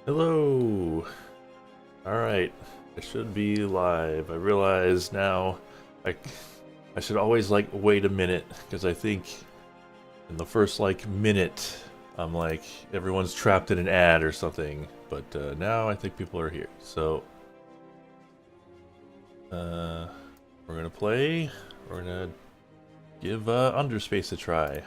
Hello! Alright, I should be live. I realize now I, I should always wait a minute because I think in the first minute I'm like everyone's trapped in an ad or something. But now I think people are here. So uh, we're gonna play. We're gonna give Underspace a try.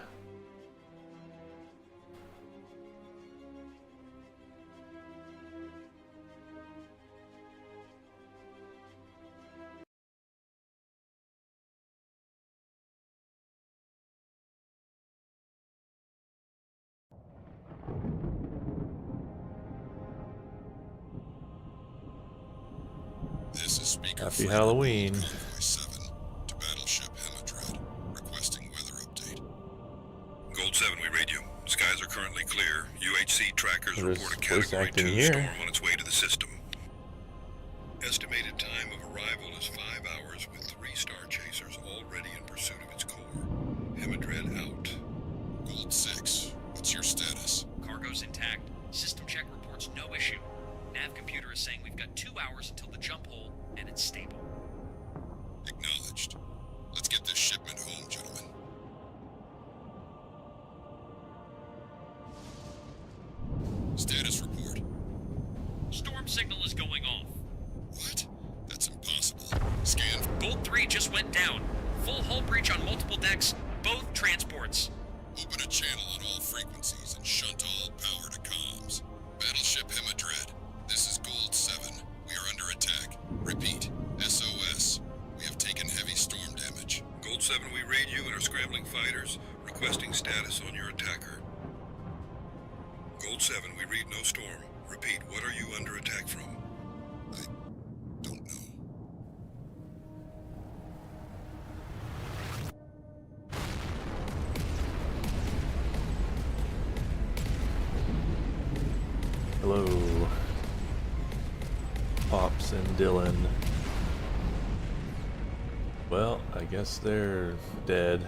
This is Speaker Happy Freighter Gold Halloween. Convoy 7 to Battleship Hemidred, requesting weather update. Gold 7, we read you. Skies are currently clear. UHC trackers There's report a voice Category acting 2 here. storm on its way to the system. Estimated time of arrival is 5 hours with 3 star chasers already in pursuit of its core. Hemidred out. Gold 6, what's your status? Cargo's intact. System check reports no issue. Nav computer is saying we've got 2 hours until the jump hole, and it's stable. Acknowledged. Let's get this shipment home, gentlemen. Status report. Storm signal is going off. What? That's impossible. Scan. Gold 3 just went down. Full hull breach on multiple decks, both transports. Open a channel on all frequencies and shunt all power to comms. Battleship Hemidred. This is Gold 7. We are under attack. Repeat. SOS. We have taken heavy storm damage. Gold 7, we read you and are scrambling fighters, requesting status on your attacker. Gold 7, we read no storm. Repeat, what are you under attack from? I don't know. Hello, Pops and Dylan. Well, I guess they're dead.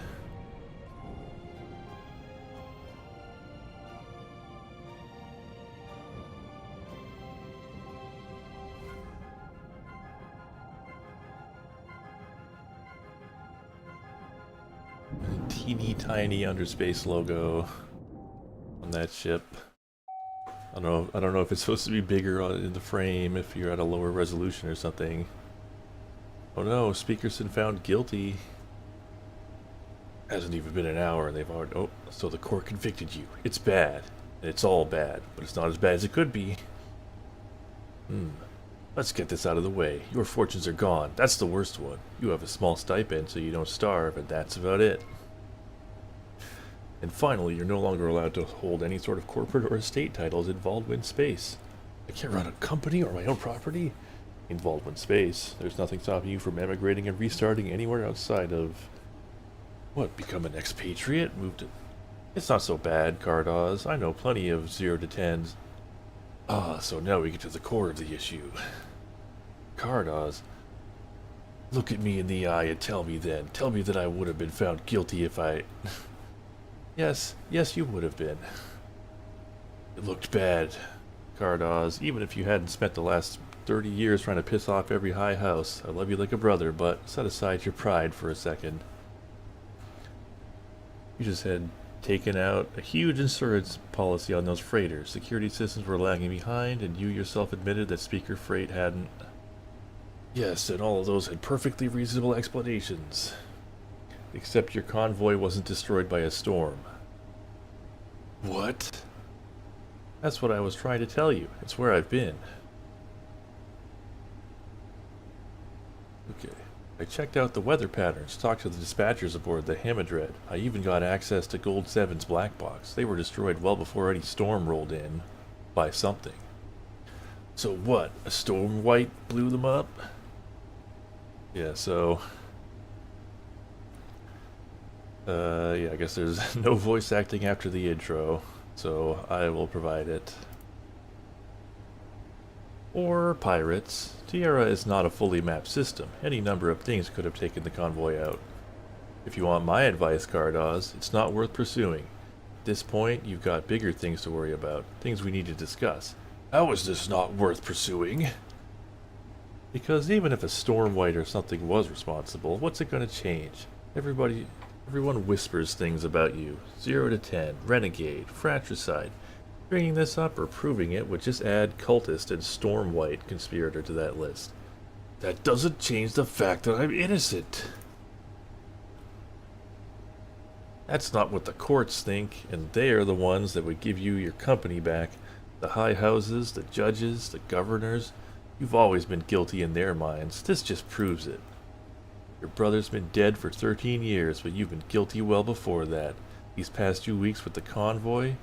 Teeny tiny Underspace logo on that ship. I don't know if it's supposed to be bigger in the frame if you're at a lower resolution or something. Oh no, Speakerson found guilty. Hasn't even been an hour and they've already... Oh, so the court convicted you. It's bad. And it's all bad, but it's not as bad as it could be. Let's get this out of the way. Your fortunes are gone. That's the worst one. You have a small stipend so you don't starve, and that's about it. And finally, you're no longer allowed to hold any sort of corporate or estate titles in Baldwin Space. I can't run a company or my own property? In Baldwin Space, there's nothing stopping you from emigrating and restarting anywhere outside of... What, become an expatriate? Move to... It's not so bad, Cardaws. I know plenty of 0 to 10s. Ah, so now we get to the core of the issue. Cardaws, look at me in the eye and tell me then. Tell me that I would have been found guilty if I... Yes, you would have been. It looked bad, Cardaws, even if you hadn't spent the last 30 years trying to piss off every high house. I love you like a brother, but set aside your pride for a second. You just had taken out a huge insurance policy on those freighters. Security systems were lagging behind, and you yourself admitted that Speaker Freight hadn't. Yes, and all of those had perfectly reasonable explanations. Except your convoy wasn't destroyed by a storm. What? That's what I was trying to tell you. It's where I've been. Okay. I checked out the weather patterns, talked to the dispatchers aboard the Hemidred. I even got access to Gold 7's black box. They were destroyed well before any storm rolled in. By something. So what? A storm white blew them up? Yeah, so... yeah, I guess there's no voice acting after the intro, so I will provide it. Or pirates. Tierra is not a fully mapped system. Any number of things could have taken the convoy out. If you want my advice, Cardaws, it's not worth pursuing. At this point, you've got bigger things to worry about, things we need to discuss. How is this not worth pursuing? Because even if a storm white or something was responsible, what's it gonna change? Everyone whispers things about you. 0 to 10, renegade, fratricide. Bringing this up or proving it would just add cultist and storm white conspirator to that list. That doesn't change the fact that I'm innocent. That's not what the courts think, and they are the ones that would give you your company back. The high houses, the judges, the governors. You've always been guilty in their minds. This just proves it. Your brother's been dead for 13 years, but you've been guilty well before that. These past 2 weeks with the convoy,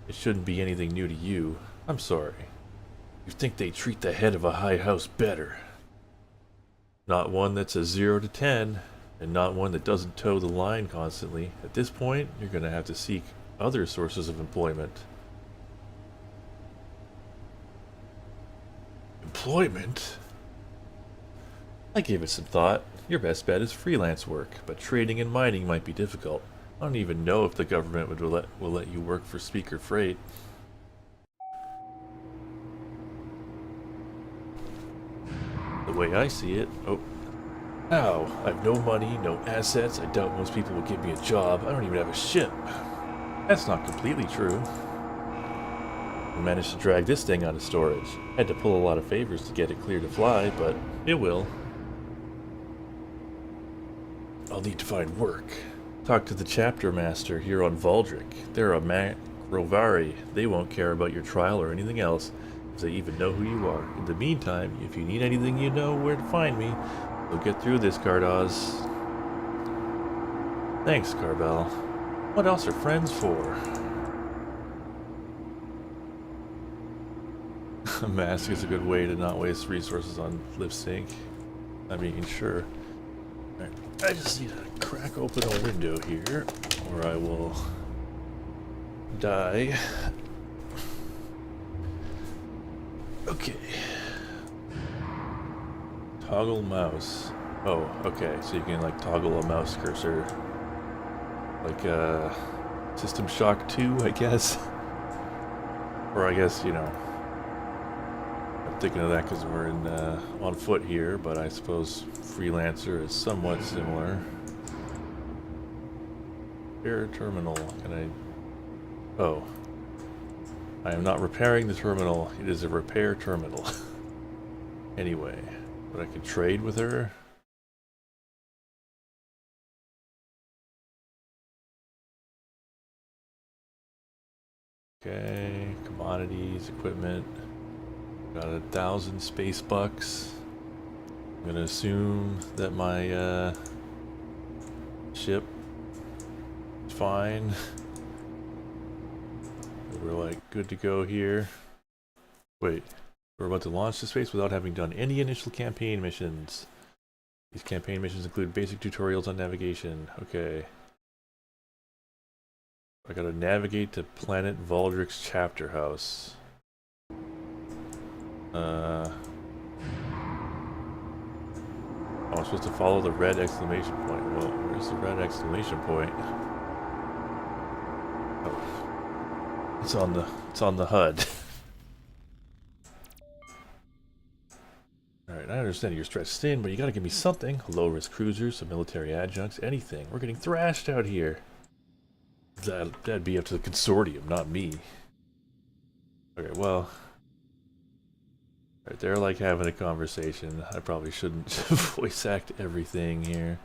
it shouldn't be anything new to you. I'm sorry. You think they treat the head of a high house better. Not one that's a 0 to 10, and not one that doesn't toe the line constantly. At this point, you're going to have to seek other sources of employment. Employment? I gave it some thought. Your best bet is freelance work, but trading and mining might be difficult. I don't even know if the government will let you work for Speaker Freight. The way I see it, Ow, I've no money, no assets, I doubt most people will give me a job, I don't even have a ship. That's not completely true. I managed to drag this thing out of storage. Had to pull a lot of favors to get it clear to fly, but it will. I'll need to find work. Talk to the chapter master here on Valdric. They're a Macrovari. They won't care about your trial or anything else, if they even know who you are. In the meantime, if you need anything, you know where to find me. We'll get through this, Cardoz. Thanks, Carbell. What else are friends for? A mask is a good way to not waste resources on lip sync. I mean, sure. Right. I just need to crack open a window here, or I will die. Okay. Toggle mouse. Oh, okay. So you can like toggle a mouse cursor, like System Shock 2, I guess. Or I guess, you know, I'm thinking of that because we're in on foot here, but I suppose Freelancer is somewhat similar. Repair terminal. Can I? Oh, I am not repairing the terminal. It is a repair terminal. Anyway, but I can trade with her. Okay, commodities, equipment. Got 1,000 space bucks. I'm gonna assume that my ship is fine. We're like good to go here. Wait, we're about to launch to space without having done any initial campaign missions. These campaign missions include basic tutorials on navigation. Okay. I gotta navigate to planet Valdric's chapter house. Oh, I'm supposed to follow the red exclamation point. Well, where's the red exclamation point? Oh. It's on the HUD. Alright, I understand you're stretched thin, but you gotta give me something. Low-risk cruisers, some military adjuncts, anything. We're getting thrashed out here. That'd be up to the consortium, not me. Okay, well... Right, they're like having a conversation. I probably shouldn't voice act everything here.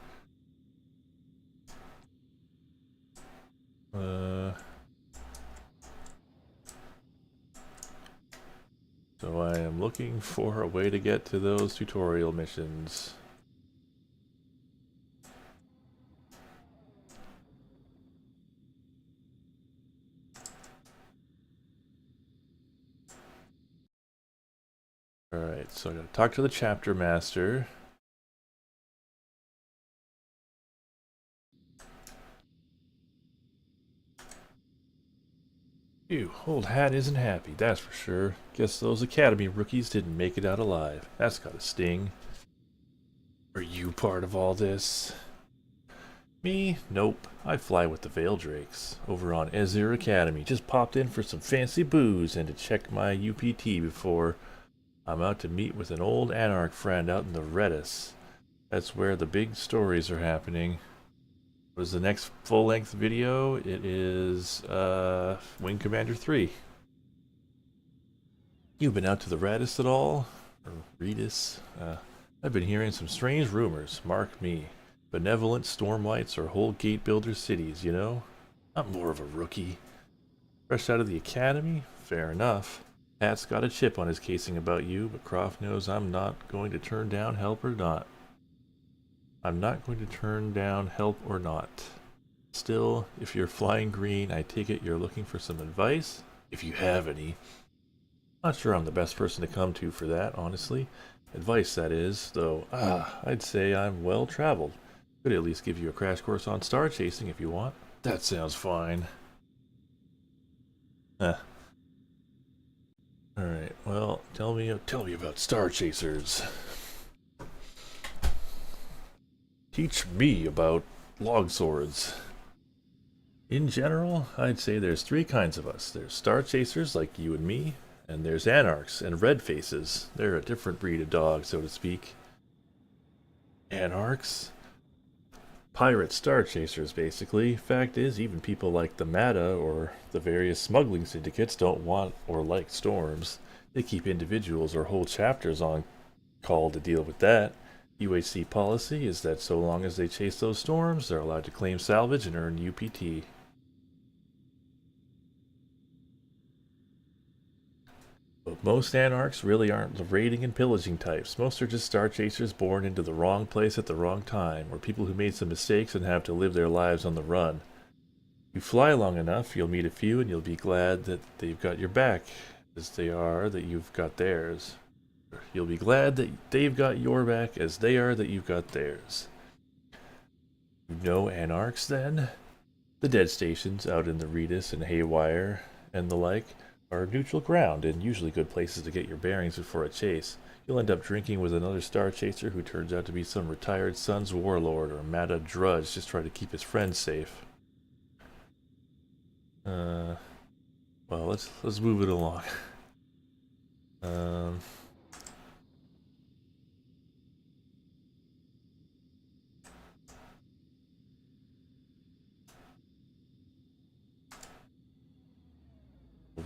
So I am looking for a way to get to those tutorial missions. Alright, so I gotta talk to the chapter master. Phew, old hat isn't happy, that's for sure. Guess those Academy rookies didn't make it out alive. That's gotta sting. Are you part of all this? Me? Nope. I fly with the Veil Drakes over on Ezir Academy. Just popped in for some fancy booze and to check my UPT before I'm out to meet with an old Anarch friend out in the Redis. That's where the big stories are happening. What is the next full-length video? It is Wing Commander 3. You've been out to the Radis at all? Or Redis? I've been hearing some strange rumors, mark me. Benevolent Stormlights or whole gate builder cities, you know? I'm more of a rookie. Fresh out of the academy? Fair enough. Pat's got a chip on his casing about you, but Croft knows I'm not going to turn down help or not. I'm not going to turn down help or not. Still, if you're flying green, I take it you're looking for some advice? If you have any. Not sure I'm the best person to come to for that, honestly. Advice, that is, though, I'd say I'm well traveled. Could at least give you a crash course on star chasing if you want. That sounds fine. Alright, well, tell me about star chasers. Teach me about log swords. In general, I'd say there's three kinds of us. There's star chasers like you and me, and there's anarchs and red faces. They're a different breed of dog, so to speak. Anarchs? Pirate star chasers, basically. Fact is, even people like the Mata or the various smuggling syndicates don't want or like storms. They keep individuals or whole chapters on call to deal with that. UHC policy is that so long as they chase those storms, they're allowed to claim salvage and earn UPT. But most anarchs really aren't the raiding and pillaging types. Most are just star chasers born into the wrong place at the wrong time, or people who made some mistakes and have to live their lives on the run. You fly long enough, you'll meet a few and you'll be glad that they've got your back, as they are that you've got theirs. You'll be glad that they've got your back as they are that you've got theirs. You know anarchs, then? The dead stations out in the Redis and Haywire and the like are neutral ground and usually good places to get your bearings before a chase. You'll end up drinking with another star chaser who turns out to be some retired Sun's warlord or Mata drudge just trying to keep his friends safe. Well, let's move it along.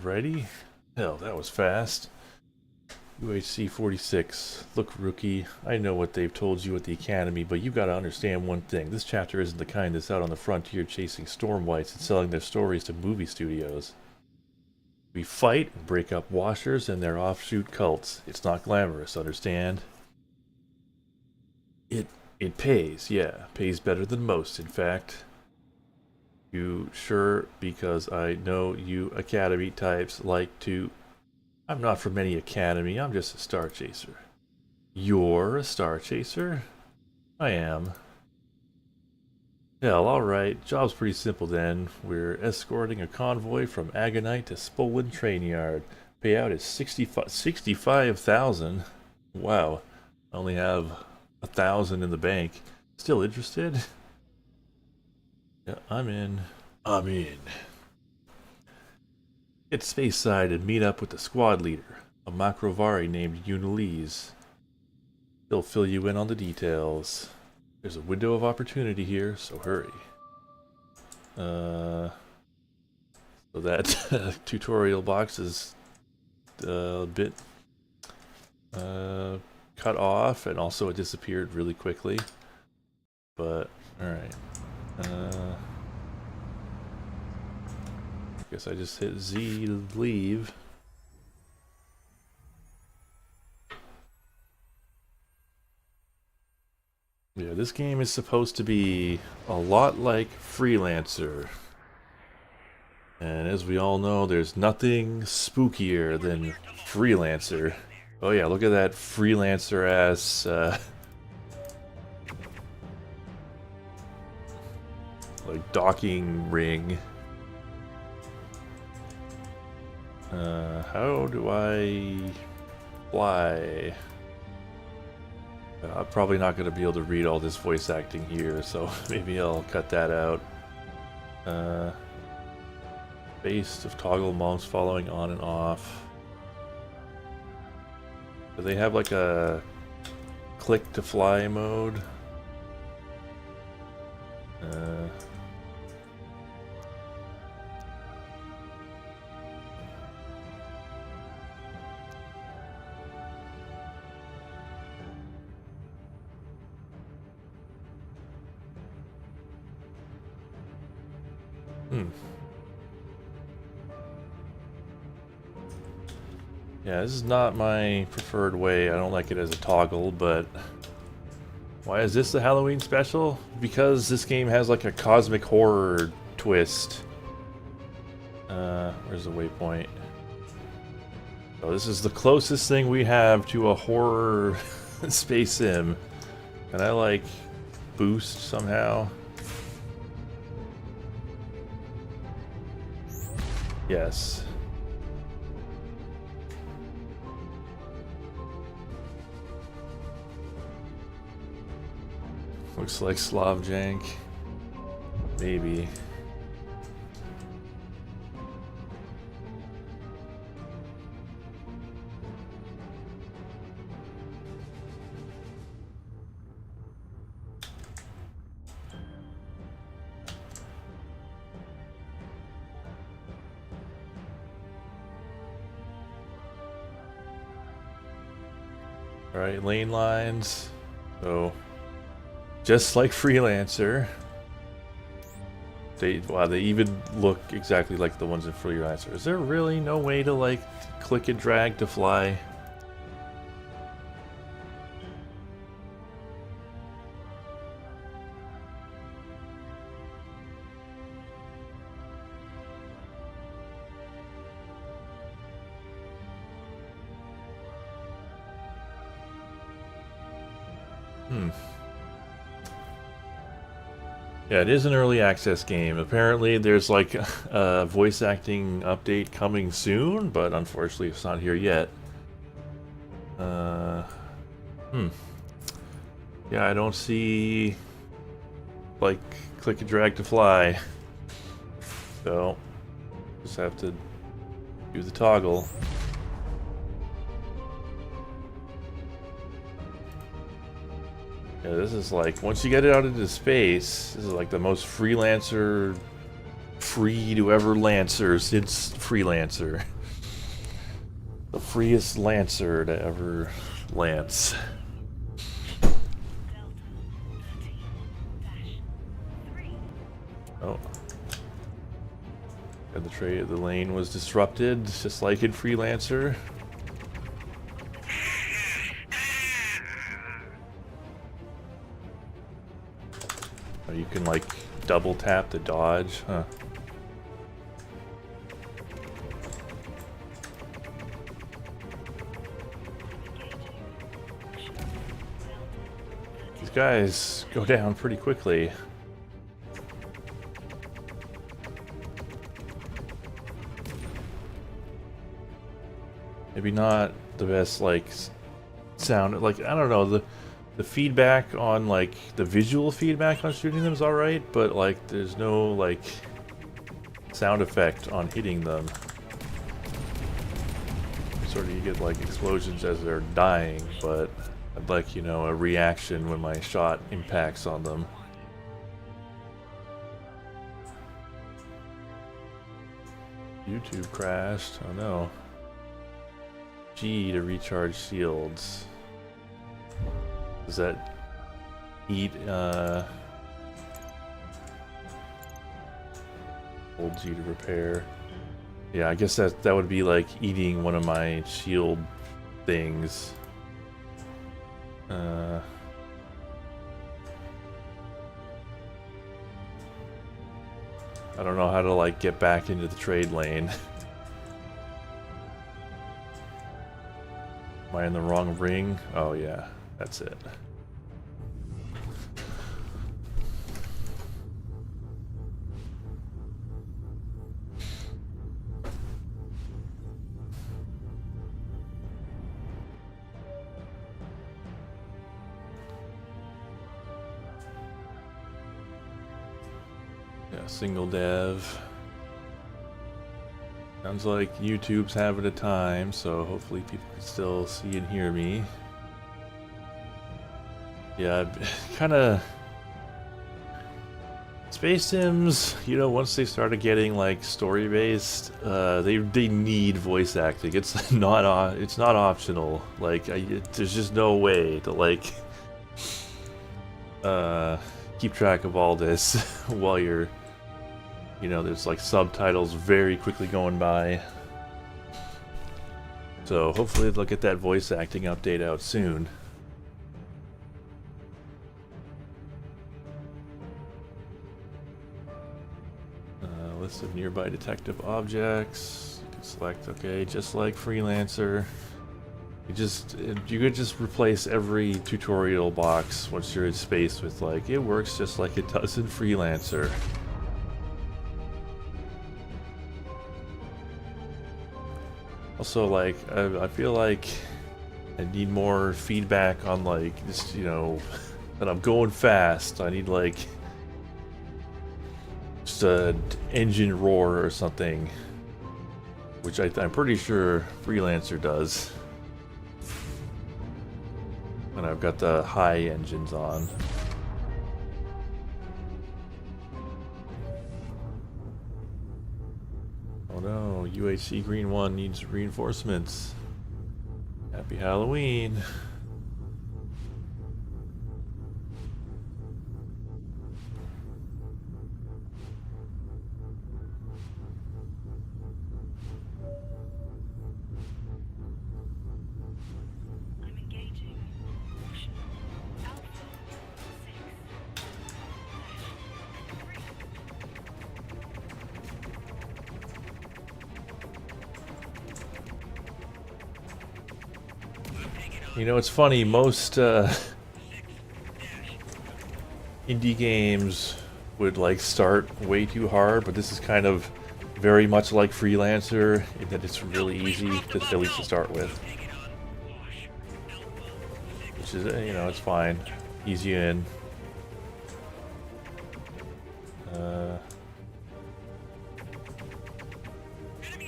Ready? Hell, that was fast. UHC 46. Look, rookie, I know what they've told you at the academy, but you gotta understand one thing. This chapter isn't the kind that's out on the frontier chasing stormlights and selling their stories to movie studios. We fight and break up washers and their offshoot cults. It's not glamorous, understand? It pays, yeah. Pays better than most, in fact. You sure? Because I know you academy types like to... I'm not from any academy, I'm just a star chaser. You're a star chaser? I am. Hell, alright. Job's pretty simple then. We're escorting a convoy from Agonite to Spolin Train Yard. Payout is 65,000. Wow. I only have 1,000 in the bank. Still interested? Yeah, I'm in. I'm in. Get Spaceside and meet up with the squad leader, a Macrovari named Unilise. He'll fill you in on the details. There's a window of opportunity here, so hurry. So that tutorial box is a bit cut off, and also it disappeared really quickly. But, alright. Guess I just hit Z to leave. Yeah, this game is supposed to be a lot like Freelancer. And as we all know, there's nothing spookier than Freelancer. Oh yeah, look at that Freelancer-ass, like, docking ring. How do I fly? I'm probably not going to be able to read all this voice acting here, so maybe I'll cut that out. Base of toggle mouse following on and off. Do they have like a click to fly mode? Yeah, this is not my preferred way. I don't like it as a toggle, but why is this the Halloween special? Because this game has like a cosmic horror twist. Where's the waypoint? So this is the closest thing we have to a horror space sim. Can I like boost somehow? Yes. Looks like Slav jank. Maybe. Alright, lane lines. So, just like Freelancer. Wow, they even look exactly like the ones in Freelancer. Is there really no way to like click and drag to fly? Yeah, it is an early access game. Apparently there's like a voice acting update coming soon, but unfortunately it's not here yet. Yeah, I don't see like click and drag to fly. So just have to do the toggle. Yeah, this is like, once you get it out into space, this is like the most Freelancer free to ever Lancer since Freelancer. The freest Lancer to ever lance. Oh. And the lane was disrupted, just like in Freelancer. You can like double tap to dodge, huh? These guys go down pretty quickly. Maybe not the best like sound, like I don't know, the feedback on like the visual feedback on shooting them is alright, but like there's no like sound effect on hitting them. Sort of you get like explosions as they're dying, but I'd like, you know, a reaction when my shot impacts on them. YouTube crashed. Oh no. G to recharge shields. Does that eat, hold G to repair? Yeah, I guess that would be like eating one of my shield things. I don't know how to like get back into the trade lane. Am I in the wrong ring? Oh yeah, that's it. Yeah, single dev. Sounds like YouTube's having a time, so hopefully people can still see and hear me. Yeah, kind of. Space Sims, you know, once they started getting like story-based, they need voice acting. It's it's not optional. Like, there's just no way to like keep track of all this while you're, you know, there's like subtitles very quickly going by. So hopefully they'll get that voice acting update out soon. List of nearby detective objects. You can select, okay, just like Freelancer. You could just replace every tutorial box once you're in space with like, it works just like it does in Freelancer. Also, like, I feel like I need more feedback on like, just, you know, that I'm going fast. I need like just a engine roar or something, which I'm pretty sure Freelancer does. And I've got the high engines on. Oh no, UHC Green 1 needs reinforcements. Happy Halloween. You know, it's funny, most indie games would like start way too hard, but this is kind of very much like Freelancer in that it's really easy to at least to start with. Which is, you know, it's fine. Ease you in. Enemy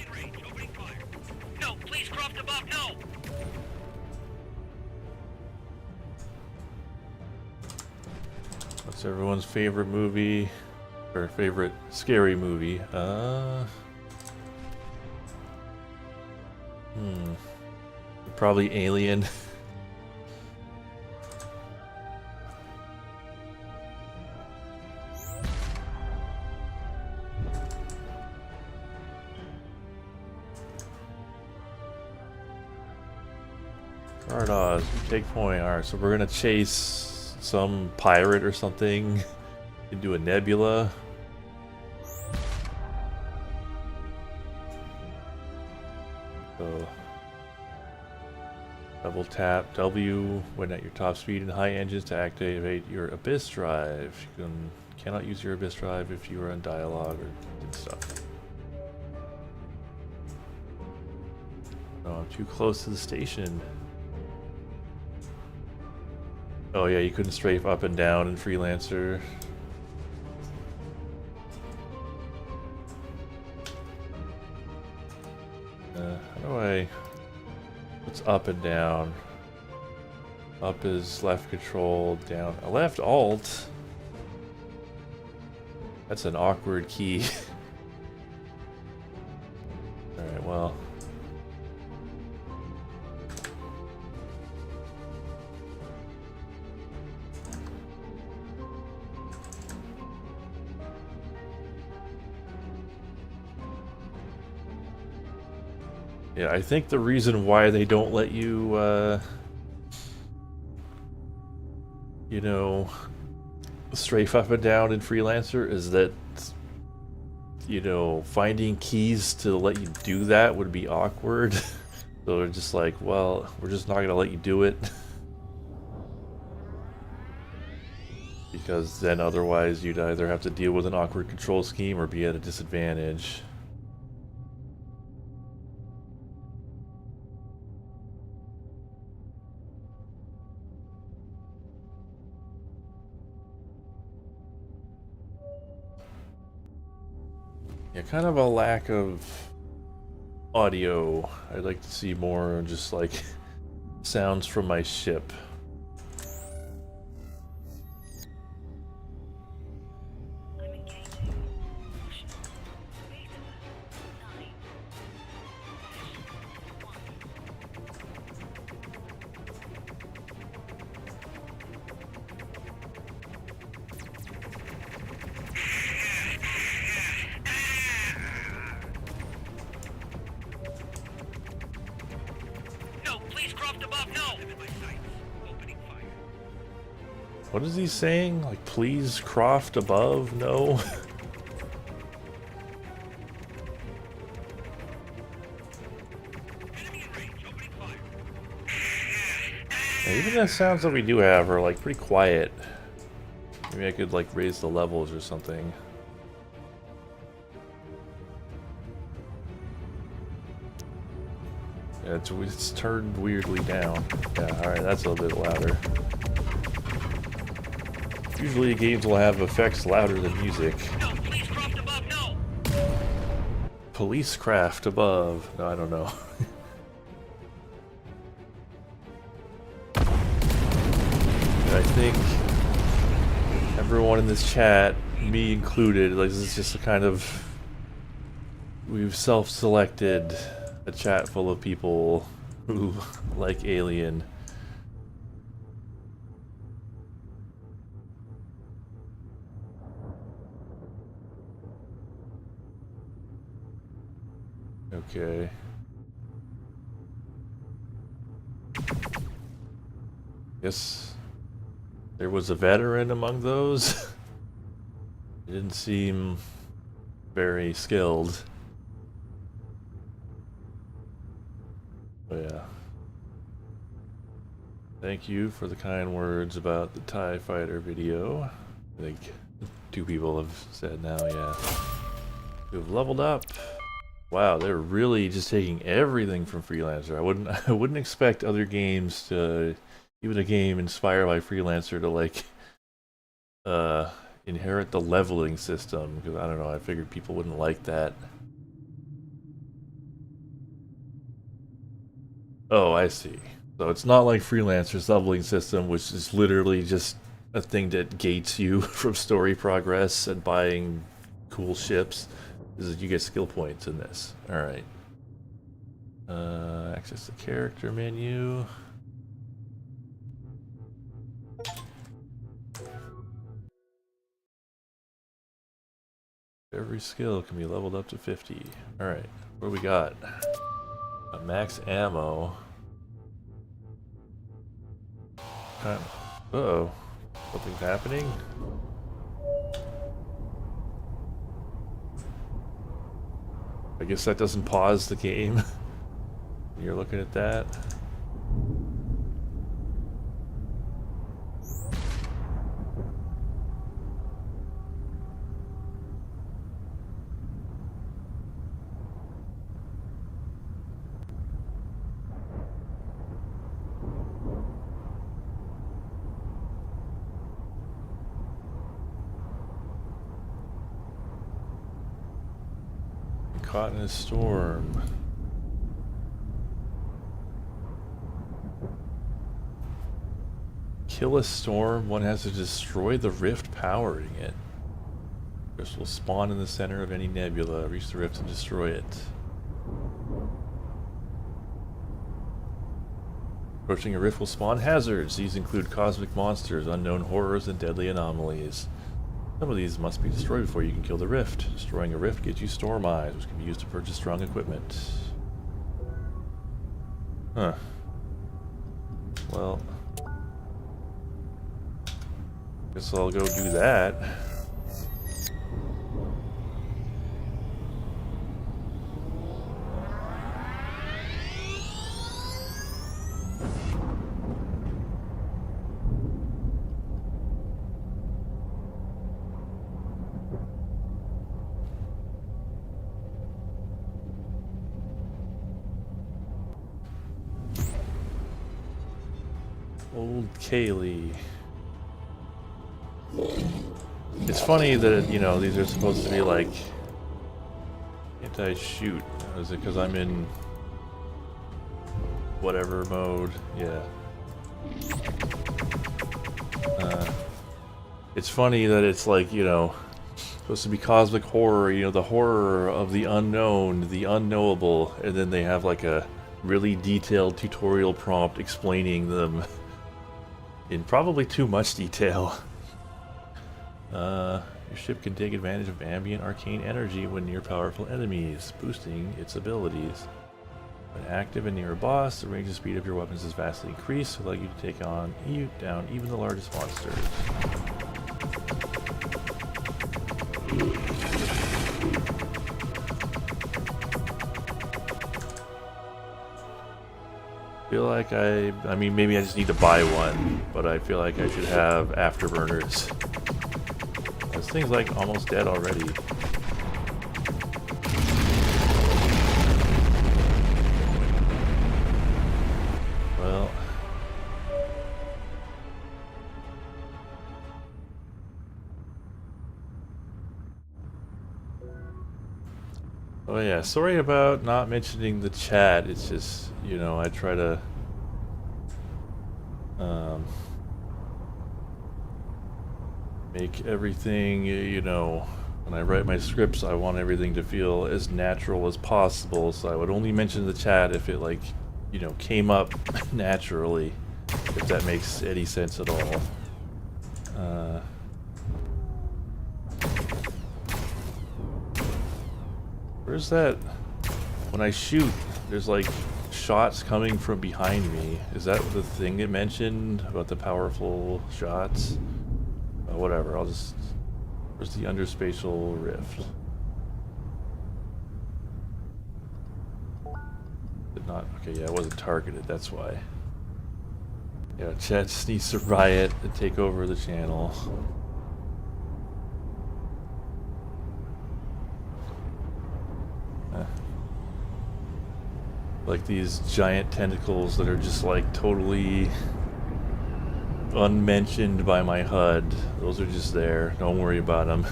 in range, opening fire. No, please drop the bomb, no! What's everyone's favorite movie? Or favorite scary movie? Probably Alien. Cardos, you take point. Alright, so we're gonna chase some pirate or something into a nebula. So double tap W when at your top speed and high engines to activate your Abyss drive. You cannot use your Abyss drive if you are in dialogue or stuff. Oh, I'm too close to the station. Oh yeah, you couldn't strafe up and down in Freelancer. How do I... What's up and down? Up is left control, down... Left alt? That's an awkward key. Alright, well... Yeah, I think the reason why they don't let you, you know, strafe up and down in Freelancer is that, you know, finding keys to let you do that would be awkward. So they're just like, well, we're just not going to let you do it. Because then otherwise you'd either have to deal with an awkward control scheme or be at a disadvantage. kind of a lack of audio. I'd like to see more just like sounds from my ship. What is he saying? Like, please croft above? No? Yeah, even the sounds that we do have are like pretty quiet. Maybe I could like raise the levels or something. Yeah, it's turned weirdly down. Yeah, alright, that's a little bit louder. Usually games will have effects louder than music. No, police craft above, no! Police craft above. No, I don't know. I think everyone in this chat, me included, like this is just a kind of... We've self-selected a chat full of people who like Alien. Okay. Guess there was a veteran among those. He didn't seem very skilled. But yeah. Thank you for the kind words about the TIE Fighter video. I think 2 people have said now, yeah. We've leveled up. Wow, they're really just taking everything from Freelancer. I wouldn't expect other games to, even a game inspired by Freelancer, to like inherit the leveling system, because I don't know, I figured people wouldn't like that. Oh, I see. So it's not like Freelancer's leveling system, which is literally just a thing that gates you from story progress and buying cool ships. This is, you get skill points in this. Alright. Access the character menu. Every skill can be leveled up to 50. Alright, what do we got? A max ammo. Uh-oh. Something's happening? I guess that doesn't pause the game. You're looking at that. Caught in a storm. Kill a storm, one has to destroy the rift powering it. Rift will spawn in the center of any nebula. Reach the rift and destroy it. Approaching a rift will spawn hazards. These include cosmic monsters, unknown horrors, and deadly anomalies. Some of these must be destroyed before you can kill the rift. Destroying a rift gives you storm eyes, which can be used to purchase strong equipment. Huh. Well, guess I'll go do that. Old Kaylee. It's funny that, you know, these are supposed to be like can't I shoot? Is it because I'm in whatever mode? Yeah. It's funny that it's like, you know, supposed to be cosmic horror, you know, the horror of the unknown, the unknowable, and then they have like a really detailed tutorial prompt explaining them in probably too much detail. Your ship can take advantage of ambient arcane energy when near powerful enemies, boosting its abilities. When active and near a boss, the range and speed of your weapons is vastly increased, allowing you to take down even the largest monsters. Feel like I mean, maybe I just need to buy one, but I feel like I should have afterburners. This thing's like almost dead already. Well, oh yeah, sorry about not mentioning the chat. It's just, you know, I try to make everything, you know, when I write my scripts, I want everything to feel as natural as possible, so I would only mention the chat if it, like, you know, came up naturally, if that makes any sense at all. Where's that? When I shoot, there's like shots coming from behind me. Is that the thing it mentioned about the powerful shots? Whatever, I'll just... Where's the underspatial rift? Did not... Okay, yeah, it wasn't targeted, that's why. Yeah, chat just needs to riot and take over the channel. Like these giant tentacles that are just like totally unmentioned by my HUD. Those are just there. Don't worry about them.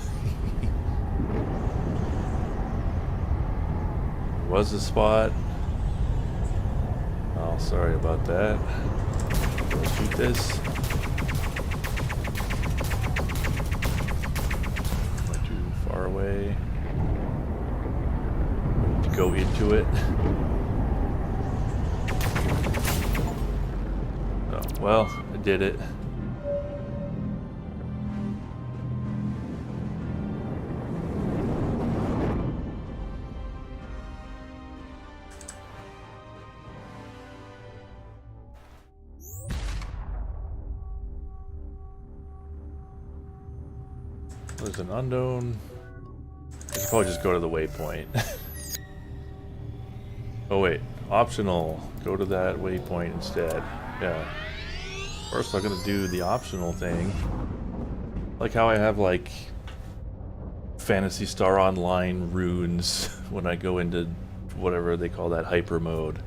Was a spot. Oh, sorry about that. Let's shoot this. Not too far away. Go into it. Oh, well, I did it. There's an unknown. I should probably just go to the waypoint. Oh wait, optional. Go to that waypoint instead. Yeah. First I'm gonna do the optional thing. Like how I have like Phantasy Star Online runes when I go into whatever they call that hyper mode.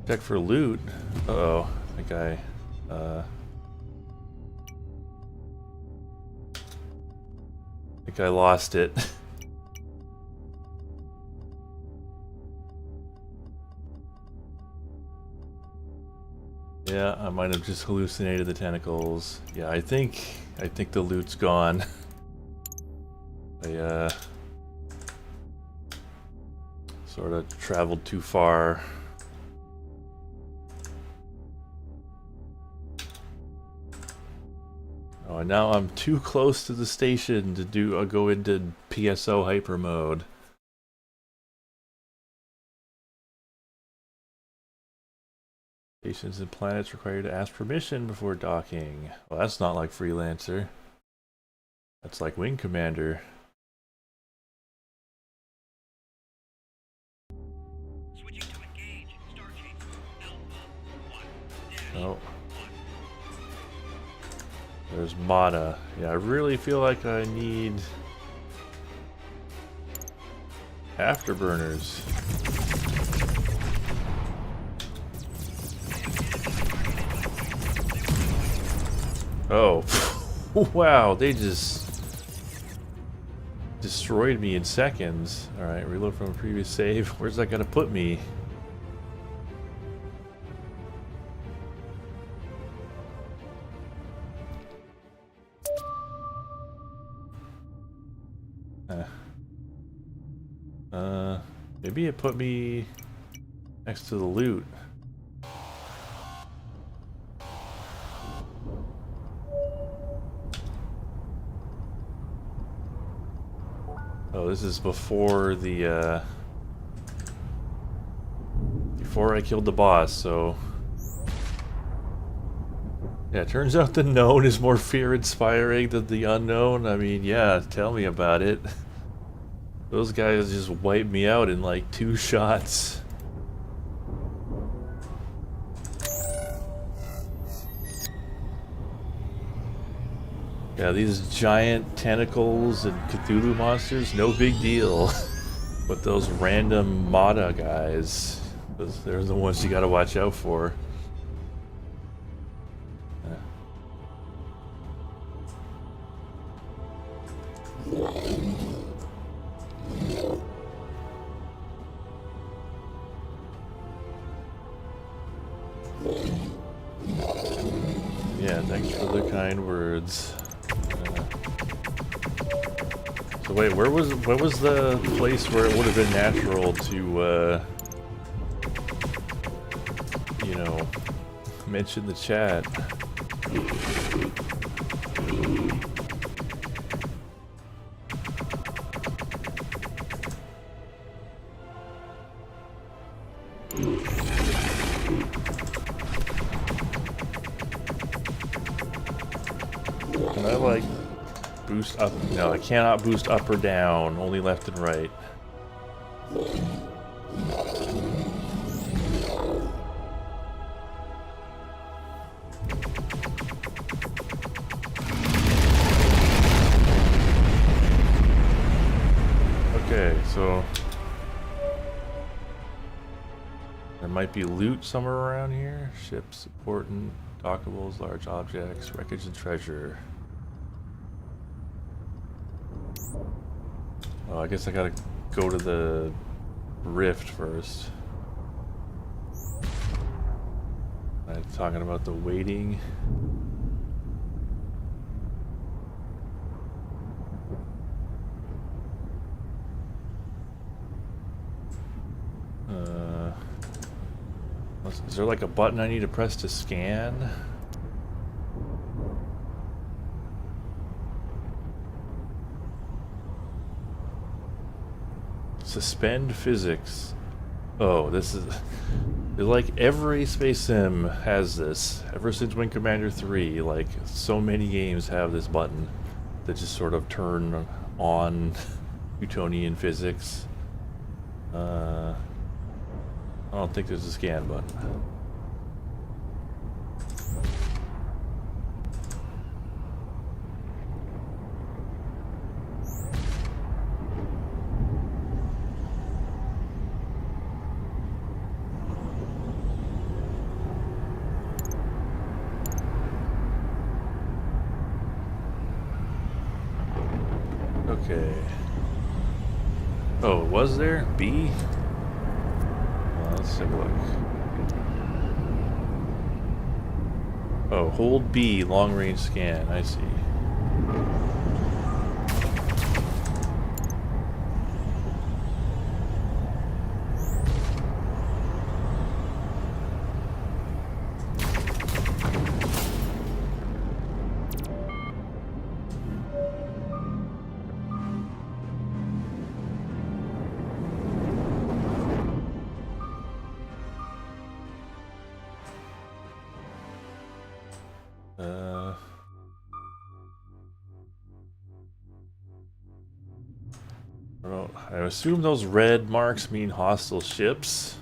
Check for loot. Uh-oh. I think I lost it. Yeah, I might have just hallucinated the tentacles. Yeah, I think the loot's gone. I sort of traveled too far. Oh, and now I'm too close to the station to do go into PSO hyper mode. Stations and planets require to ask permission before docking. Well, that's not like Freelancer. That's like Wing Commander. Switching to engage. Stargate Alpha 1. Oh. There's Mana. Yeah, I really feel like I need afterburners. Oh, wow, they just destroyed me in seconds. Alright, reload from a previous save. Where's that gonna put me? Maybe it put me next to the loot. Oh, this is before the, before I killed the boss, so... Yeah, it turns out the known is more fear-inspiring than the unknown. I mean, yeah, tell me about it. Those guys just wiped me out in like 2 shots. Yeah, these giant tentacles and Cthulhu monsters, no big deal. But those random Mata guys, they're the ones you gotta watch out for. Yeah, thanks for the kind words. So wait, where was the place where it would have been natural to, you know, mention the chat? Can I like boost up? No, I cannot boost up or down, only left and right. Okay, so there might be loot somewhere around here. Ships, important, dockables, large objects, wreckage and treasure. Oh, I guess I gotta go to the rift first. I'm talking about the waiting. Is there like a button I need to press to scan? Suspend physics. Oh, this is... like every space sim has this. Ever since Wing Commander 3, like so many games have this button that just sort of turn on Newtonian physics. I don't think there's a scan button. Okay. Oh, was there? B? Well, let's take a look. Oh, hold B, long range scan, I see. I assume those red marks mean hostile ships.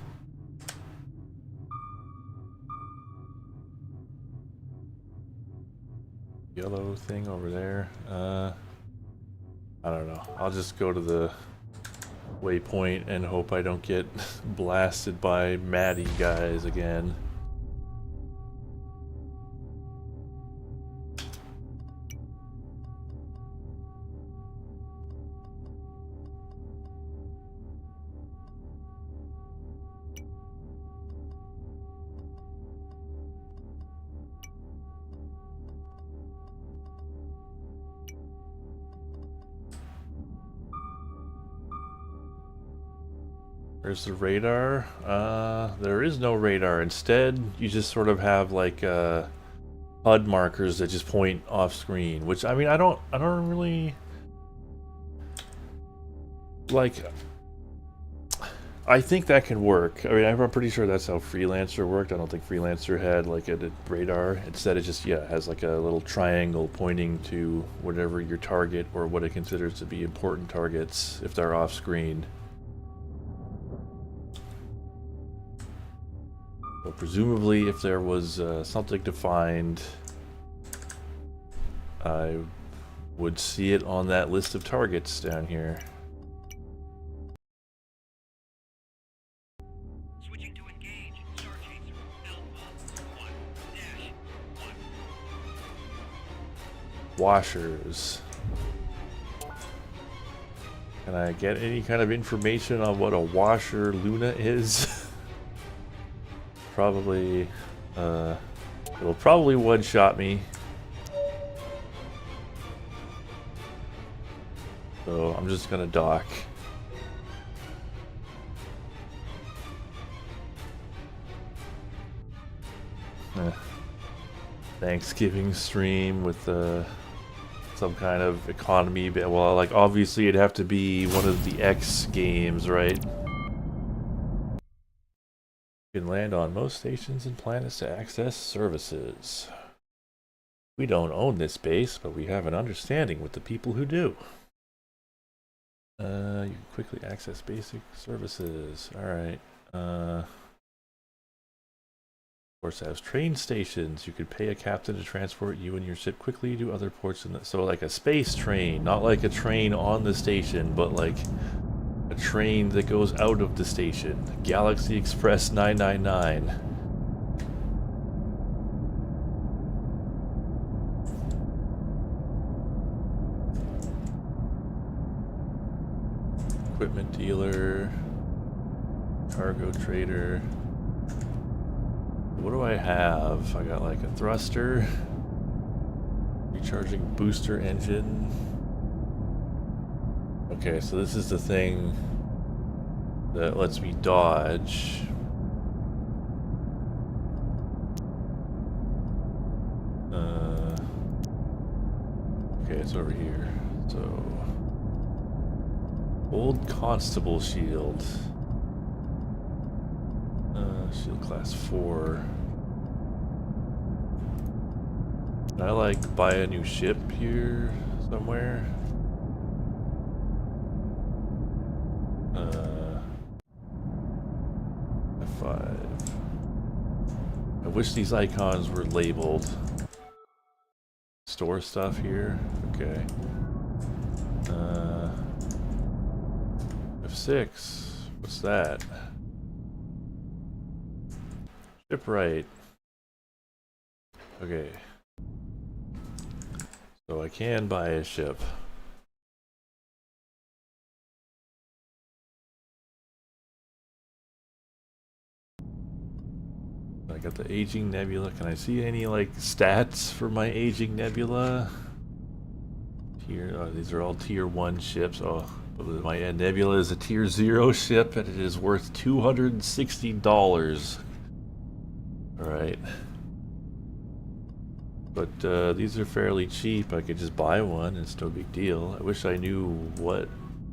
Yellow thing over there. I don't know. I'll just go to the waypoint and hope I don't get blasted by Maddie guys again. There's the radar. There is no radar. Instead, you just sort of have like HUD markers that just point off screen. Which I mean, I don't really like. I think that can work. I mean, I'm pretty sure that's how Freelancer worked. I don't think Freelancer had like a radar. Instead, it just has like a little triangle pointing to whatever your target or what it considers to be important targets if they're off screen. So presumably, if there was something defined, I would see it on that list of targets down here. Switching to engage. Star Chaser. Alpha 1-1. Washers. Can I get any kind of information on what a washer Luna is? Probably, it'll probably one-shot me. So I'm just gonna dock. Thanksgiving stream with some kind of economy. Well, like obviously it'd have to be one of the X games, right? You can land on most stations and planets to access services. We don't own this base, but we have an understanding with the people who do. You can quickly access basic services. Alright. Of course, it has train stations. You could pay a captain to transport you and your ship quickly to other ports in the... So like a space train, not like a train on the station, but like a train that goes out of the station. Galaxy Express 999. Equipment dealer. Cargo trader. What do I have? I got like a thruster. Recharging booster engine. Okay, so this is the thing that lets me dodge. Okay, it's over here. So, old constable shield. Shield class 4. Can I like buy a new ship here somewhere? F5. I wish these icons were labeled. Store stuff here. Okay. F6. What's that? Shipwright. Okay. So I can buy a ship. I got the aging nebula. Can I see any like stats for my aging nebula? Tier, these are all tier 1 ships. Oh, my nebula is a tier 0 ship and it is worth $260. Alright. But these are fairly cheap. I could just buy one. It's no big deal. I wish I knew what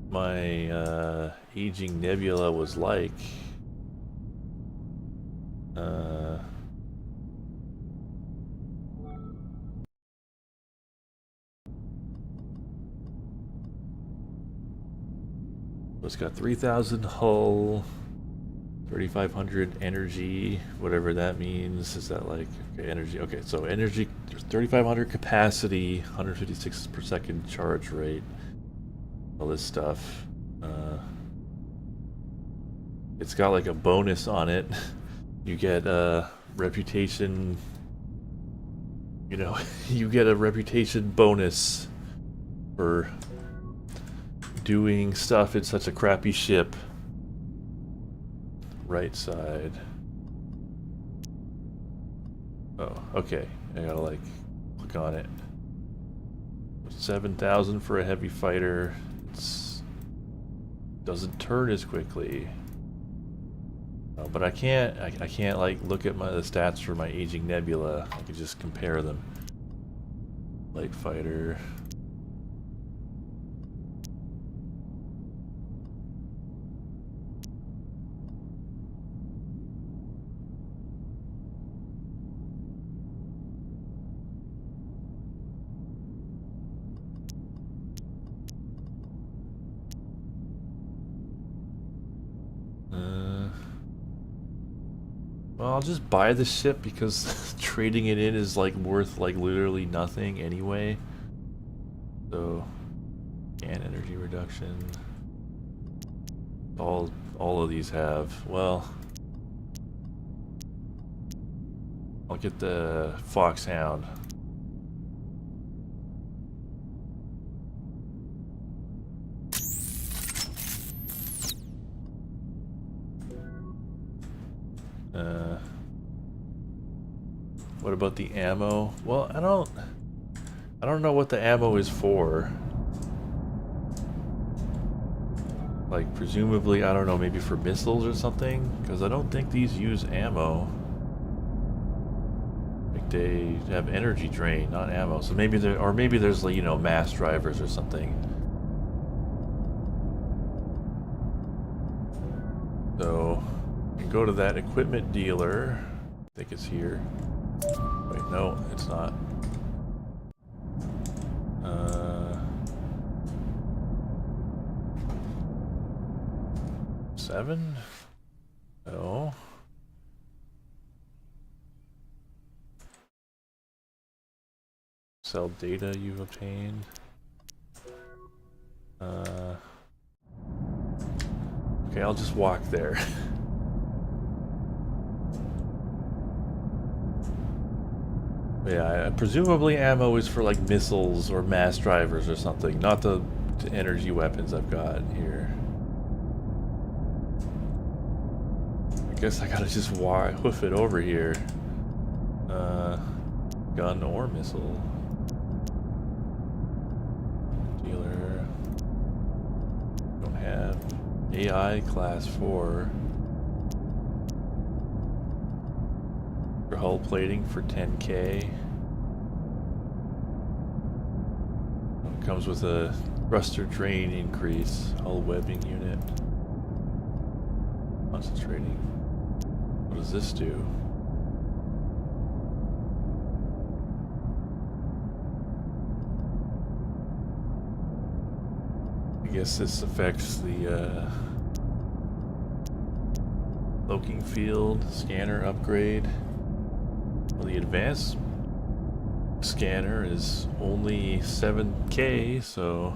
my aging nebula was like. It's got 3,000 hull, 3,500 energy, whatever that means. Is that like, okay, energy? Okay, so energy, 3,500 capacity, 156 per second charge rate, all this stuff. It's got like a bonus on it. You get a reputation, you know, you get a reputation bonus for doing stuff in such a crappy ship. Right side. Oh, okay. I gotta like click on it. 7,000 for a heavy fighter. It doesn't turn as quickly. But I can't. I can't like look at the stats for my aging nebula. I could just compare them. Light fighter. Well, I'll just buy the ship because trading it in is like worth like literally nothing anyway. So, and energy reduction. All of these have. Well, I'll get the Foxhound. What about the ammo? Well, I don't know what the ammo is for. Like, presumably, I don't know, maybe for missiles or something? Because I don't think these use ammo. Like, they have energy drain, not ammo. So maybe there, or maybe there's, like, you know, mass drivers or something. So, you can go to that equipment dealer. I think it's here. Wait, no, it's not. 7? No. Sell data you've obtained. Okay, I'll just walk there. Yeah, presumably ammo is for like missiles or mass drivers or something, not the energy weapons I've got here. I guess I gotta just hoof it over here. Gun or missile. Dealer. Don't have AI class 4. For hull plating for 10k. It comes with a thruster drain increase. Hull webbing unit. Concentrating. What does this do? I guess this affects the cloaking field scanner upgrade. Well, the advanced scanner is only 7k, so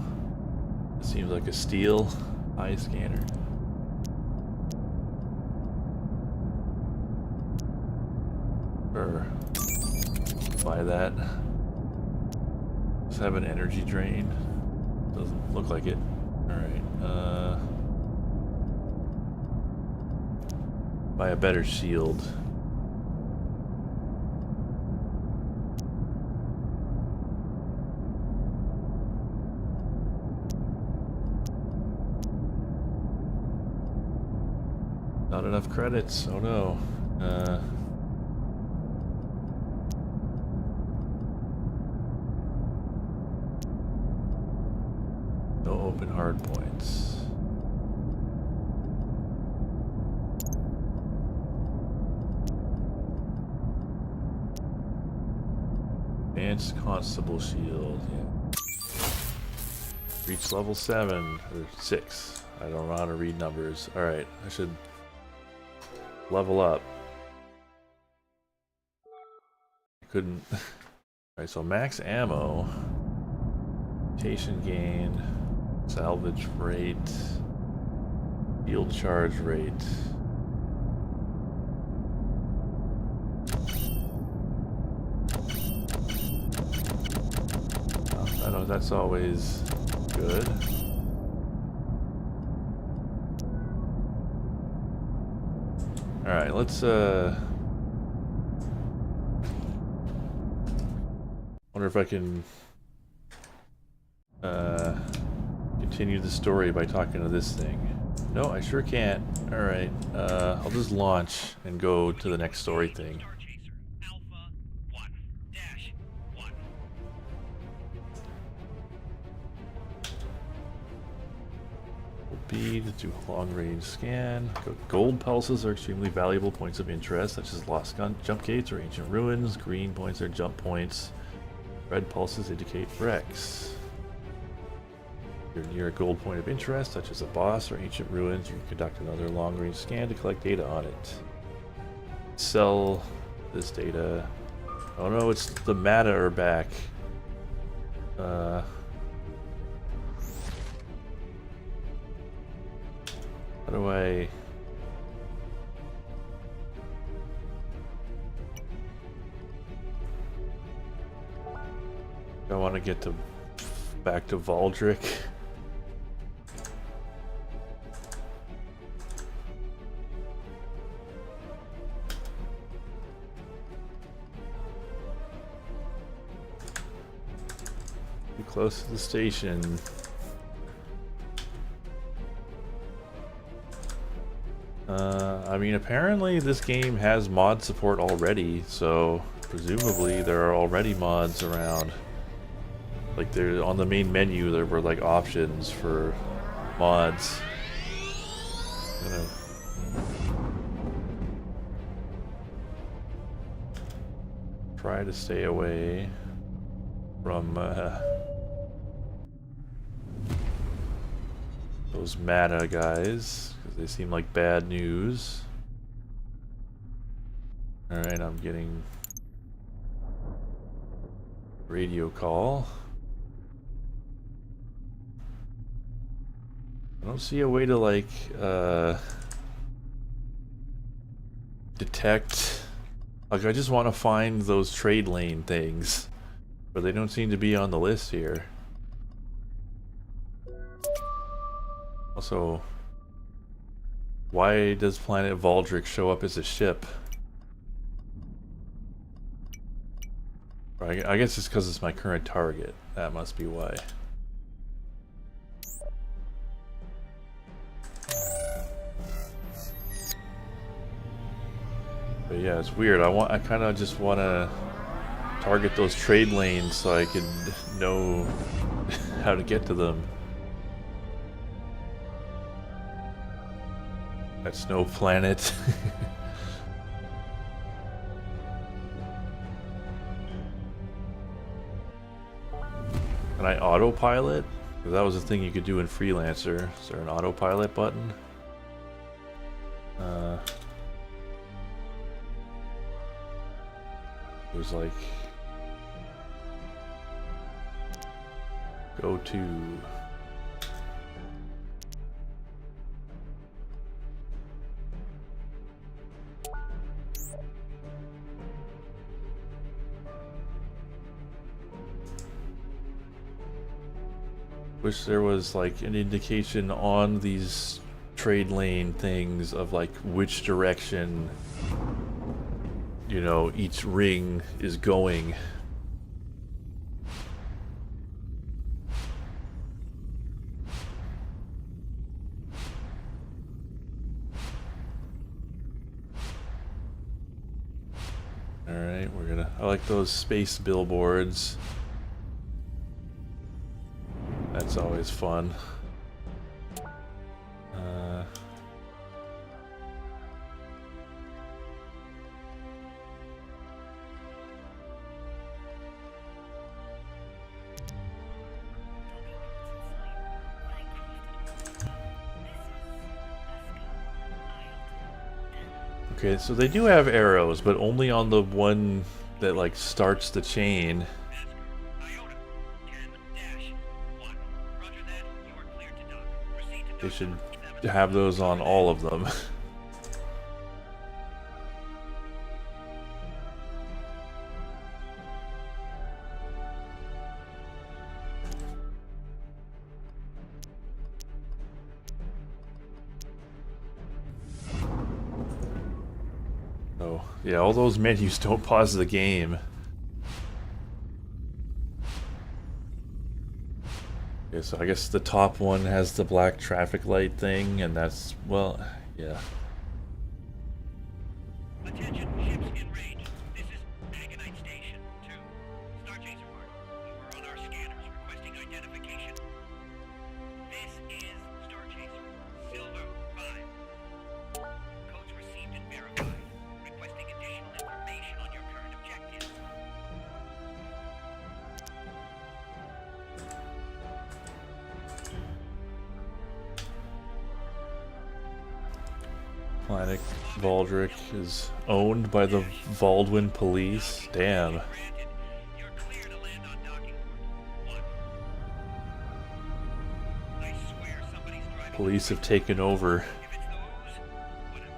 it seems like a steal. High scanner. Or buy that. Does have an energy drain? Doesn't look like it. Alright, buy a better shield. Not enough credits, oh no. No open hard points. Advanced Constable Shield, yeah. Reach level 7, or 6. I don't know how to read numbers. Alright, I should level up. I couldn't. Alright, so max ammo. Rotation gain. Salvage rate. Field charge rate. I know that's always good. Alright, let's wonder if I can continue the story by talking to this thing. No, I sure can't. Alright, I'll just launch and go to the next story thing. Star Chaser, Alpha 1-1. B to do a long-range scan. Gold pulses are extremely valuable points of interest, such as lost jump gates or ancient ruins. Green points are jump points. Red pulses indicate wrecks. If you're near a gold point of interest, such as a boss or ancient ruins, you can conduct another long-range scan to collect data on it. Sell this data. Oh no, it's the Mata are back. How do I... I want to get to back to Valdric. Too close to the station. I mean, apparently this game has mod support already, so presumably there are already mods around. Like, there on the main menu, there were like options for mods. I'm gonna try to stay away from those Mata guys, because they seem like bad news. Alright, I'm getting radio call. I don't see a way to like detect, like, I just want to find those trade lane things, but they don't seem to be on the list here. Also, why does planet Valdric show up as a ship? I guess it's because it's my current target. That must be why. But yeah, it's weird. I kind of just want to target those trade lanes so I can know how to get to them. That's no planet. Can I autopilot? Because that was the thing you could do in Freelancer. Is there an autopilot button? There's like... Go to... Wish there was like an indication on these trade lane things of like which direction, you know, each ring is going. Alright, I like those space billboards. That's always fun. Okay, so they do have arrows, but only on the one that like starts the chain. They should have those on all of them. Oh, yeah, all those menus don't pause the game. Okay, so I guess the top one has the black traffic light thing, and that's, well, yeah. Attention, ships in range. This is Agonite Station 2. Star Chaser Mark. You are on our scanners requesting identification. This is Star Chaser. Silver 5. Codes received and verified. Requesting additional information on your current objectives. Planet Valdric is owned by the Valdwin police. Damn. Granted, you're clear to land on docking port 1. I swear somebody's driving. Police have taken over. If it's those, whatever.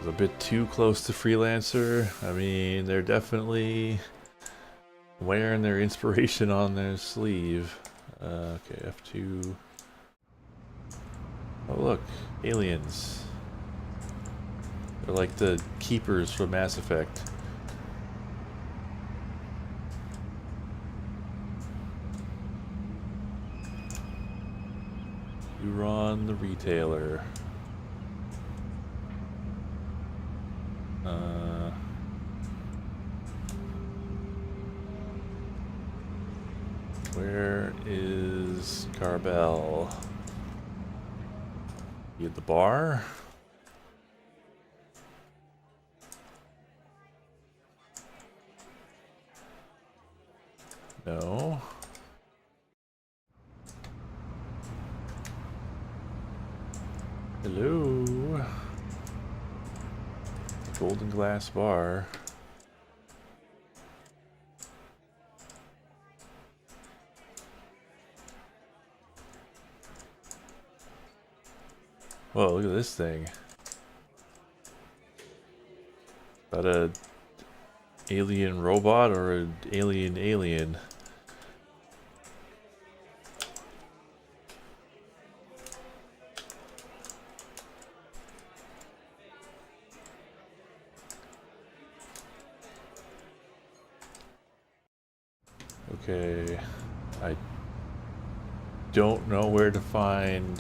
A bit too close to Freelancer. I mean, they're definitely wearing their inspiration on their sleeve. Okay, F2. Oh look, aliens. They're like the keepers from Mass Effect. You run the retailer. Where is Carbell? You at the bar? No. Hello. Golden Glass Bar. Whoa, look at this thing. Is that a alien robot or an alien? Okay, I don't know where to find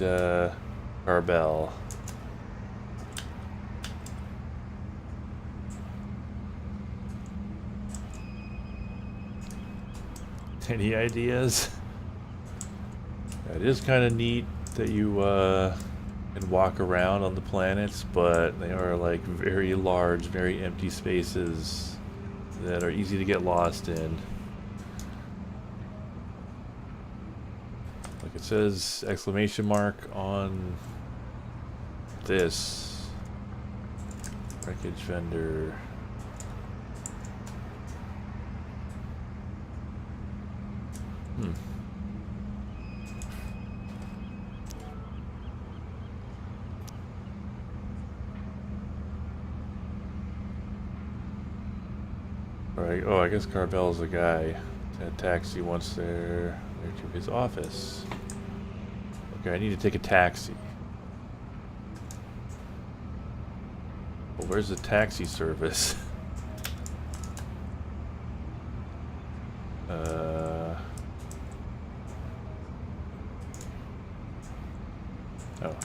Carbell. Any ideas? It is kind of neat that you can walk around on the planets, but they are like very large, very empty spaces that are easy to get lost in. Like it says exclamation mark on this wreckage vendor. Alright, oh, I guess Carbell's the guy. A taxi once there to his office. Okay, I need to take a taxi. Well, where's the taxi service? Oh,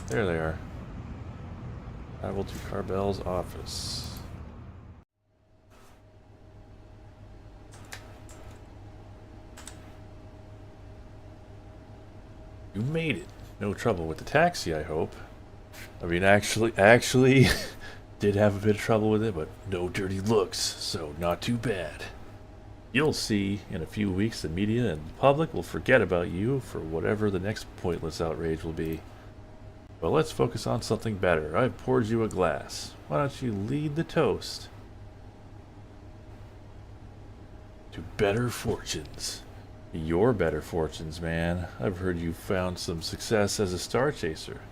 there they are. Travel to Carbell's office. You made it. No trouble with the taxi, I hope. I mean, actually, did have a bit of trouble with it, but no dirty looks, so not too bad. You'll see, in a few weeks, the media and the public will forget about you for whatever the next pointless outrage will be. But let's focus on something better. I've poured you a glass. Why don't you lead the toast? To better fortunes. Your better fortunes, man. I've heard you found some success as a star chaser.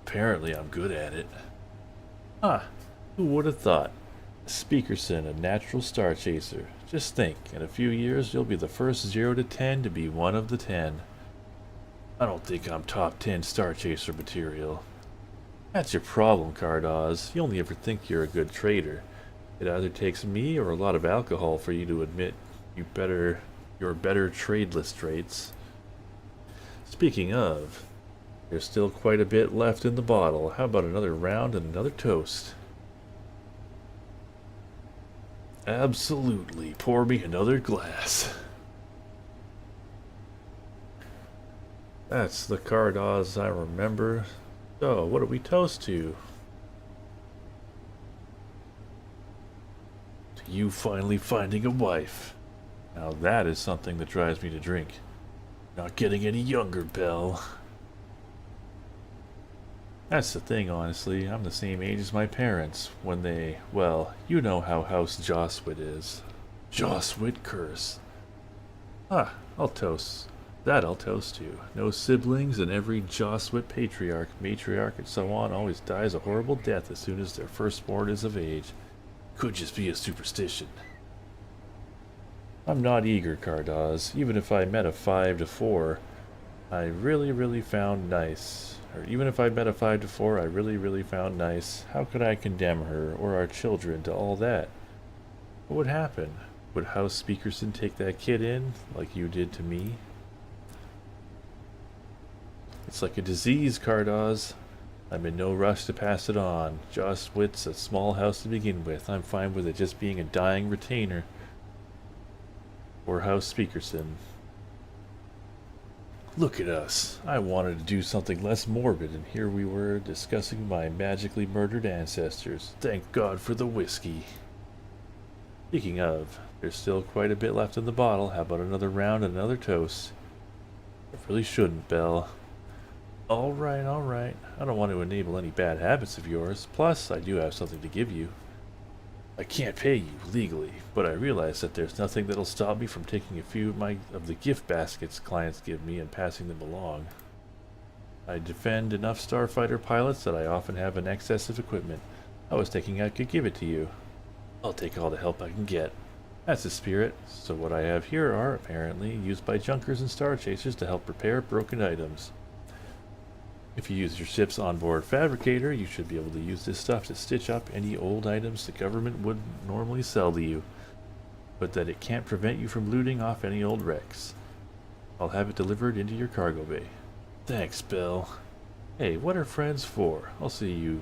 Apparently I'm good at it. Ah, who would have thought? Speakerson, a natural star chaser. Just think, in a few years you'll be the first 0 to 10 to be one of the 10. I don't think I'm top 10 Star Chaser material. That's your problem, Cardoz. You only ever think you're a good trader. It either takes me or a lot of alcohol for you to admit your better tradeless traits. Speaking of, there's still quite a bit left in the bottle. How about another round and another toast? Absolutely. Pour me another glass. That's the Cardoz I remember. So, what do we toast to? To you finally finding a wife. Now that is something that drives me to drink. Not getting any younger, Belle. That's the thing, honestly. I'm the same age as my parents when they, well, you know how House Joswit is. Joswit curse. Ah, I'll toast. That I'll toast to. No siblings, and every Joswit patriarch, matriarch, and so on always dies a horrible death as soon as their firstborn is of age. Could just be a superstition. I'm not eager, Cardoz. Even if I met a 5 to 4, I really found nice. Or even if I met a 5 to 4, I really found nice. How could I condemn her or our children to all that? What would happen? Would House Speakerson take that kid in, like you did to me? It's like a disease, Cardoz. I'm in no rush to pass it on. Joswit's a small house to begin with. I'm fine with it just being a dying retainer. Or House Speakerson. Look at us. I wanted to do something less morbid, and here we were discussing my magically murdered ancestors. Thank God for the whiskey. Speaking of, there's still quite a bit left in the bottle. How about another round and another toast? I really shouldn't, Belle. Alright. I don't want to enable any bad habits of yours. Plus, I do have something to give you. I can't pay you legally, but I realize that there's nothing that'll stop me from taking a few of the gift baskets clients give me and passing them along. I defend enough starfighter pilots that I often have an excess of equipment. I was thinking I could give it to you. I'll take all the help I can get. That's the spirit. So what I have here are, apparently, used by junkers and star chasers to help repair broken items. If you use your ship's onboard fabricator, you should be able to use this stuff to stitch up any old items the government would normally sell to you, but that it can't prevent you from looting off any old wrecks. I'll have it delivered into your cargo bay. Thanks, Bill. Hey, what are friends for? I'll see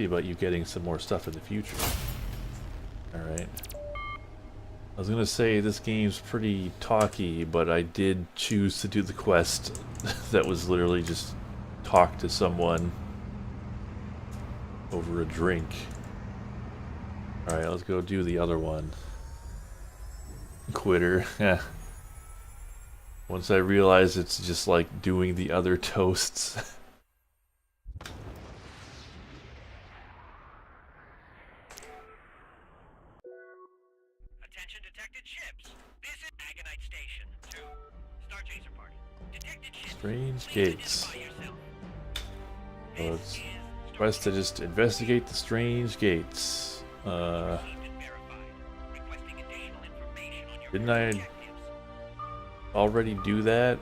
about you getting some more stuff in the future. Alright. I was gonna say this game's pretty talky, but I did choose to do the quest that was literally just talk to someone over a drink. Alright, let's go do the other one. Quitter. Once I realize it's just like doing the other toasts. Attention detected ships. This is Agonite Station 2. Star Chaser Party. Detected ships. Strange Please gates. identify yourself. So it's quest to just investigate the strange gates. Didn't I already do that?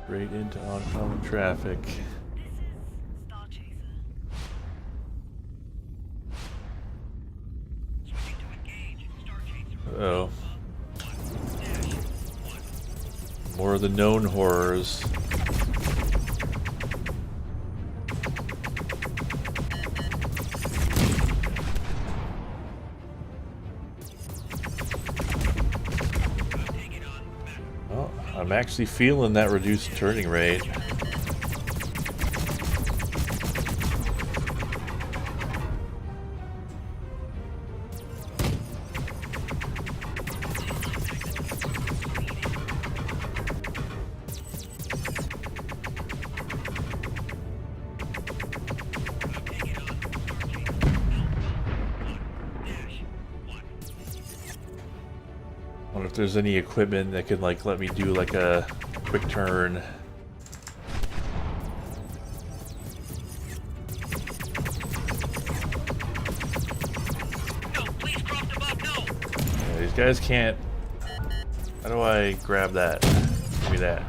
Straight into oncoming traffic. This is Star Chaser. Switching to engage. Star Chaser. Uh-oh. More of the known horrors. Well, I'm actually feeling that reduced turning rate. there's any equipment that can like let me do like a quick turn. No, please cross above, no! Yeah, these guys can't. How do I grab that? Give me that.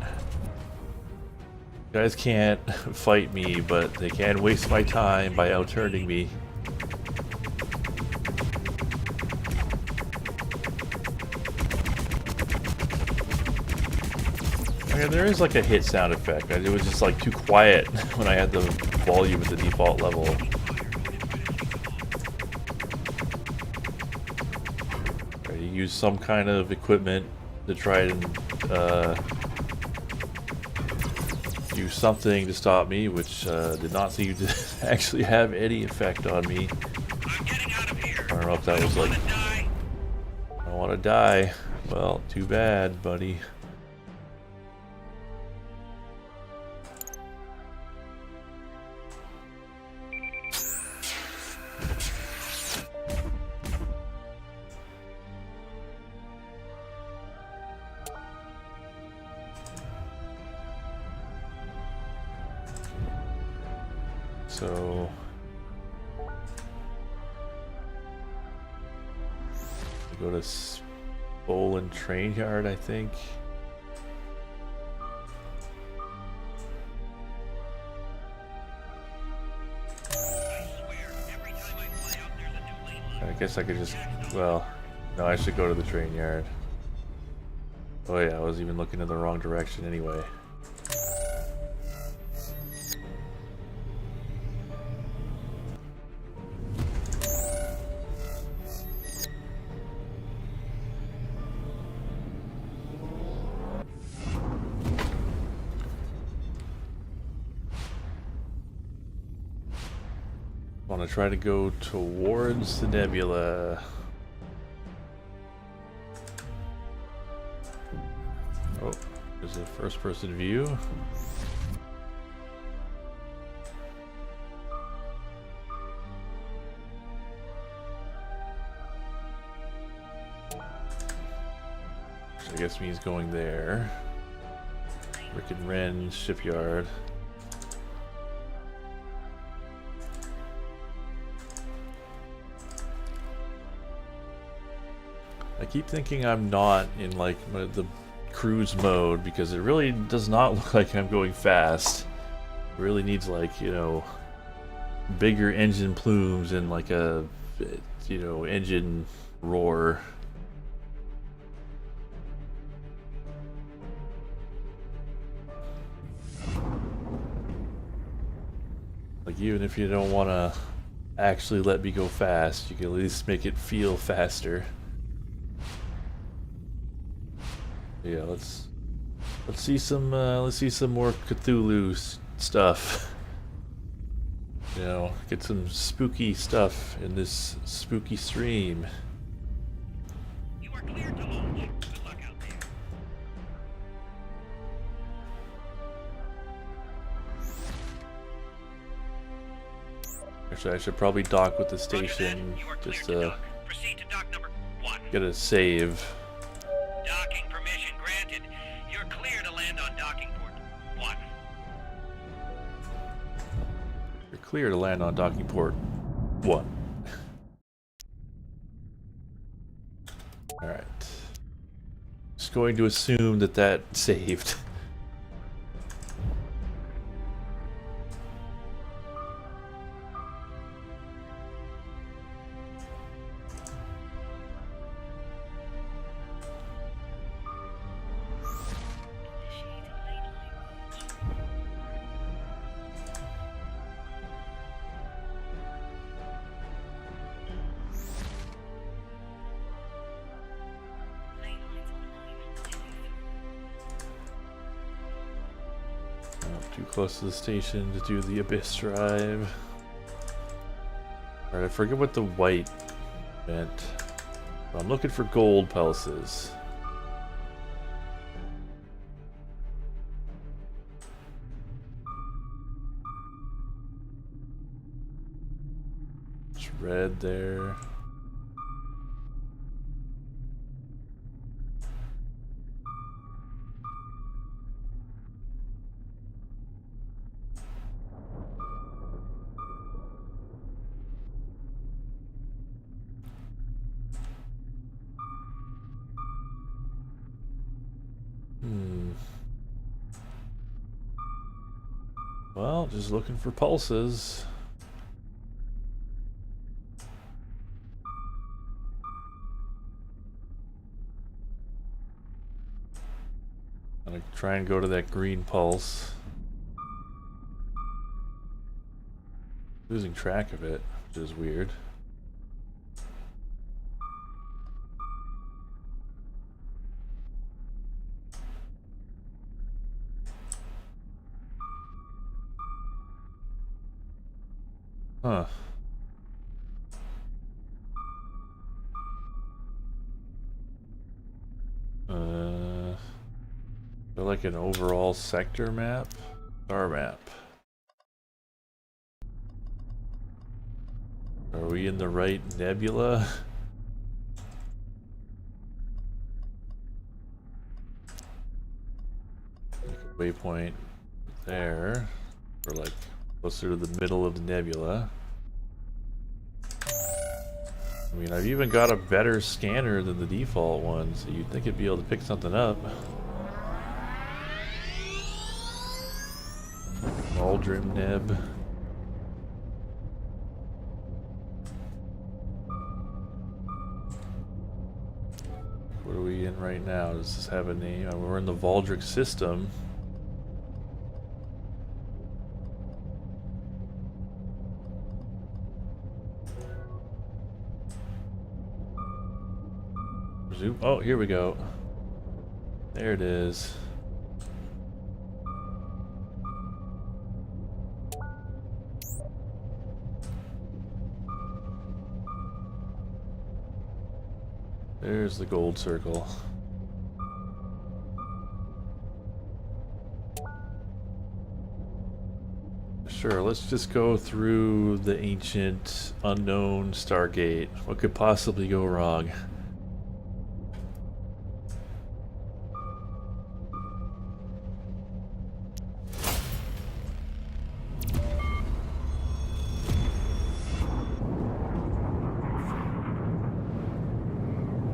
Guys can't fight me, but they can waste my time by outturning me. Okay, there is like a hit sound effect. It was just like too quiet when I had the volume at the default level. Okay, you use some kind of equipment to try and do something to stop me, which did not seem to actually have any effect on me. I'm getting out of here. I don't know if that was like, Die. I want to die. Well, too bad, buddy. So go to Bolin Train Yard, I think. I guess I could just, well, no, I should go to the train yard. Oh yeah, I was even looking in the wrong direction anyway. Want to try to go towards the nebula. Oh, there's a first-person view. Which I guess means going there. Rick and Wren shipyard. I keep thinking I'm not in like the cruise mode because it really does not look like I'm going fast. It really needs like, you know, bigger engine plumes and like a, you know, engine roar. Like even if you don't want to actually let me go fast, you can at least make it feel faster. Yeah, let's see some more Cthulhu stuff. You know, get some spooky stuff in this spooky stream. You are cleared to launch. Good luck out there. Actually, I should probably dock with the Roger that. station You are cleared just to to dock. Proceed to dock number 1. get a save. Docking permission granted. You're clear to land on docking port 1. You're clear to land on docking port 1. Alright. Just going to assume that that saved. Too close to the station to do the Abyss Drive. Alright, I forget what the white meant. I'm looking for gold pulses. It's red there. Well, just looking for pulses. I'm gonna try and go to that green pulse. Losing track of it, which is weird. Huh. Feel like an overall sector map? Star map. Are we in the right nebula? Waypoint there. Or like closer to the middle of the nebula. I mean, I've even got a better scanner than the default one, so you'd think it'd be able to pick something up. Aldrin neb. What are we in right now? Does this have a name? We're in the Valdric system. Oh, here we go. There it is. There's the gold circle. Sure, let's just go through the ancient, unknown Stargate. What could possibly go wrong?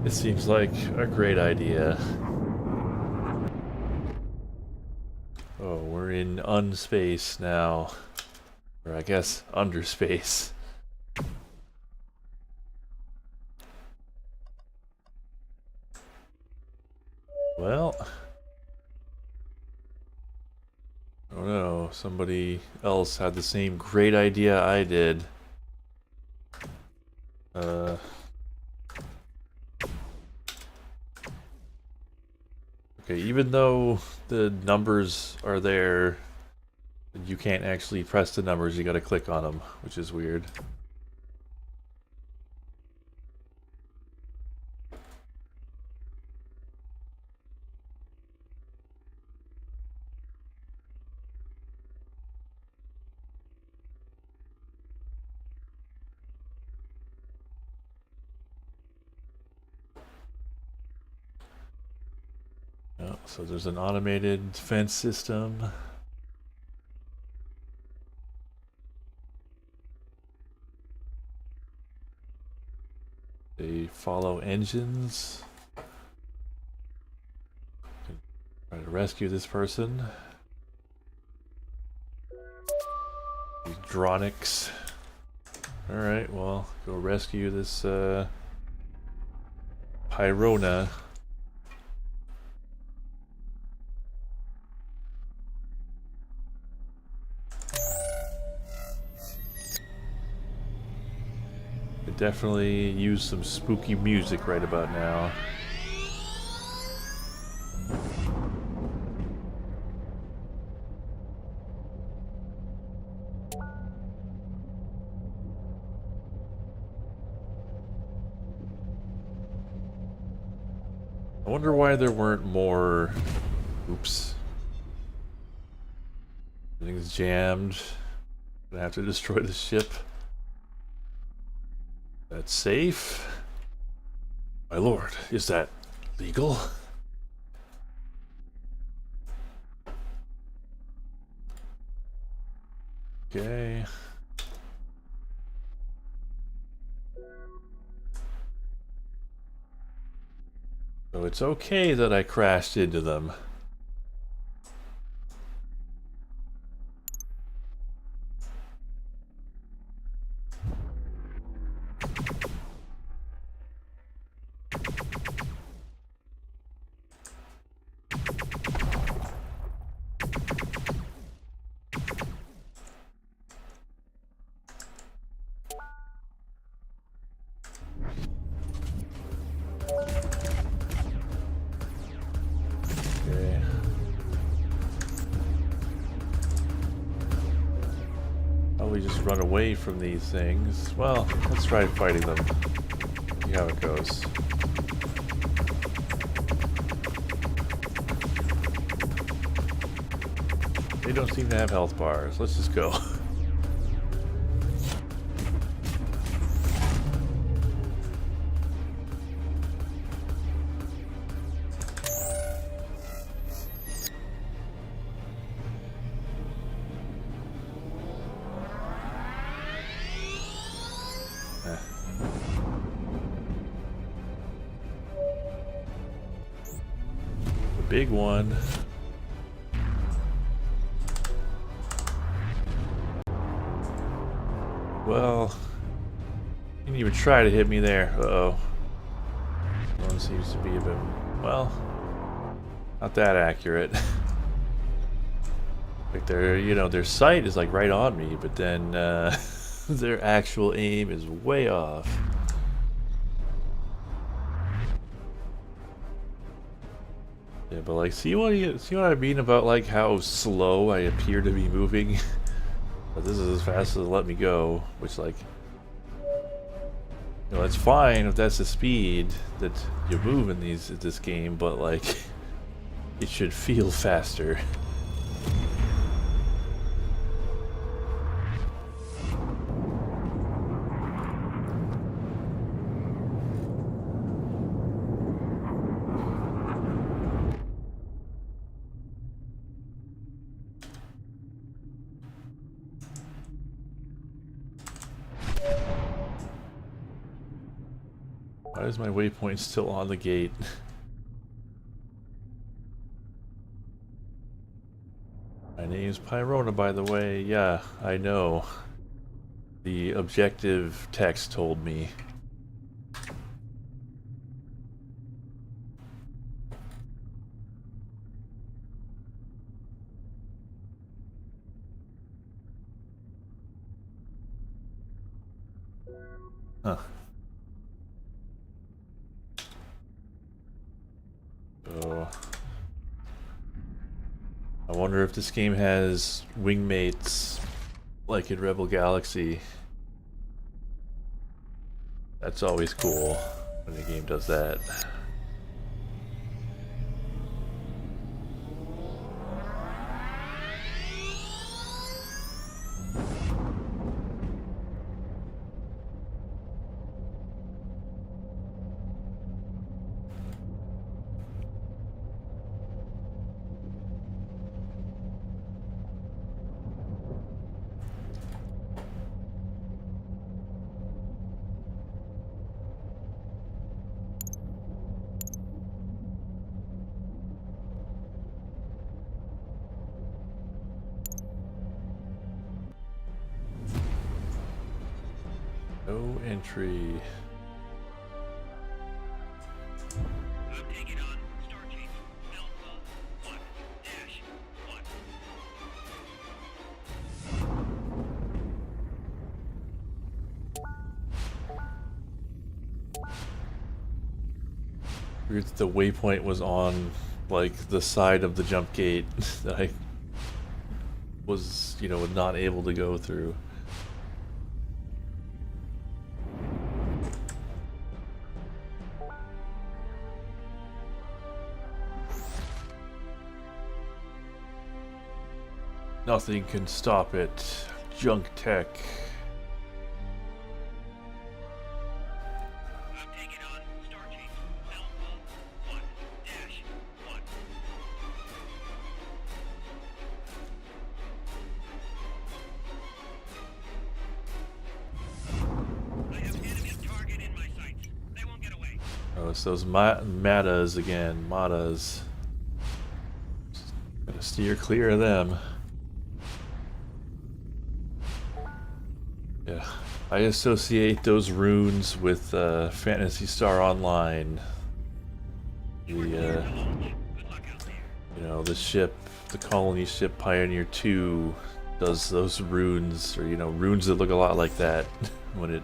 It seems like a great idea. Oh, we're in Unspace now. Or I guess Underspace. Well, oh no, somebody else had the same great idea I did. Okay, even though the numbers are there, you can't actually press the numbers, you gotta click on them, which is weird. Oh, so there's an automated fence system. They follow engines. Try to rescue this person. These Dronics. Alright, well, go rescue this Pyrona. Could definitely use some spooky music right about now. I wonder why there weren't more... Oops. Everything's jammed. Gonna have to destroy the ship. That's safe. My lord, is that legal? Okay. So it's okay that I crashed into them. probably just run away from these things. Well, let's try fighting them. See how it goes. They don't seem to have health bars. Let's just go. Big one. Well, you didn't even try to hit me there. Uh-oh. One seems to be a bit, well, not that accurate. Like their, you know, their sight is like right on me, but then their actual aim is way off. Yeah, but like, see what I mean about like how slow I appear to be moving? But this is as fast as it'll let me go, which like, you know, it's fine if that's the speed that you move in this game, but like, it should feel faster. Why is my waypoint still on the gate? My name's Pyrona, by the way. Yeah, I know. The objective text told me. Huh. So, I wonder if this game has wingmates like in Rebel Galaxy. That's always cool when the game does that. No entry. I'm taking on Star Chaser Alpha 1-1. Weird that the waypoint was on like the side of the jump gate that I was, you know, not able to go through. Nothing can stop it. Junk tech. I'm taking on Star Chaser Alpha 1-1. I have enemy target in my sights. They won't get away. Oh, it's those matas again. Matas. Gotta steer clear of them. Yeah, I associate those runes with Phantasy Star Online. The Good luck out there. you know, the ship, the colony ship Pioneer 2 does those runes, or you know, runes that look a lot like that when it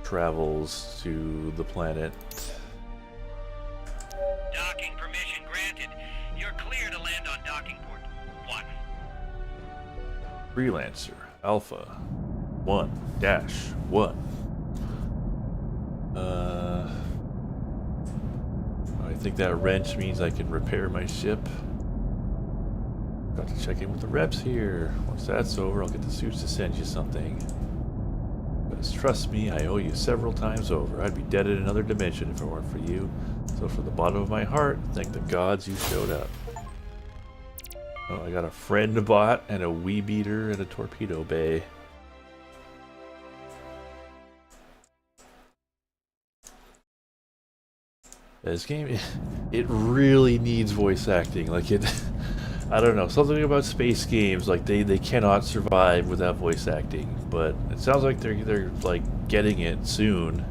travels to the planet. Docking permission granted. You're clear to land on docking port 1. Freelancer Alpha 1-1. I think that wrench means I can repair my ship. Got to check in with the reps here. Once that's over, I'll get the suits to send you something. Because trust me, I owe you several times over. I'd be dead in another dimension if it weren't for you. So from the bottom of my heart, thank the gods you showed up. Oh, I got a friend bot and a wee beater and a torpedo bay. This game, it really needs voice acting. Like it, I don't know, something about space games, like they cannot survive without voice acting. But it sounds like they're like getting it soon.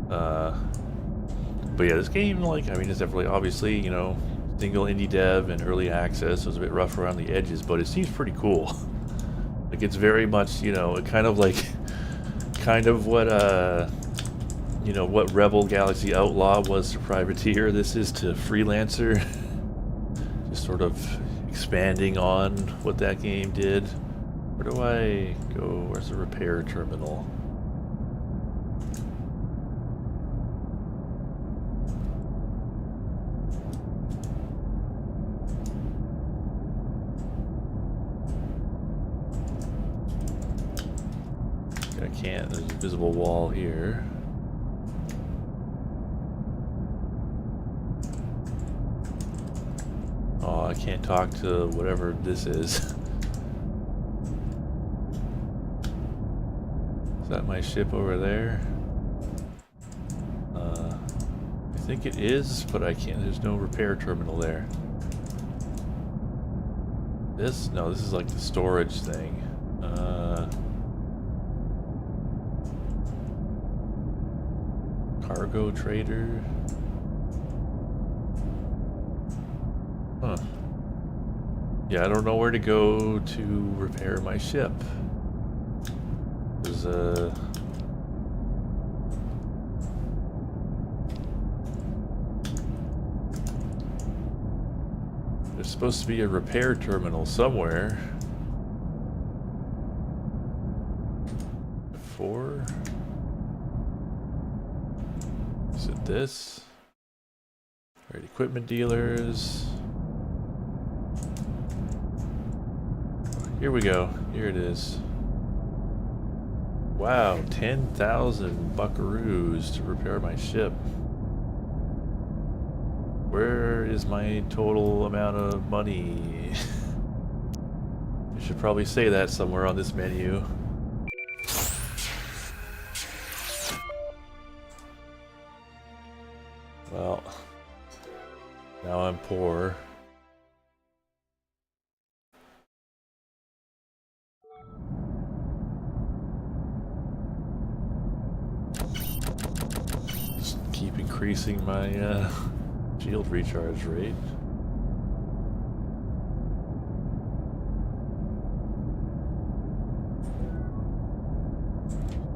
But yeah, this game, like, I mean, it's definitely, obviously, you know, single indie dev and early access, so it's a bit rough around the edges, but it seems pretty cool. Like, it's very much, you know, kind of like, kind of what, you know, what Rebel Galaxy Outlaw was to Privateer, this is to Freelancer. Just sort of expanding on what that game did. Where do I go? Where's the repair terminal? I can't, there's a visible wall here. Oh, I can't talk to whatever this is. Is that my ship over there? I think it is, but I can't, there's no repair terminal there. This? No, this is like the storage thing. Cargo trader. Huh. Yeah, I don't know where to go to repair my ship. There's supposed to be a repair terminal somewhere. Before? Is it this? Alright, equipment dealers. Here we go. Here it is. Wow, 10,000 buckaroos to repair my ship. Where is my total amount of money? I should probably say that somewhere on this menu. Well, now I'm poor. Just keep increasing my shield recharge rate.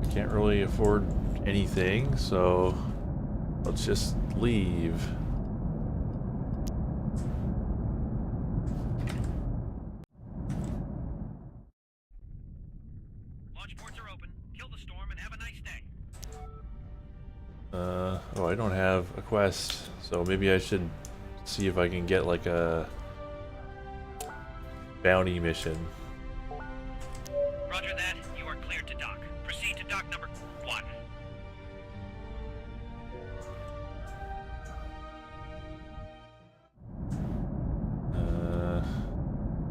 I can't really afford anything, so let's just leave. Launch ports are open. Kill the storm and have a nice day. Oh, I don't have a quest, so maybe I should see if I can get like a bounty mission. Roger that. You are cleared to dock. Proceed to dock number 1.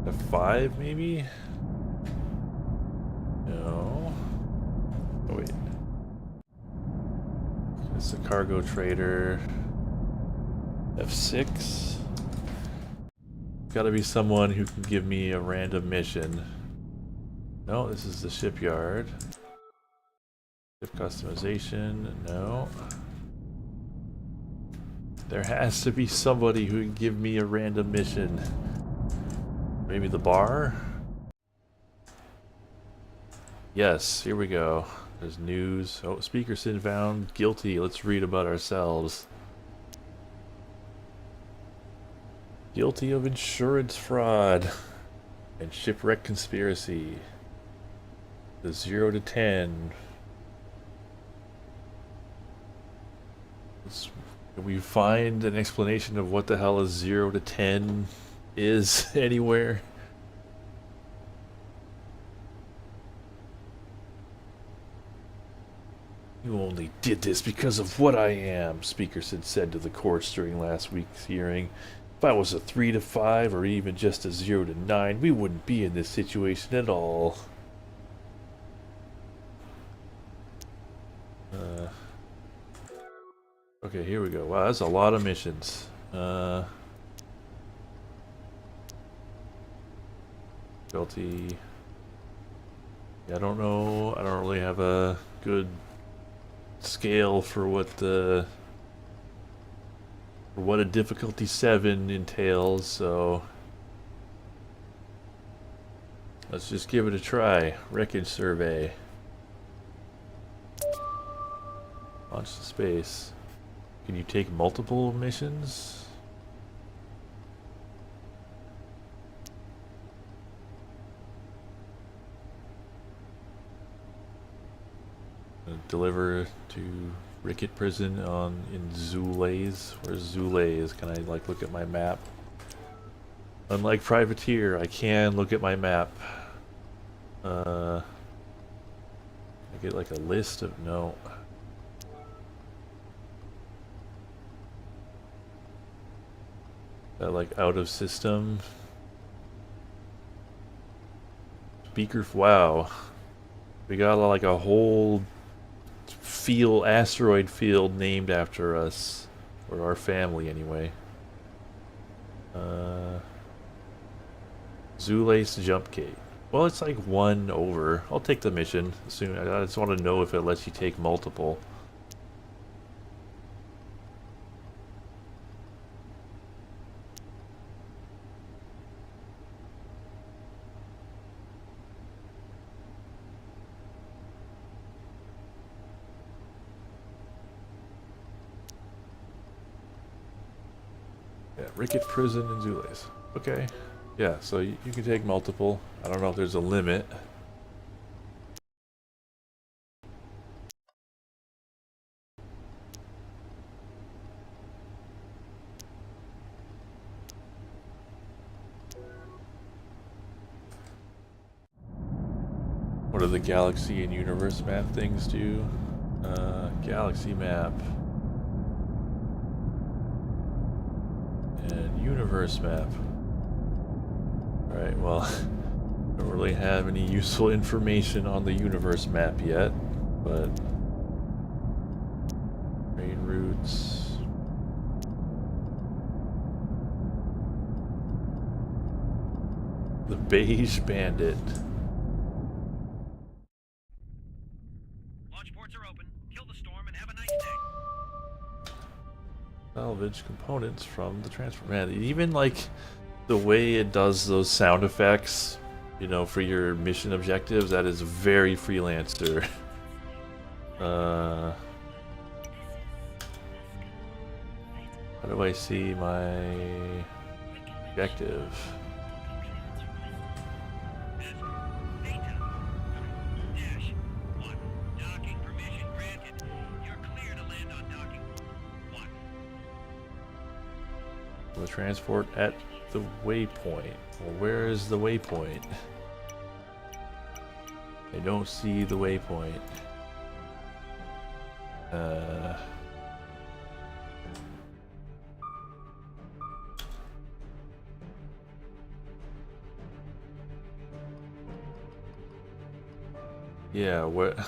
F5 maybe? No. Oh wait. It's a cargo trader. F6. Gotta be someone who can give me a random mission. No, this is the shipyard. Ship customization, no. There has to be somebody who can give me a random mission. Maybe the bar? Yes, here we go. There's news. Oh, speaker sin found guilty. Let's read about ourselves. Guilty of insurance fraud. And shipwreck conspiracy. The 0 to 10. Can we find an explanation of what the hell a 0 to 10 is anywhere? You only did this because of what I am, speakers had said to the courts during last week's hearing. If I was a 3 to 5 or even just a 0 to 9, we wouldn't be in this situation at all. Okay, here we go. Wow, that's a lot of missions. Difficulty. Yeah, I don't know. I don't really have a good scale for what a difficulty 7 entails, so let's just give it a try. Wreckage survey. Launch to space. Can you take multiple missions? Deliver to Ricket Prison in Zulays. Where's Zulays? Can I like look at my map? Unlike Privateer, I can look at my map. I get like a list of no. That like out of system. Speaker. Wow, we got like a whole asteroid field named after us, or our family anyway. Zulace jump gate. Well, it's like 1 over. I'll take the mission soon. I just want to know if it lets you take multiple. Yeah, Ricket Prison and Zulace. Okay. Yeah, so you can take multiple. I don't know if there's a limit. What do the galaxy and universe map things do? Galaxy map. And universe map. Alright, well, I don't really have any useful information on the universe map yet, but train routes. The Beige Bandit. Launch ports are open. Kill the storm and have a nice day. Salvage components from the transport. Man, even like the way it does those sound effects, you know, for your mission objectives, that is very Freelancer. How do I see my objective? Data. Dash 1. Docking permission granted. You're clear to land on docking 1. The transport at the waypoint. Well, where is the waypoint? I don't see the waypoint. Yeah, what?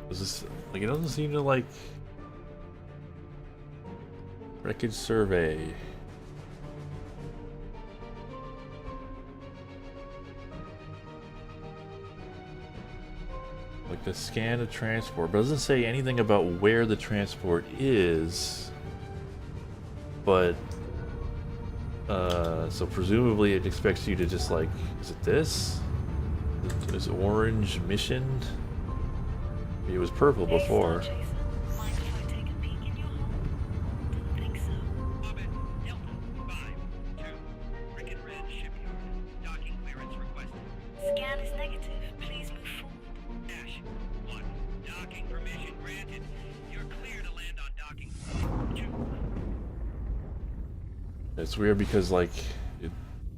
Is this like? It doesn't seem to like. Wreckage survey. Like the scan of transport, but it doesn't say anything about where the transport is. But so presumably it expects you to just like, is it this? Is orange mission? It was purple before. Jason, mind if I take a peek in your hole? Don't think so. Orbit Delta 5 2 It's weird because like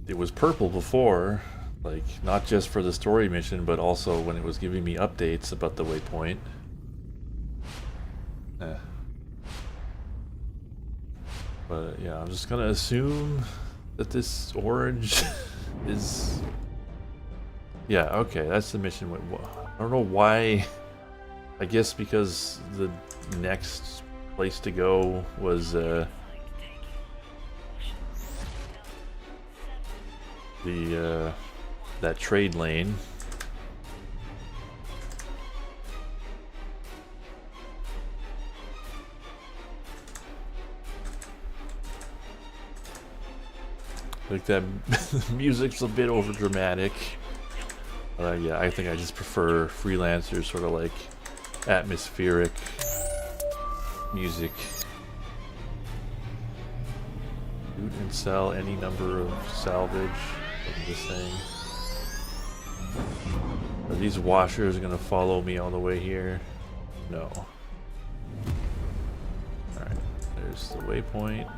it was purple before, like not just for the story mission, but also when it was giving me updates about the waypoint. Eh. But yeah, I'm just gonna assume that this orange is. Yeah, okay, that's the mission. I don't know why. I guess because the next place to go was the that trade lane. Like that music's a bit over dramatic. Yeah, I think I just prefer Freelancer's sort of like atmospheric music. Loot and sell any number of salvage of this thing. Are these washers gonna follow me all the way here? No. Alright, there's the waypoint.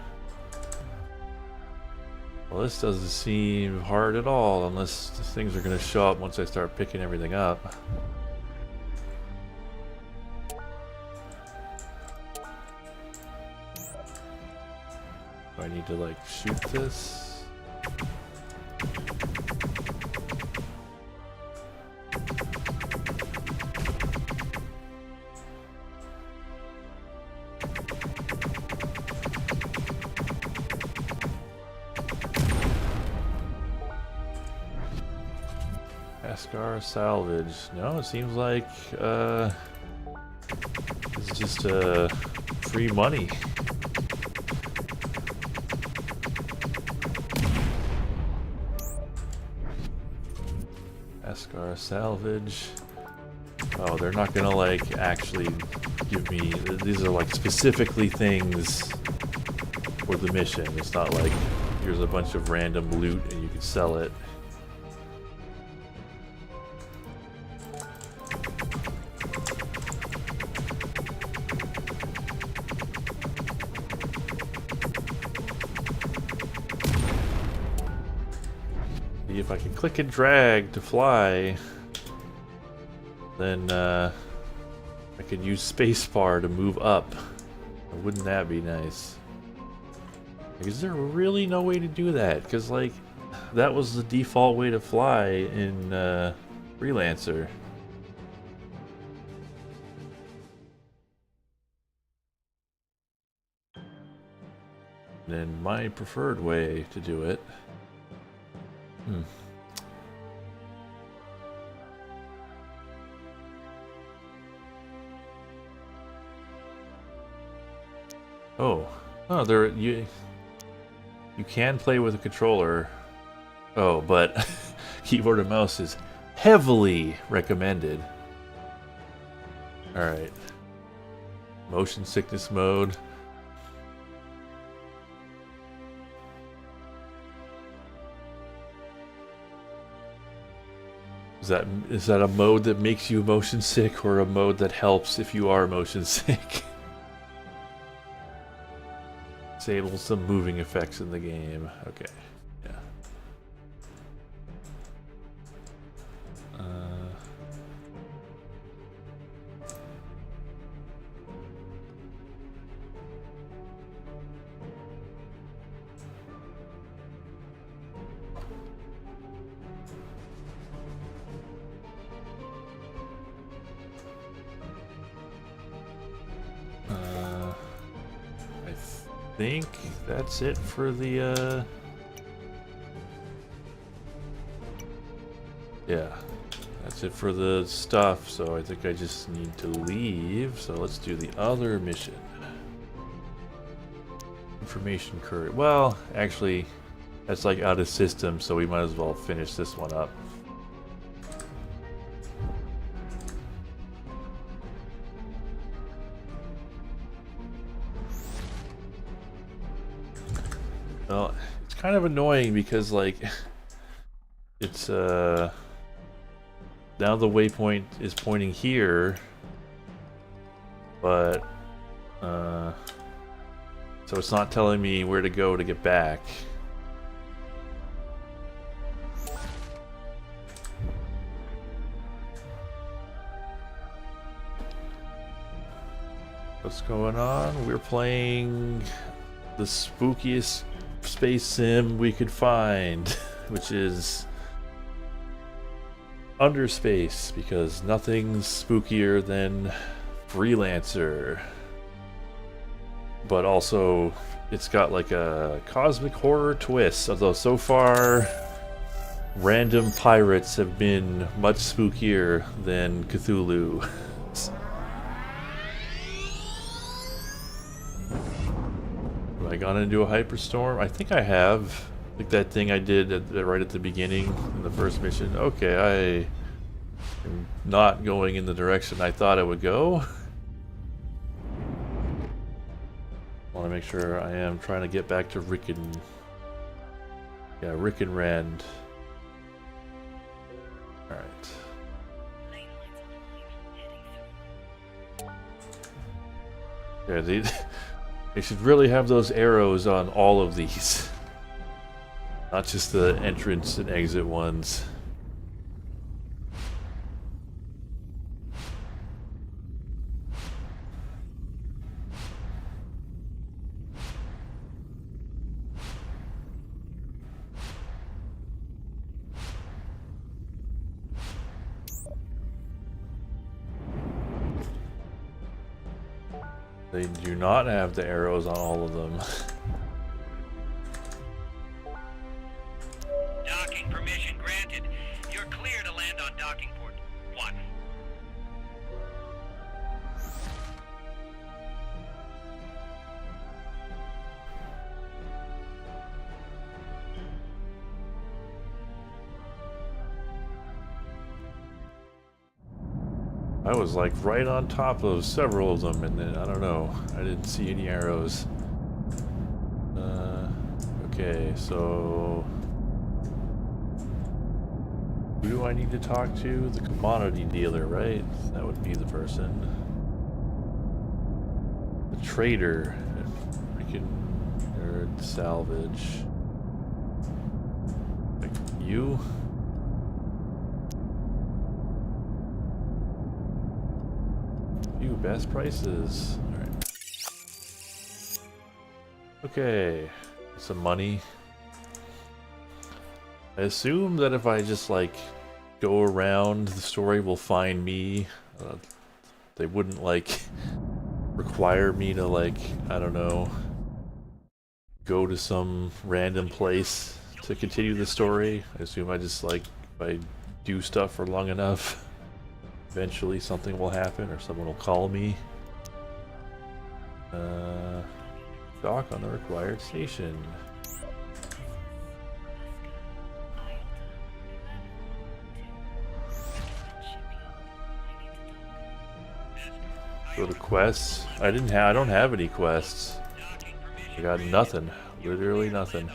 Well, this doesn't seem hard at all unless things are going to show up once I start picking everything up. Do I need to like shoot this? Ascar salvage. No, it seems like it's just free money. Ascar salvage. Oh, they're not gonna like actually give me. These are like specifically things for the mission. It's not like here's a bunch of random loot and you can sell it. If I can click and drag to fly, then I could use spacebar to move up. Wouldn't that be nice? Like, is there really no way to do that? Because like that was the default way to fly in Freelancer. And then my preferred way to do it. Oh, there you can play with a controller. Oh, but keyboard and mouse is heavily recommended. All right. Motion sickness mode. Is that a mode that makes you motion sick or a mode that helps if you are motion sick? Disable some moving effects in the game. Okay. Yeah. I think that's it for the yeah, that's it for the stuff, so I think I just need to leave. So let's do the other mission. Information courier. Well, actually that's like out of system, so we might as well finish this one up. Well, it's kind of annoying because like it's now the waypoint is pointing here, but So it's not telling me where to go to get back. What's going on? We're playing the spookiest space sim we could find, which is Underspace, because nothing's spookier than Freelancer. But also, it's got like a cosmic horror twist, although so far, random pirates have been much spookier than Cthulhu. Have I gone into a hyperstorm? I think I have. Like that thing I did right at the beginning in the first mission. Okay, I am not going in the direction I thought I would go. Want to make sure I am trying to get back to Ricken. Yeah, Ricken Rand. Alright. Lane lights on the line, heading through. Yeah, they should really have those arrows on all of these. Not just the entrance and exit ones. They do not have the arrows on all of them. Docking permission granted. You're clear to land on docking port 1. I was like right on top of several of them, and then I don't know. I didn't see any arrows. Okay, so who do I need to talk to? The commodity dealer, right? That would be the person. The trader. Freaking nerd salvage. Like you? Best prices. Alright. Okay. Some money. I assume that if I just like go around, the story will find me. They wouldn't like require me to like, I don't know, go to some random place to continue the story. I assume I just like, if I do stuff for long enough, eventually something will happen or someone will call me. Dock on the required station. Go to quests. I don't have any quests. I got nothing. Literally nothing.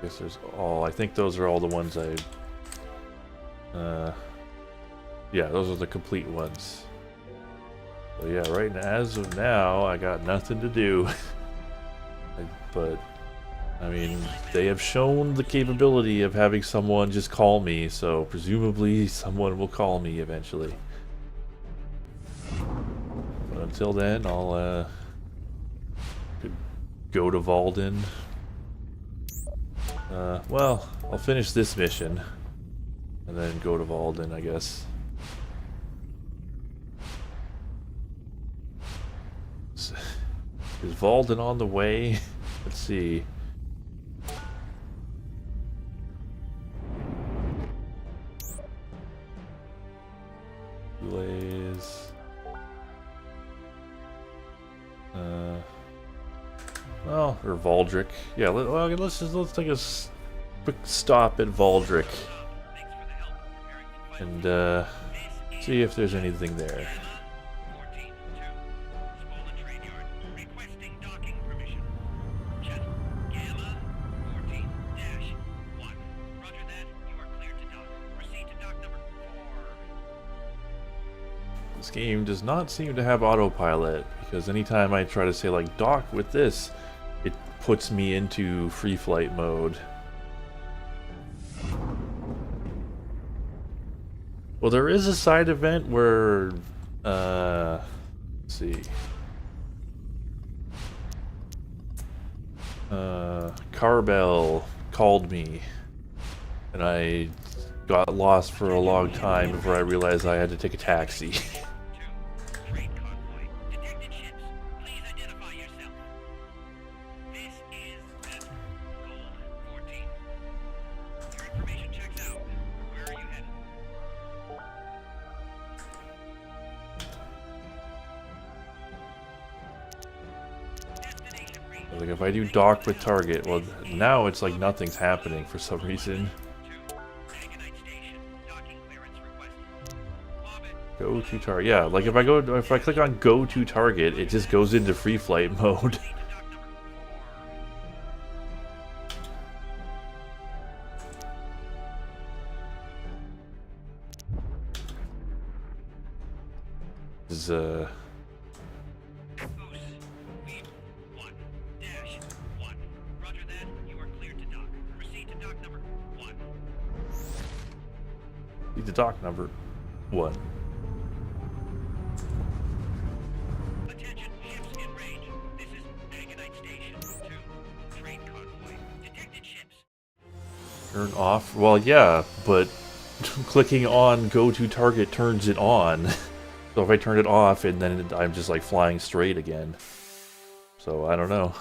Guess there's I think those are all the ones yeah, those are the complete ones. So yeah, right now, as of now, I got nothing to do. But, I mean, they have shown the capability of having someone just call me, so presumably someone will call me eventually. But until then, I'll could go to Valden. Well, I'll finish this mission. And then go to Valden, I guess. Is Valden on the way? Let's see. Blaze. Well, or Valdric. Yeah, let's take a quick stop at Valdric. And see if there's anything there. This game does not seem to have autopilot, because anytime I try to say like dock with this, it puts me into free flight mode. Well, there is a side event where, let's see. Carbell called me, and I got lost for a long time before I realized I had to take a taxi. 2. Trade convoy. Detected ships. Please identify yourself. This is Gold 14. Your information checks out. Where are you headed? Destination reached. Like if I do dock with target, well now it's like nothing's happening for some reason. 2. Agonite Station. Docking clearance requested. Bobbit. Go to target. Yeah, like if I click on go to target, it just goes into free flight mode. Proceed to dock number 4. Is Goose. Lead 1-1. Roger that. You are cleared to dock. Proceed to dock number 1. need the dock number 1. Attention, ships in range. This is Agonite Station 2. Trade convoy. Detected ships. Turn off. Well, yeah, but clicking on go to target turns it on. So if I turn it off, and then I'm just like flying straight again. So I don't know.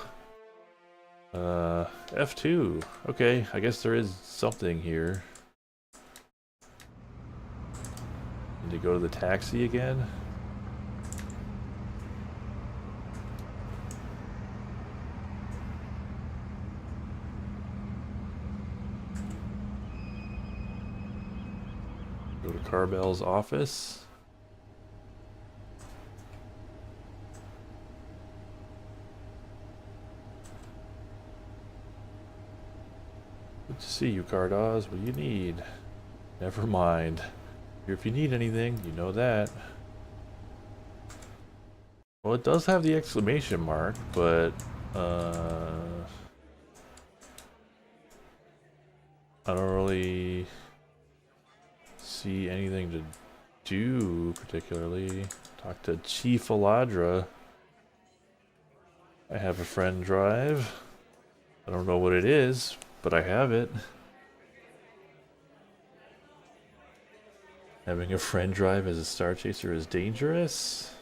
F2. Okay, I guess there is something here. Need to go to the taxi again. Go to Carbell's office. Good to see you, Cardoz. What do you need? Never mind. Here if you need anything, you know that. Well, it does have the exclamation mark, but I don't really see anything to do particularly. Talk to Chief Aladra. I have a friend drive. I don't know what it is, but I have it. Having a friend drive as a Star Chaser is dangerous.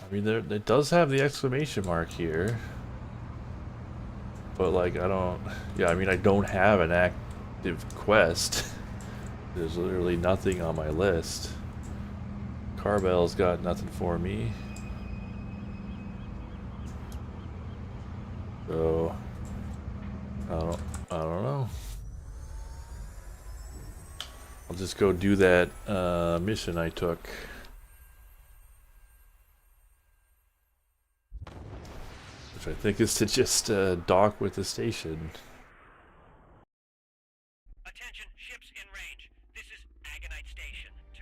I mean, it does have the exclamation mark here, but like I don't. Yeah, I mean, I don't have an active quest. There's literally nothing on my list. Carbell's got nothing for me, so I don't know. I'll just go do that mission I took. Which I think is to just dock with the station. Attention, ships in range. This is Agonite Station 2.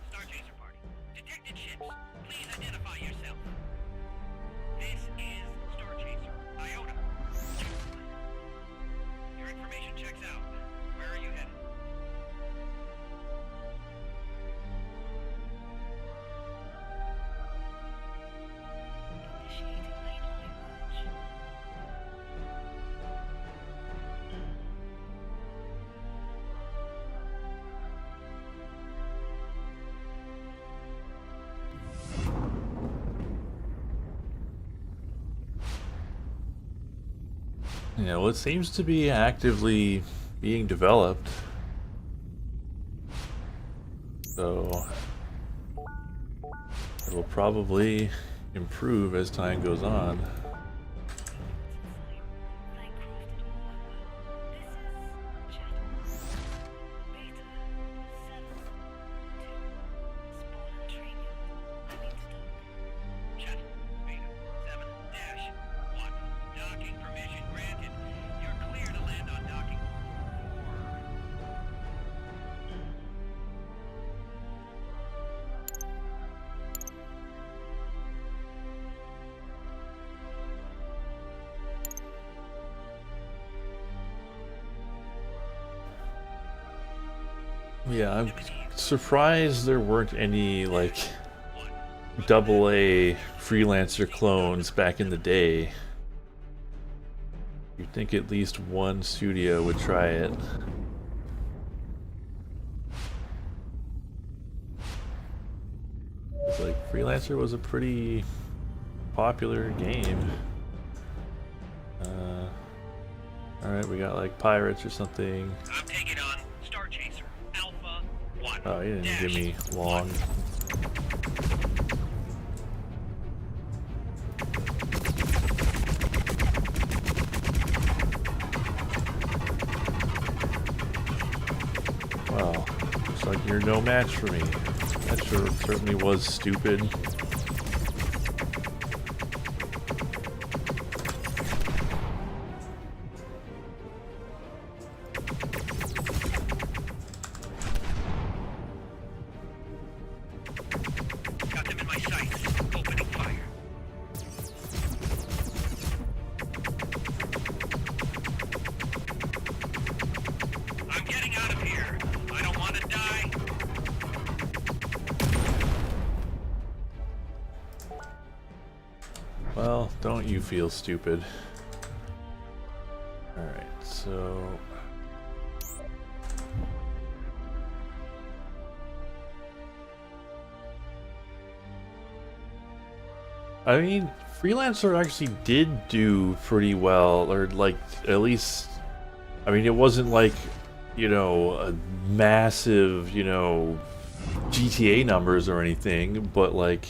Star Chaser Party. Detected ships. Please identify yourself. This is Star Chaser Iota. Your information checks out. Where are you headed? Initiating mainline launch. Yeah, well, it seems to be actively being developed. So, It'll probably improve as time goes on. Check. Beta 7-1. Docking permission granted. You're clear to land on docking port 4. Yeah, I'm surprised there weren't any, like, AA freelancer clones back in the day. You'd think at least one studio would try it. It's like, Freelancer was a pretty popular game. Alright, we got like pirates or something. I'm taking on Star Chaser Alpha 1. Oh, he didn't give me long. Well, looks like you're no match for me. That certainly was stupid. Got them in my sights. Opening fire. I'm getting out of here. I don't want to die. Well, don't you feel stupid. Alright, so... I mean, Freelancer actually did do pretty well, or like, at least... I mean, it wasn't like, you know, a massive, you know, GTA numbers or anything, but like...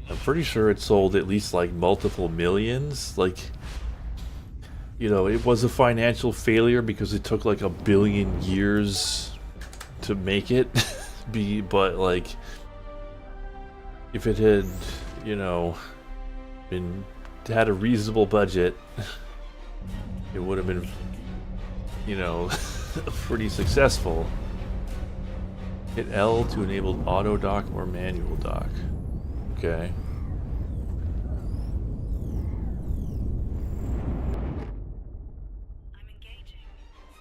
I'm pretty sure it sold at least like multiple millions. Like, you know, it was a financial failure because it took like 1 billion years to make it. But like, if it had, you know, had a reasonable budget, it would have been, you know, pretty successful. Hit L to enable auto dock or manual dock. Okay. I'm engaging.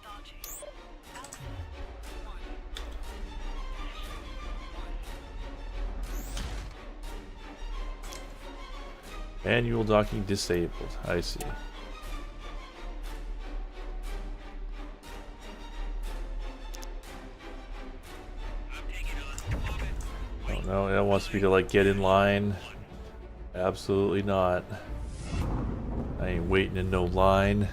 Star Chaser Alpha 1. Manual docking disabled. I see. I'm taking on Vomit. Oh no, that wants me to like get in line. Absolutely not. I ain't waiting in no line.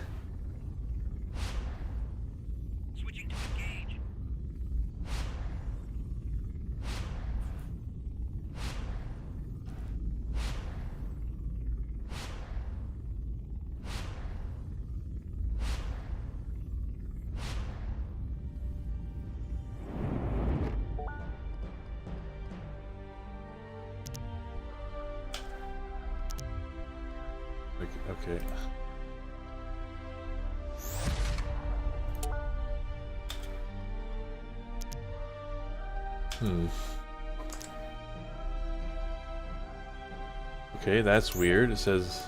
Switching to engage. Okay. Okay, that's weird. It says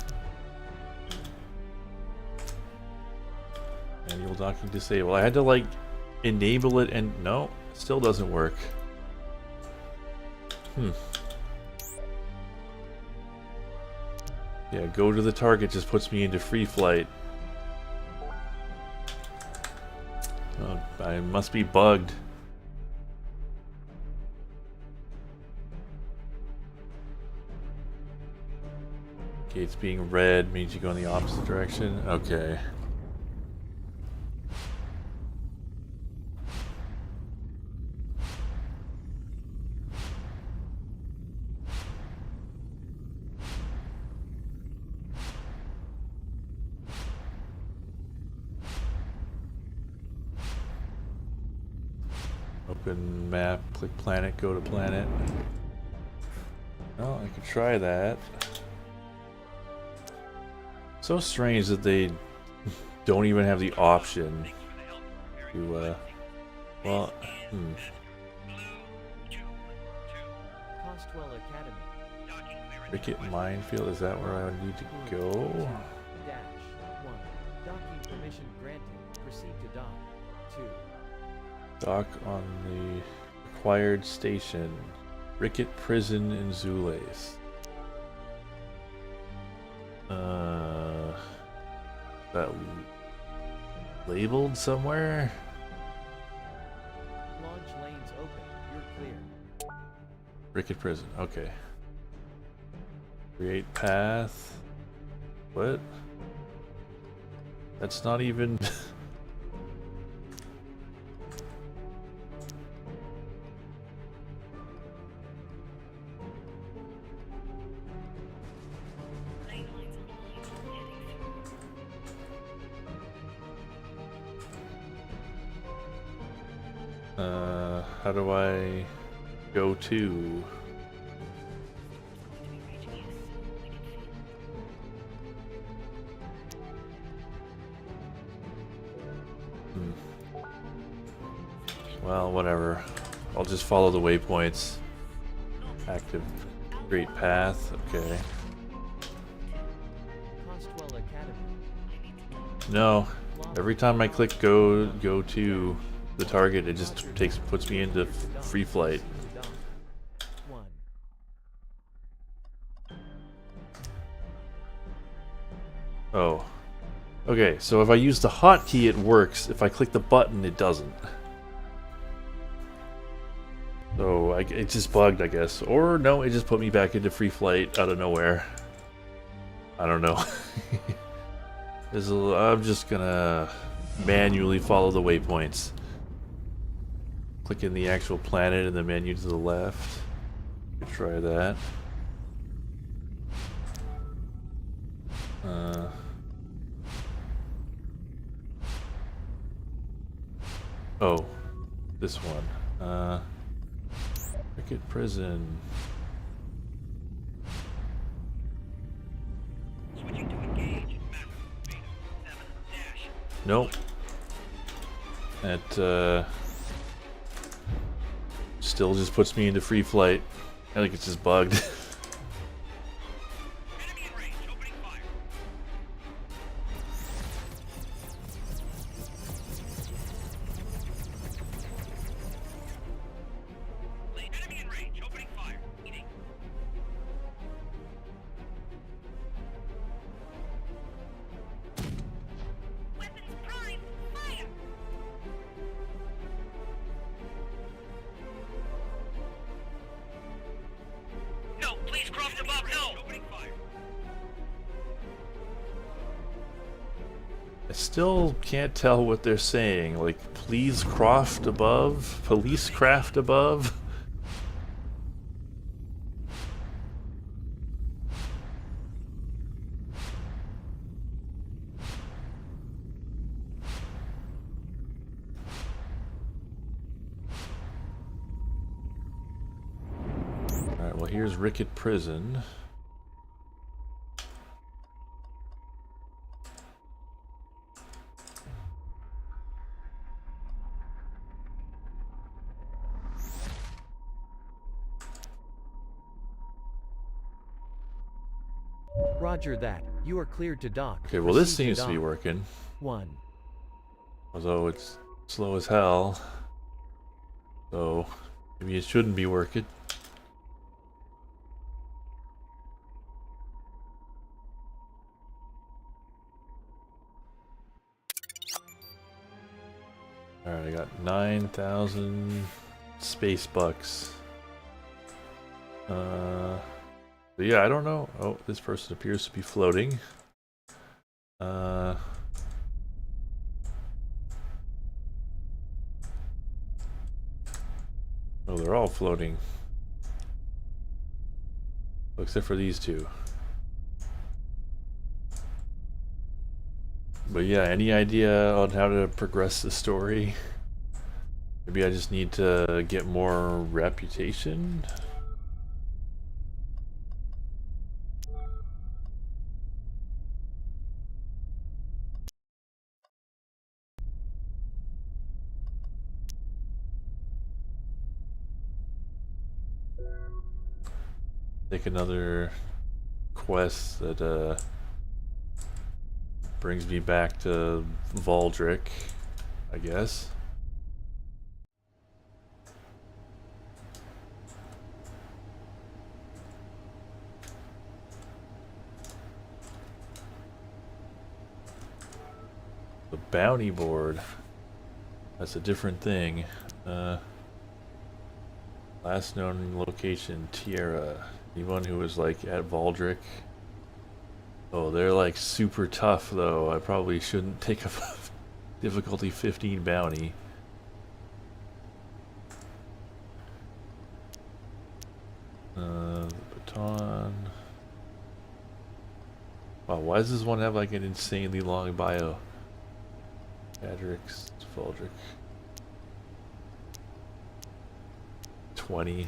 manual docking disabled. I had to like enable it and no, it still doesn't work. Yeah, go to the target just puts me into free flight. Oh, I must be bugged. Gates being red means you go in the opposite direction. Okay. Open map, click planet, go to planet. Oh, I could try that. So strange that they don't even have the option to, well, Costwell Academy. Ricket Minefield, is that where I would need to go? -1. Docking permission granted. Proceed to dock. 2. Dock on the acquired station. Ricket Prison in Zulace. That labeled somewhere? Launch lanes open. You're clear. Ricket Prison, okay. Create path. What? That's not even... Lane lines on all units heading through. how do I go to? It's going to be reaching here soon. I can feel it. Well, whatever. I'll just follow the waypoints. Active great path, okay. Costwell Academy. No, every time I click go to the target, it just puts me into free flight. 1. Oh. Okay, so if I use the hotkey, it works. If I click the button, it doesn't. So it just bugged, I guess. Or no, it just put me back into free flight out of nowhere. I don't know. I'm just gonna manually follow the waypoints. Click in the actual planet in the menu to the left. Try that. Oh, this one. Ricket Prison. Switching to engage. Map. Beta. 7 dash. Nope. That still just puts me into free flight. I think it's just bugged. Enemy in range. Opening fire. Enemy in range. Opening fire. Eating. Weapons prime! Fire! No, please cross above. No. Opening fire. I still can't tell what they're saying. Like, please craft above? Police craft above? Alright, well here's Ricket Prison. Roger that. You are cleared to dock. Okay, well this Proceed seems to be dock. working. 1. Although it's slow as hell. So, maybe it shouldn't be working. Alright, I got 9,000 space bucks. But yeah, I don't know. Oh, this person appears to be floating. Oh, they're all floating. Except for these two. But yeah, any idea on how to progress the story? Maybe I just need to get more reputation? Take another quest that brings me back to Valdric, I guess. The bounty board. That's a different thing. Last known location, Tierra. Anyone who was like at Valdric. Oh, they're like super tough though. I probably shouldn't take a difficulty 15 bounty. Baton. Wow, why does this one have like an insanely long bio? Adrix, Valdric. 20.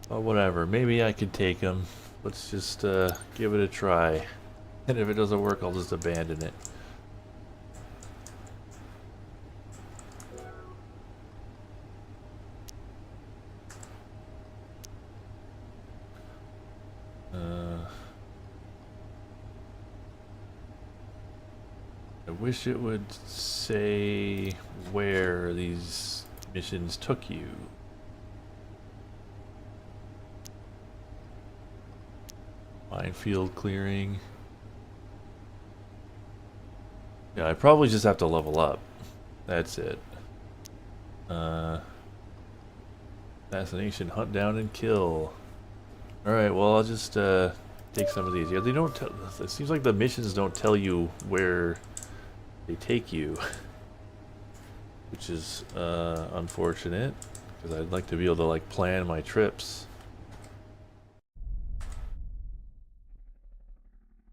Oh, whatever. Maybe I could take him. Let's just give it a try. And if it doesn't work, I'll just abandon it. I wish it would say where these missions took you. Minefield clearing. Yeah, I probably just have to level up. That's it. Assassination, hunt down and kill. Alright, well I'll just take some of these. Yeah, they don't tell, it seems like the missions don't tell you where they take you. Which is unfortunate, because I'd like to be able to like plan my trips.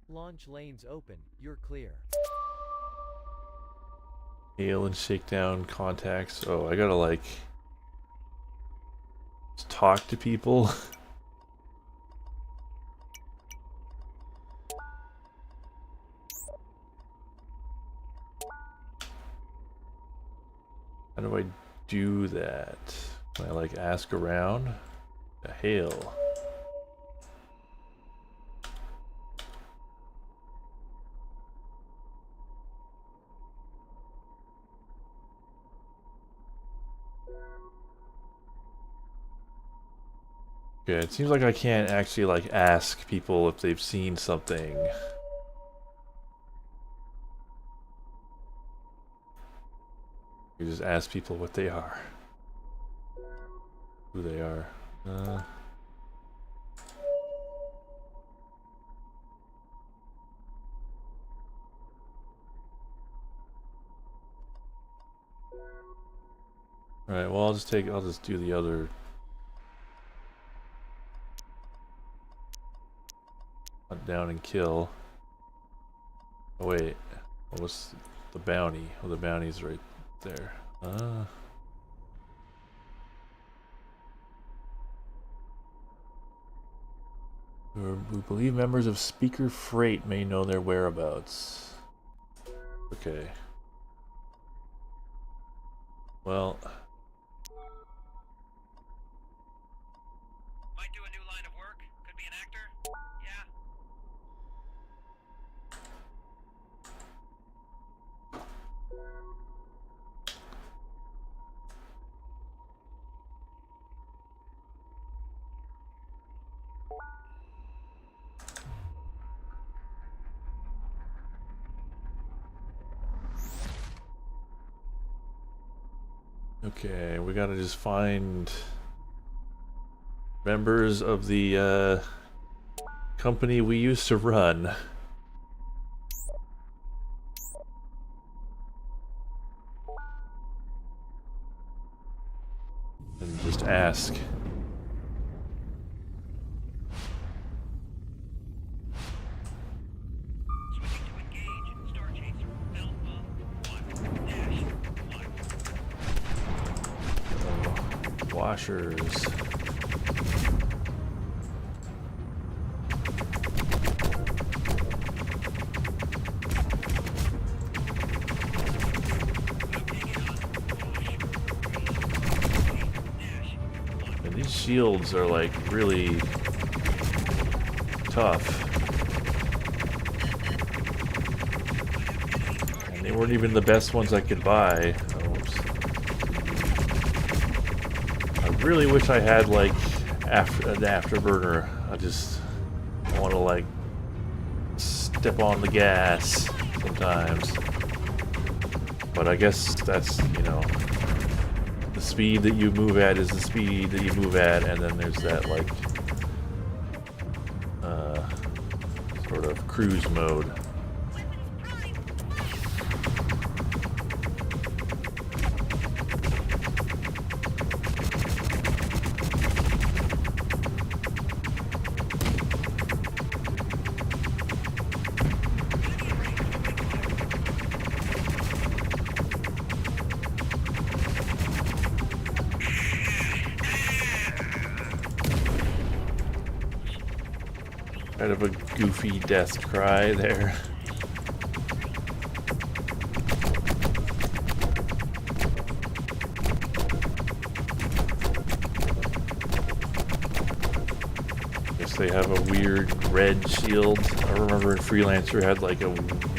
Launch lanes open. You're clear. Hail and shake down contacts. Oh, I gotta like just talk to people. How do I do that? Can I like ask around? Hail. Okay, it seems like I can't actually like ask people if they've seen something. You just ask people what they are. Who they are. Alright, well I'll just do the other. Hunt down and kill. Oh wait, what was the bounty? Oh, the bounty's right there. We believe members of Speaker Freight may know their whereabouts. Okay. Well, Might do a new line of work. Could be an actor. Yeah. okay, we gotta just find members of the company we used to run. And just ask. Switching to washers. And these shields are like really tough. And they weren't even the best ones I could buy. Oops. I really wish I had like an afterburner. I want to like step on the gas sometimes. But I guess that's, you know, the speed that you move at is the speed that you move at, and then there's that like sort of cruise mode. Kind of a goofy death cry there. Guess they have a weird red shield. I remember in Freelancer had like a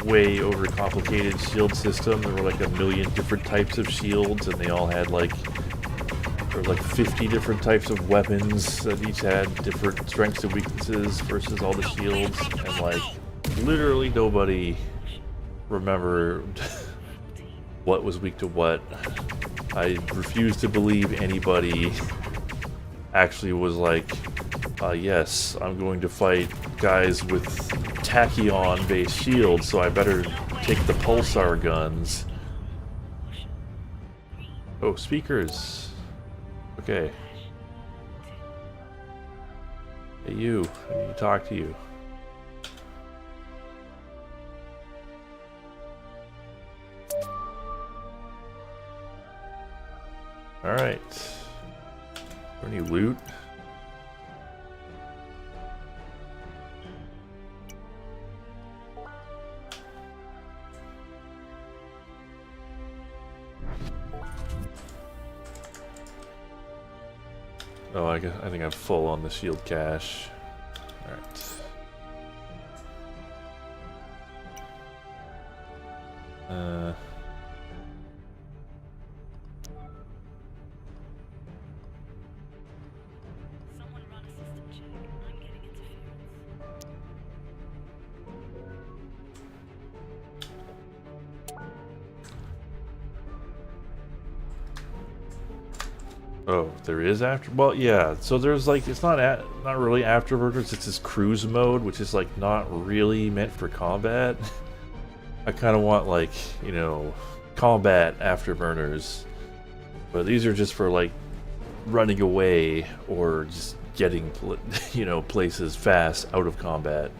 way overcomplicated shield system. There were like a million different types of shields, and they all had like, there were like 50 different types of weapons that each had different strengths and weaknesses versus all the shields, and like literally nobody remembered what was weak to what. I refuse to believe anybody actually was like, yes, I'm going to fight guys with tachyon based shields, so I better take the pulsar guns. Oh, speakers. Okay. Hey you, I need to talk to you. Alright. Any loot? Oh, I think I'm full on the shield cache. Alright. Someone run a system check. I'm getting interference. Oh, there is after. Well, yeah. So there's like, it's not not really afterburners. It's this cruise mode, which is like not really meant for combat. I kind of want like, you know, combat afterburners, but these are just for like running away or just getting, you know, places fast out of combat.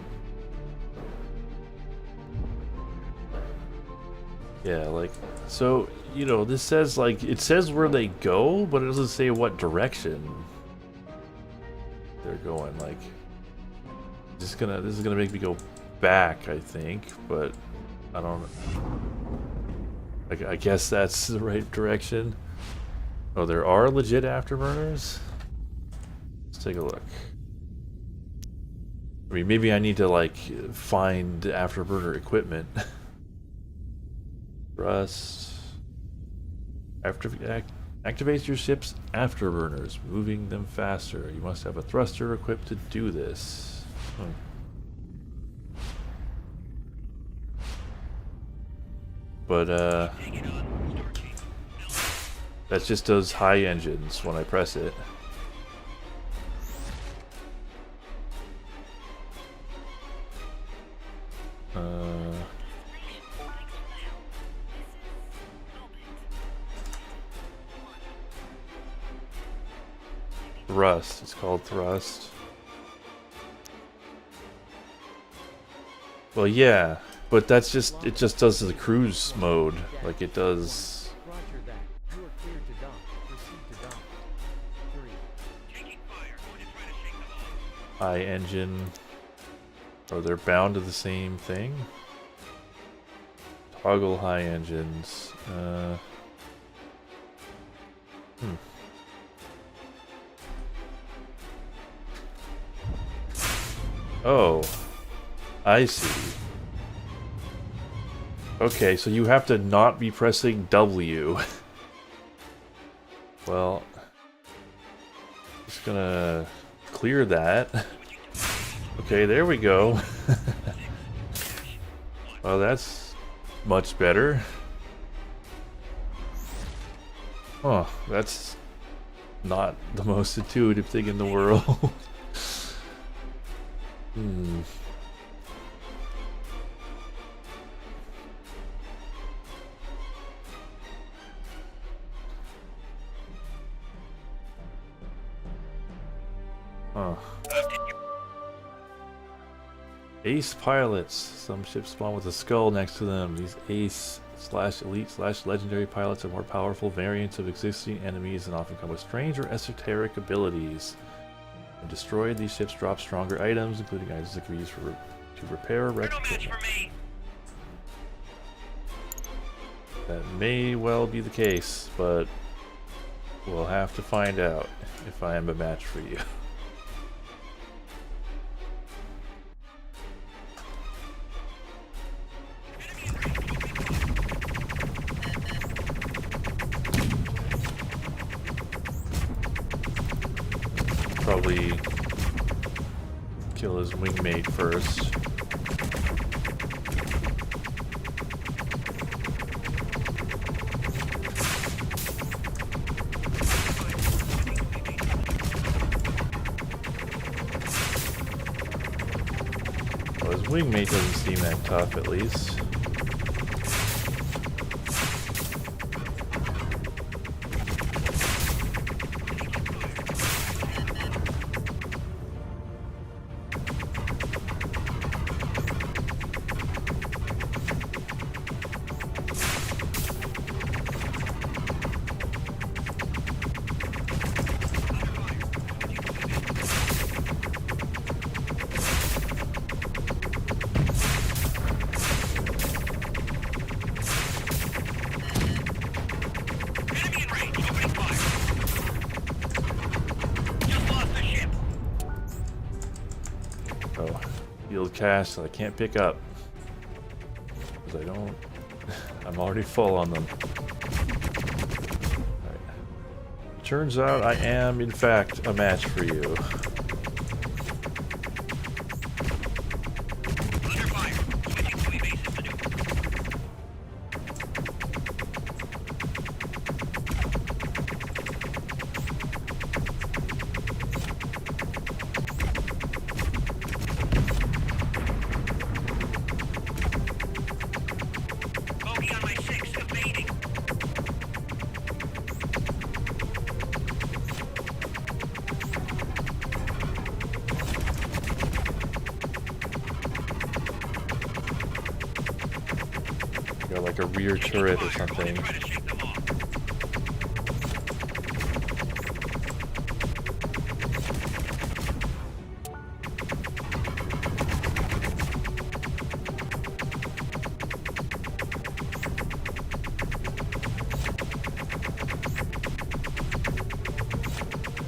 Yeah, like, so, you know, this says, like, it says where they go, but it doesn't say what direction they're going. Like, this is gonna make me go back, I think, but I don't know. I guess that's the right direction. Oh, there are legit afterburners? Let's take a look. I mean, maybe I need to, like, find afterburner equipment. Thrust. Activates your ship's afterburners, moving them faster. You must have a thruster equipped to do this. But, that just does high engines when I press it. Thrust. It's called thrust. Well, yeah, but that's just, it just does the cruise mode, like it does. Roger that. You are cleared to dock. Proceed to dock. high engine. Or they're bound to the same thing? Toggle high engines. Oh, I see. Okay, so you have to not be pressing W. Well, just gonna clear that. Okay, there we go. Well, that's much better. Oh, that's not the most intuitive thing in the world. Huh. Ace pilots. Some ships spawn with a skull next to them. These ace / elite / legendary pilots are more powerful variants of existing enemies and often come with strange or esoteric abilities. When destroyed, these ships drop stronger items, including items that can be used to repair wrecked No match equipment. for me. That may well be the case, but we'll have to find out if I am a match for you. Probably kill his wingmate first. Well, his wingmate doesn't seem that tough, at least. Enemy in range. Opening fire. Just lost the ship. Oh, field cache that I can't pick up. Because I don't... I'm already full on them. Alright. Turns out I am, in fact, a match for you. Under fire. Switching to evasive maneuver. Bogey on my 6, evading. Got like a rear turret or something. Try to shake them off.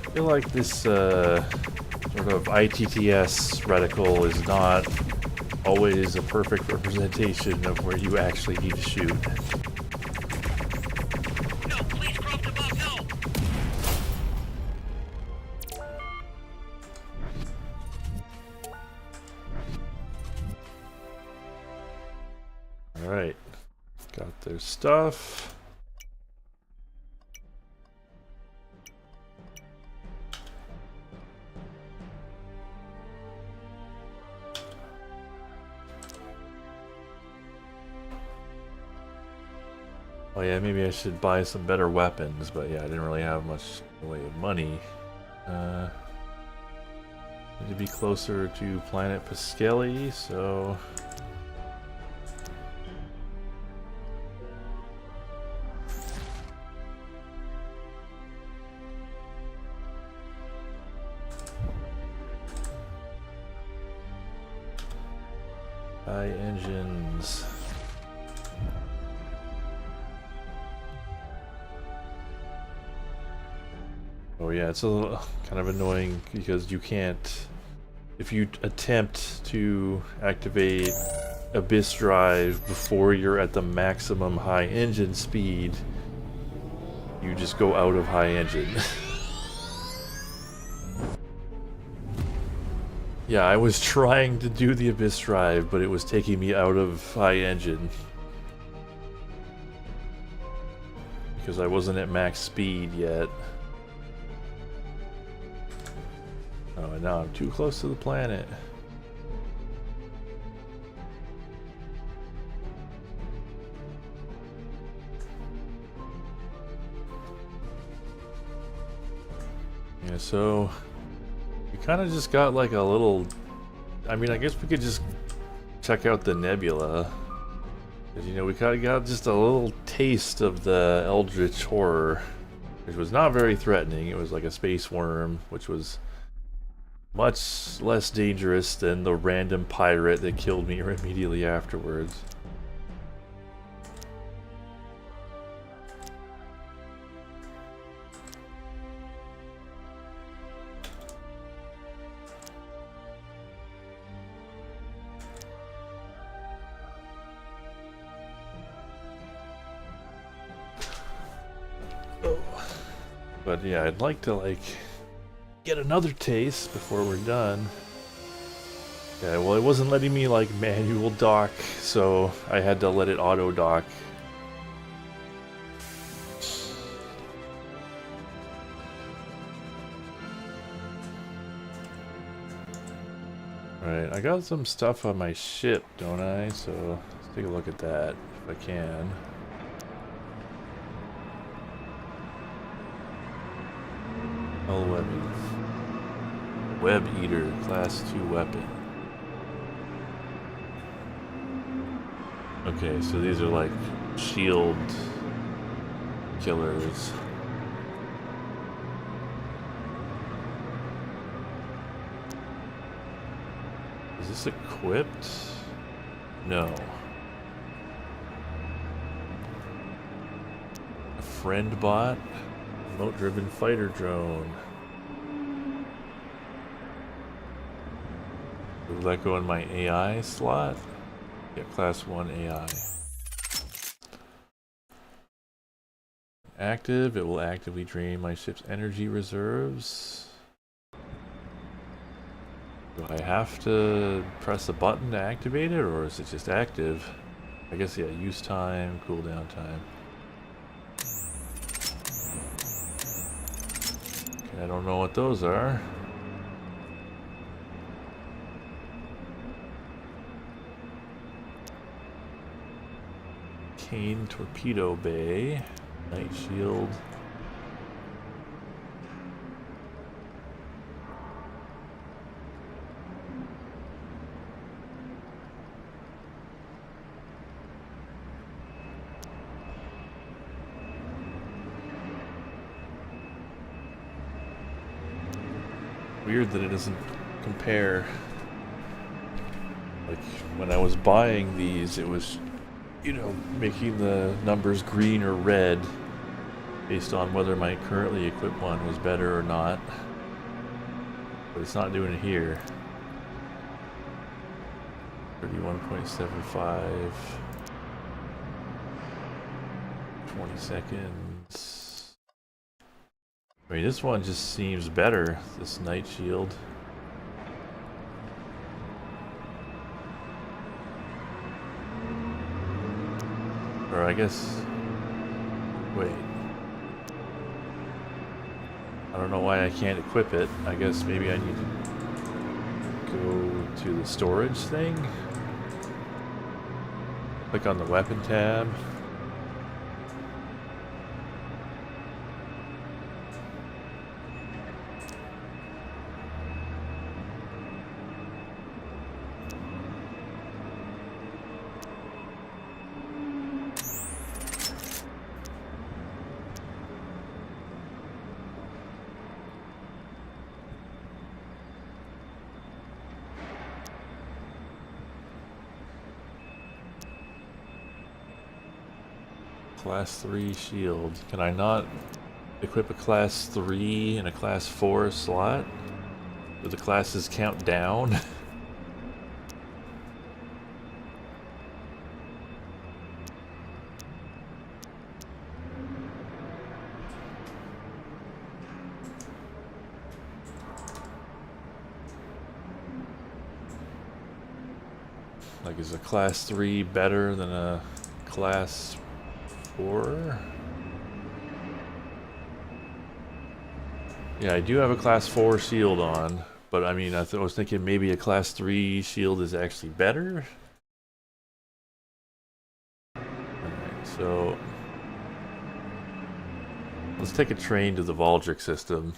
I feel like this sort of ITTS reticle is not always a perfect representation of where you actually need to shoot. No, please cross above, no. Alright, got their stuff. Oh yeah, maybe I should buy some better weapons, but yeah, I didn't really have much in the way of money. Need to be closer to Planet Pasquelli, so... High engines. Oh yeah, it's a little kind of annoying because you can't, if you attempt to activate Abyss Drive before you're at the maximum high engine speed, you just go out of high engine. Yeah, I was trying to do the Abyss Drive, but it was taking me out of high engine. Because I wasn't at max speed yet. Oh, and now I'm too close to the planet. Yeah, so we kind of just got like a little, I mean, I guess we could just check out the nebula. Because, you know, we kind of got just a little taste of the Eldritch horror, which was not very threatening. It was like a space worm, which was much less dangerous than the random pirate that killed me immediately afterwards. But yeah, I'd like to like get another taste before we're done. Yeah, well, it wasn't letting me like manual dock, so I had to let it auto dock. Alright, I got some stuff on my ship, don't I? So let's take a look at that if I can. Hull weapons. Web Eater, class 2 weapon. Okay, so these are like shield killers. Is this equipped? No. A friend bot? Remote-driven fighter drone. Will that go in my AI slot? Yeah, class 1 AI. Active, it will actively drain my ship's energy reserves. Do I have to press a button to activate it, or is it just active? I guess, yeah, use time, cooldown time. Okay, I don't know what those are. Cane Torpedo Bay, Night Shield. Weird that it doesn't compare. Like when I was buying these, it was, you know, making the numbers green or red based on whether my currently equipped one was better or not. But it's not doing it here. 31.75. 20 seconds. I mean, this one just seems better, this Night Shield. Or I guess... wait. I don't know why I can't equip it. I guess maybe I need to go to the storage thing. Click on the weapon tab. Class 3 shield. Can I not equip a class 3 and a class 4 slot? Do the classes count down? Like, is a class 3 better than a class 4? Yeah, I do have a class 4 shield on, but I mean, I was thinking maybe a class 3 shield is actually better. Alright, so let's take a train to the Valdric system.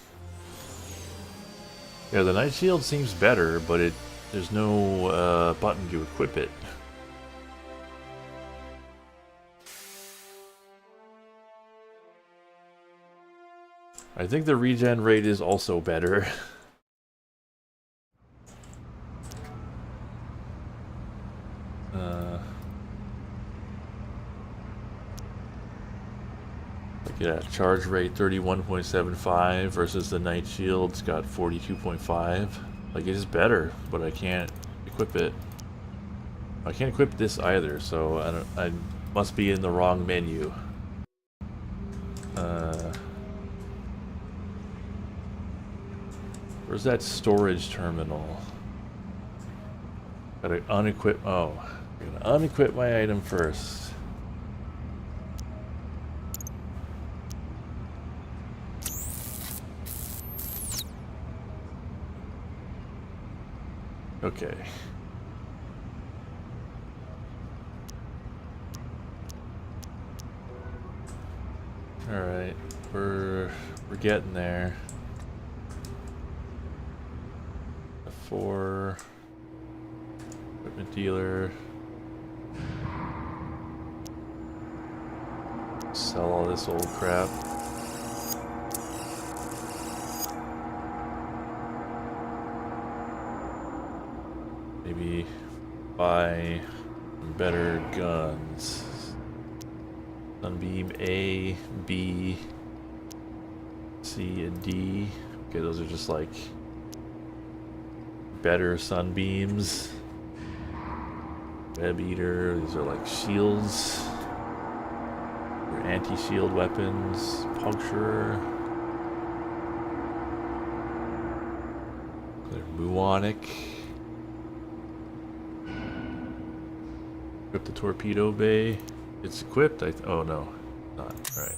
Yeah, the Night Shield seems better, but there's no button to equip it. I think the regen rate is also better. Yeah, charge rate 31.75 versus the Night Shield's got 42.5. Like, it is better, but I can't equip it. I can't equip this either, so I must be in the wrong menu. Where's that storage terminal? Gotta unequip. Oh, I'm gonna unequip my item first. Okay. All right, we're getting there. A 4 equipment dealer. Sell all this old crap. Maybe buy better guns. Sunbeam A, B, C, and D. Okay, those are just like better sunbeams. Web Eater, these are like shields. They're anti-shield weapons. Puncturer. They're muonic. Equip the torpedo bay. It's equipped. Oh no, not. Alright.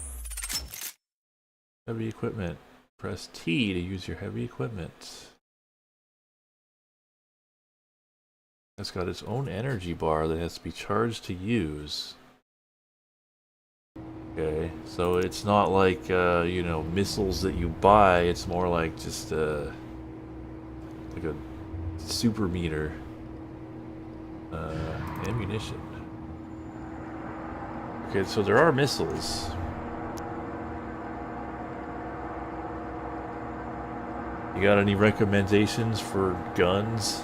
Heavy equipment. Press T to use your heavy equipment. It's got its own energy bar that has to be charged to use. Okay, so it's not like, you know, missiles that you buy. It's more like just, like a super meter. Ammunition. Okay, so there are missiles. You got any recommendations for guns?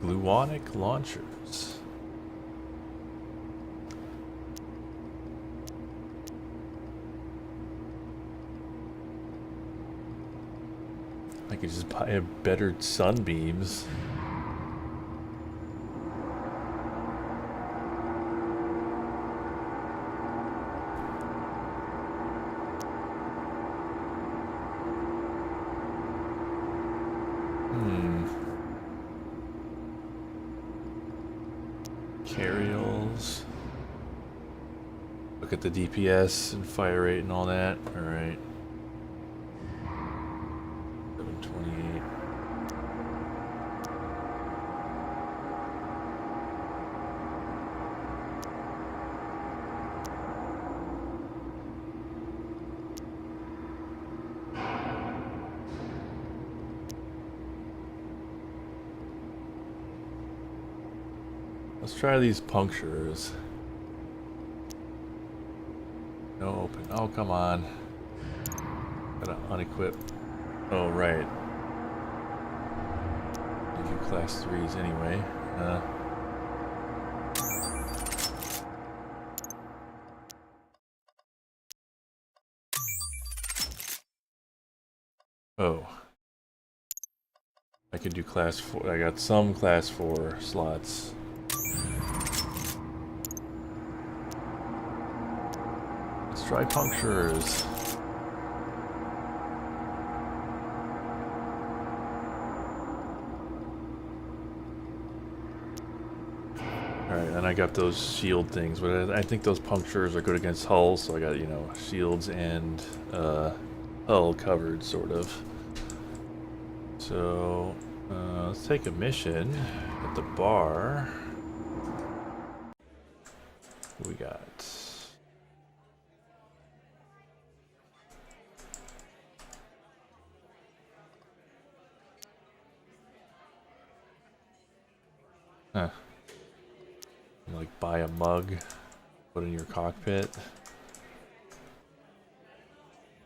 Gluonic launchers. I could just buy a better sunbeams. Carryalls. Look at the DPS and fire rate and all that. Alright. 728. Let's try these punctures. No open. Oh, come on. Gotta unequip. Oh, right. You do class 3s anyway. Oh. I could do class 4. I got some class 4 slots. Let's try punctures. Alright, and I got those shield things, but I think those punctures are good against hulls, so I got, you know, shields and hull covered, sort of. So, let's take a mission at the bar. What we got? Huh. Like buy a mug, put in your cockpit,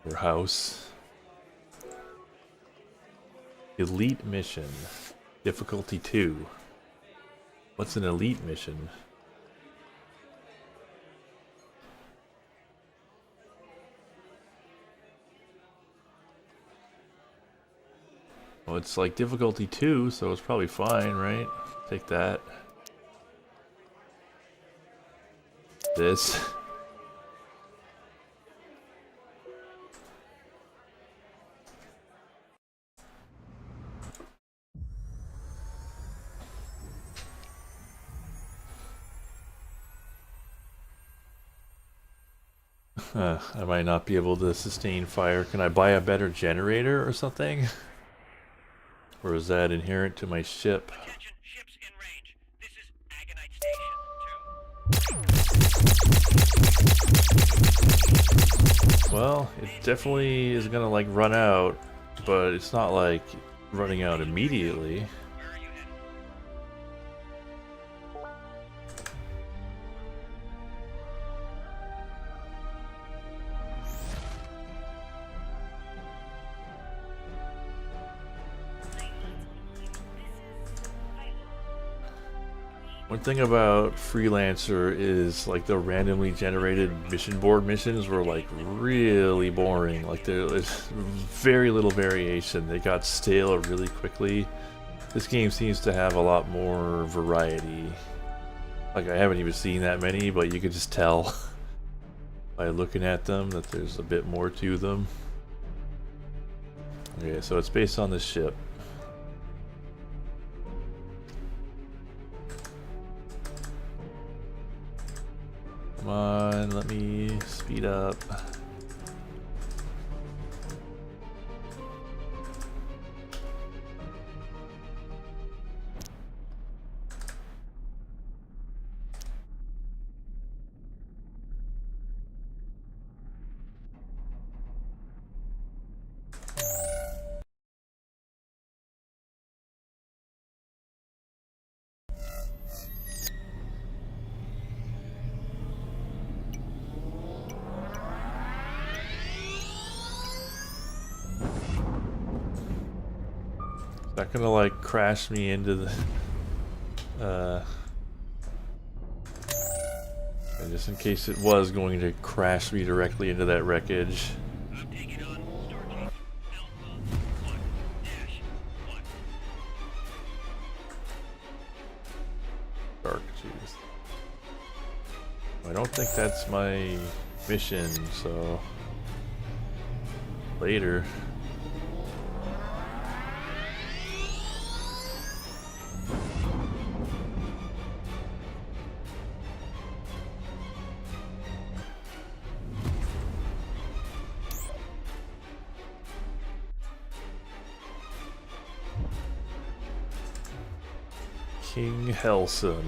your house. Elite mission, difficulty 2. What's an elite mission? Well, it's like difficulty 2, so it's probably fine, right? Take that. This. I might not be able to sustain fire. Can I buy a better generator or something? Or is that inherent to my ship? Attention, ships in range. This is Agonite Station 2. Well, it definitely is gonna like run out, but it's not like running out immediately. Where are you headed? One thing about Freelancer is like the randomly generated mission board missions were like really boring. Like there's very little variation. They got stale really quickly. This game seems to have a lot more variety. Like I haven't even seen that many, but you could just tell by looking at them that there's a bit more to them. Okay, so it's based on this ship. Come on, let me speed up. Is that gonna like crash me into the and just in case it was going to crash me directly into that wreckage. I'm taking on Stargate Alpha 1-1. Dark juice. I don't think that's my mission, so later. King Helson.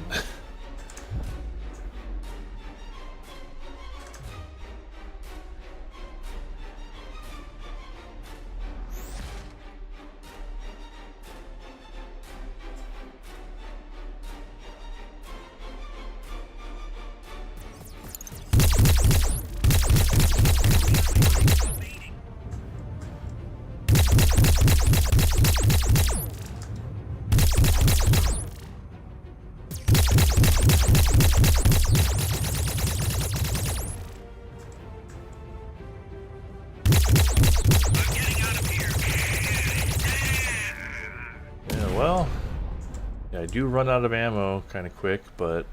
I'm getting out of here. Yeah, well, yeah, I do run out of ammo kind of quick, but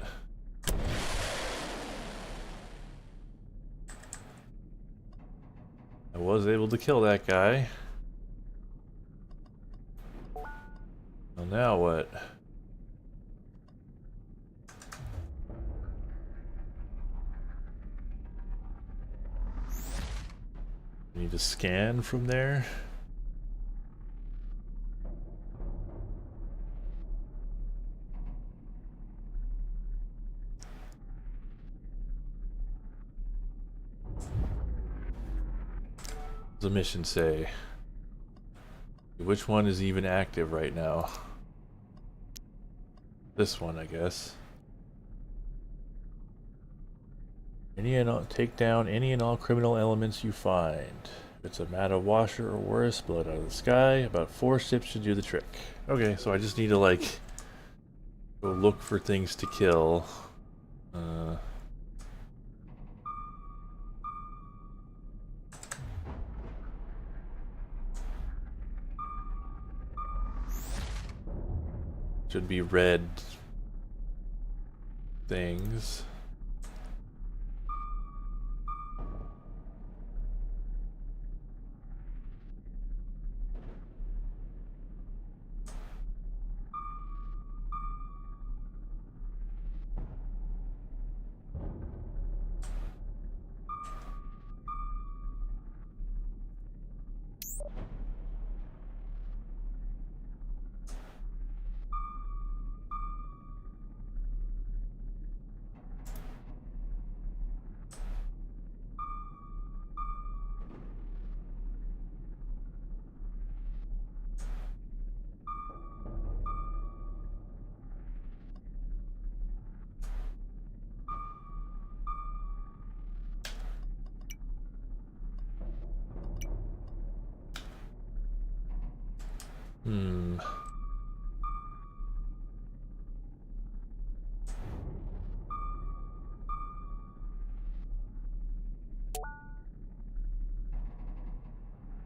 I was able to kill that guy. Well, now what? Need to scan from there. What does the mission say? Which one is even active right now? This one, I guess. Any and all, take down any and all criminal elements you find. If it's a mat of washer or worse, blow it out of the sky. About 4 ships should do the trick. Okay, so I just need to like go look for things to kill. Should be red things.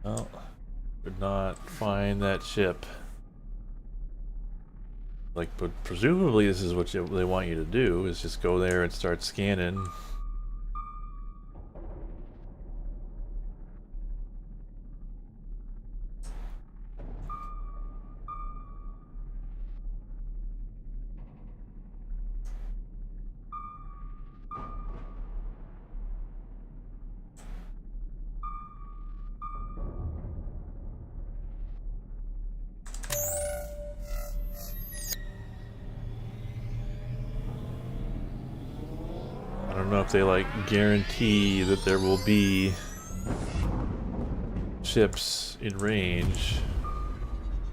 Well, could not find that ship. Like, but presumably this is what they want you to do, is just go there and start scanning. I don't know if they like guarantee that there will be ships in range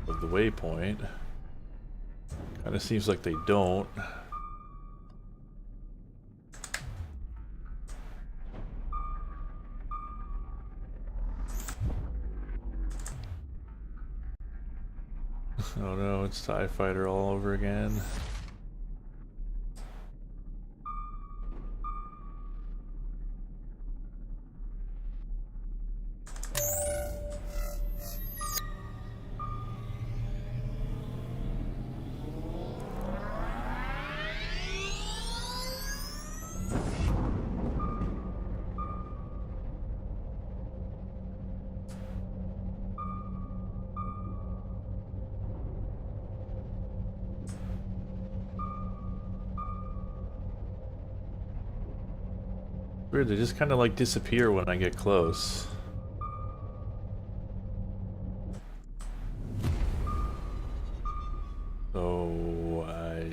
of the waypoint. Kind of seems like they don't. Oh no, it's TIE Fighter all over again. Weird, they just kind of like disappear when I get close. So I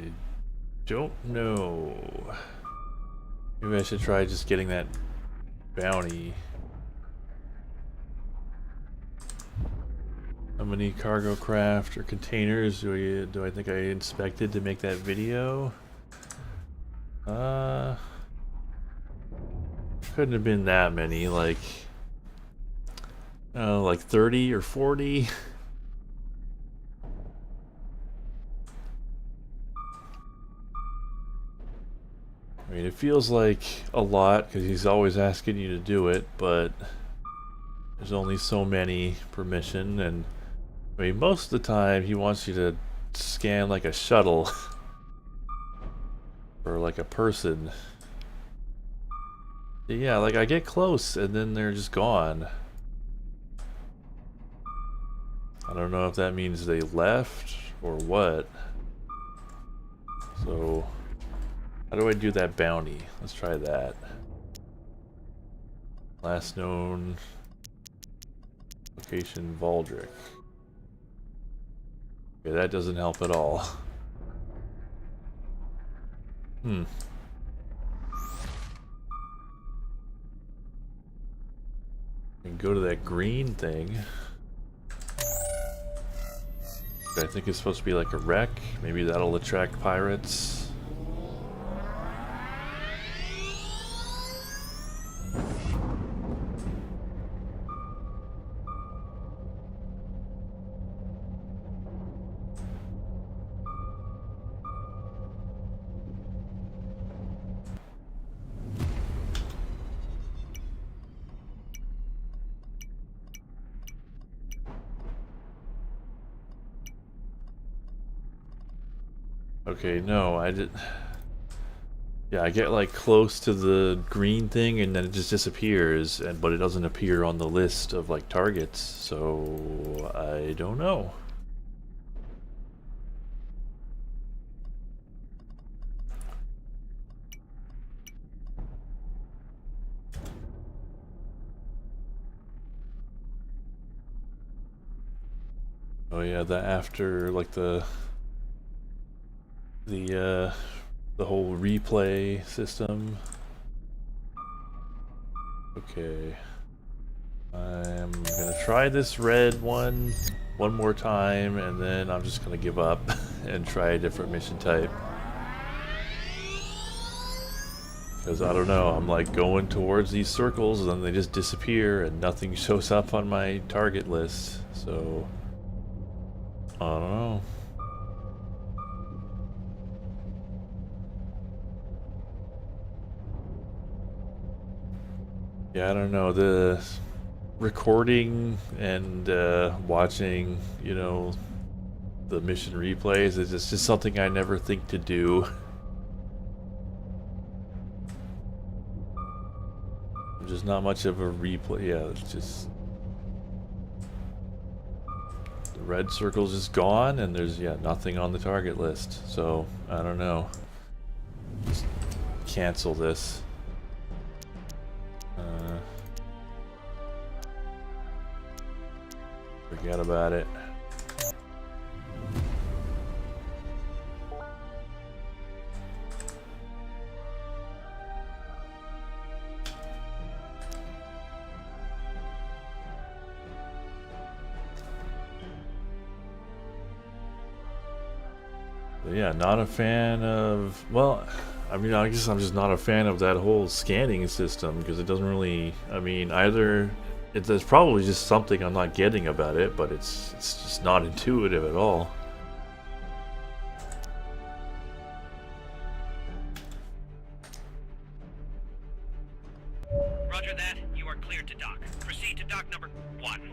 don't know. Maybe I should try just getting that bounty. How many cargo craft or containers do I think I inspected to make that video? Couldn't have been that many, like 30 or 40. I mean, it feels like a lot because he's always asking you to do it, but there's only so many permission, and I mean, most of the time he wants you to scan like a shuttle or like a person. Yeah, like I get close and then they're just gone. I don't know if that means they left or what. So, how do I do that bounty? Let's try that. Last known location, Valdric. Okay, that doesn't help at all. Hmm. And go to that green thing. I think it's supposed to be like a wreck. Maybe that'll attract pirates. Okay, no, I did. Yeah, I get like close to the green thing and then it just disappears, and but it doesn't appear on the list of like targets, so I don't know. Oh yeah, the after like the whole replay system. Okay. I'm gonna try this red one more time, and then I'm just gonna give up and try a different mission type. Because I don't know, I'm like going towards these circles and then they just disappear and nothing shows up on my target list. So, I don't know. Yeah, I don't know. The recording and watching, you know, the mission replays is just something I never think to do. There's not much of a replay. Yeah, it's just the red circle's just gone, and there's nothing on the target list. So I don't know. Just cancel this. Forget about it. But yeah, not a fan of, well, I mean, I guess I'm just not a fan of that whole scanning system because it doesn't really, I mean, either there's probably just something I'm not getting about it, but it's just not intuitive at all. Roger that. You are cleared to dock. Proceed to dock number 1.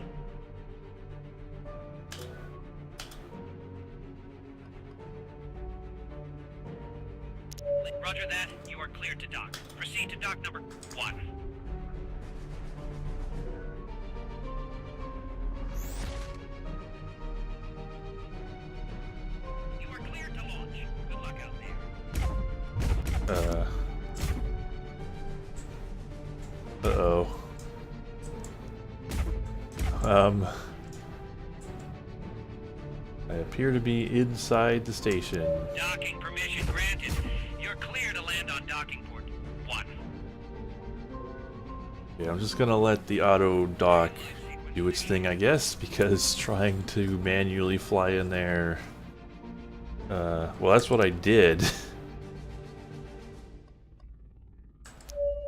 Roger that. You are cleared to dock. Proceed to dock number 1. You are cleared to launch. Good luck out there. Uh-oh. I appear to be inside the station. Docking permission granted. You're clear to land on docking port 1. Yeah, I'm just gonna let the auto dock do its thing, I guess, because trying to manually fly in there, well, that's what I did.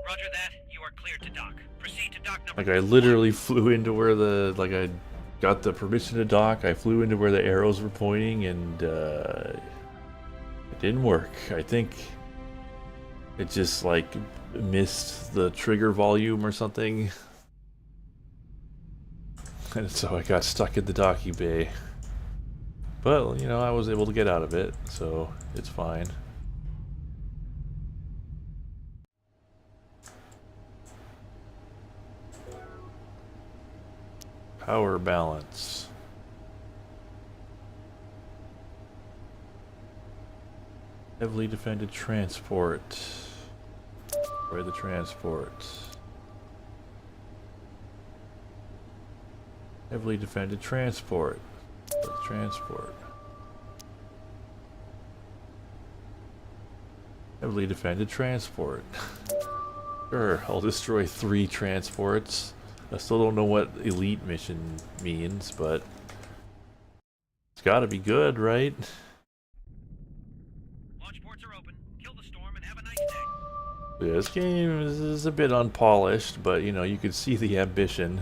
Roger that. You are cleared to dock. Proceed to dock number Like, I literally flew into where I got the permission to dock, I flew into where the arrows were pointing, and, it didn't work. I think It just like missed the trigger volume or something. And so I got stuck in the docking bay. But, you know, I was able to get out of it, so it's fine. Power balance. Heavily defended transport. Where the transport? Heavily defended transport. Transport. Heavily defended transport. Sure, I'll destroy 3 transports. I still don't know what elite mission means, but it's gotta be good, right? Launch ports are open. Kill the storm and have a nice day. Yeah, this game is a bit unpolished, but you know, you can see the ambition.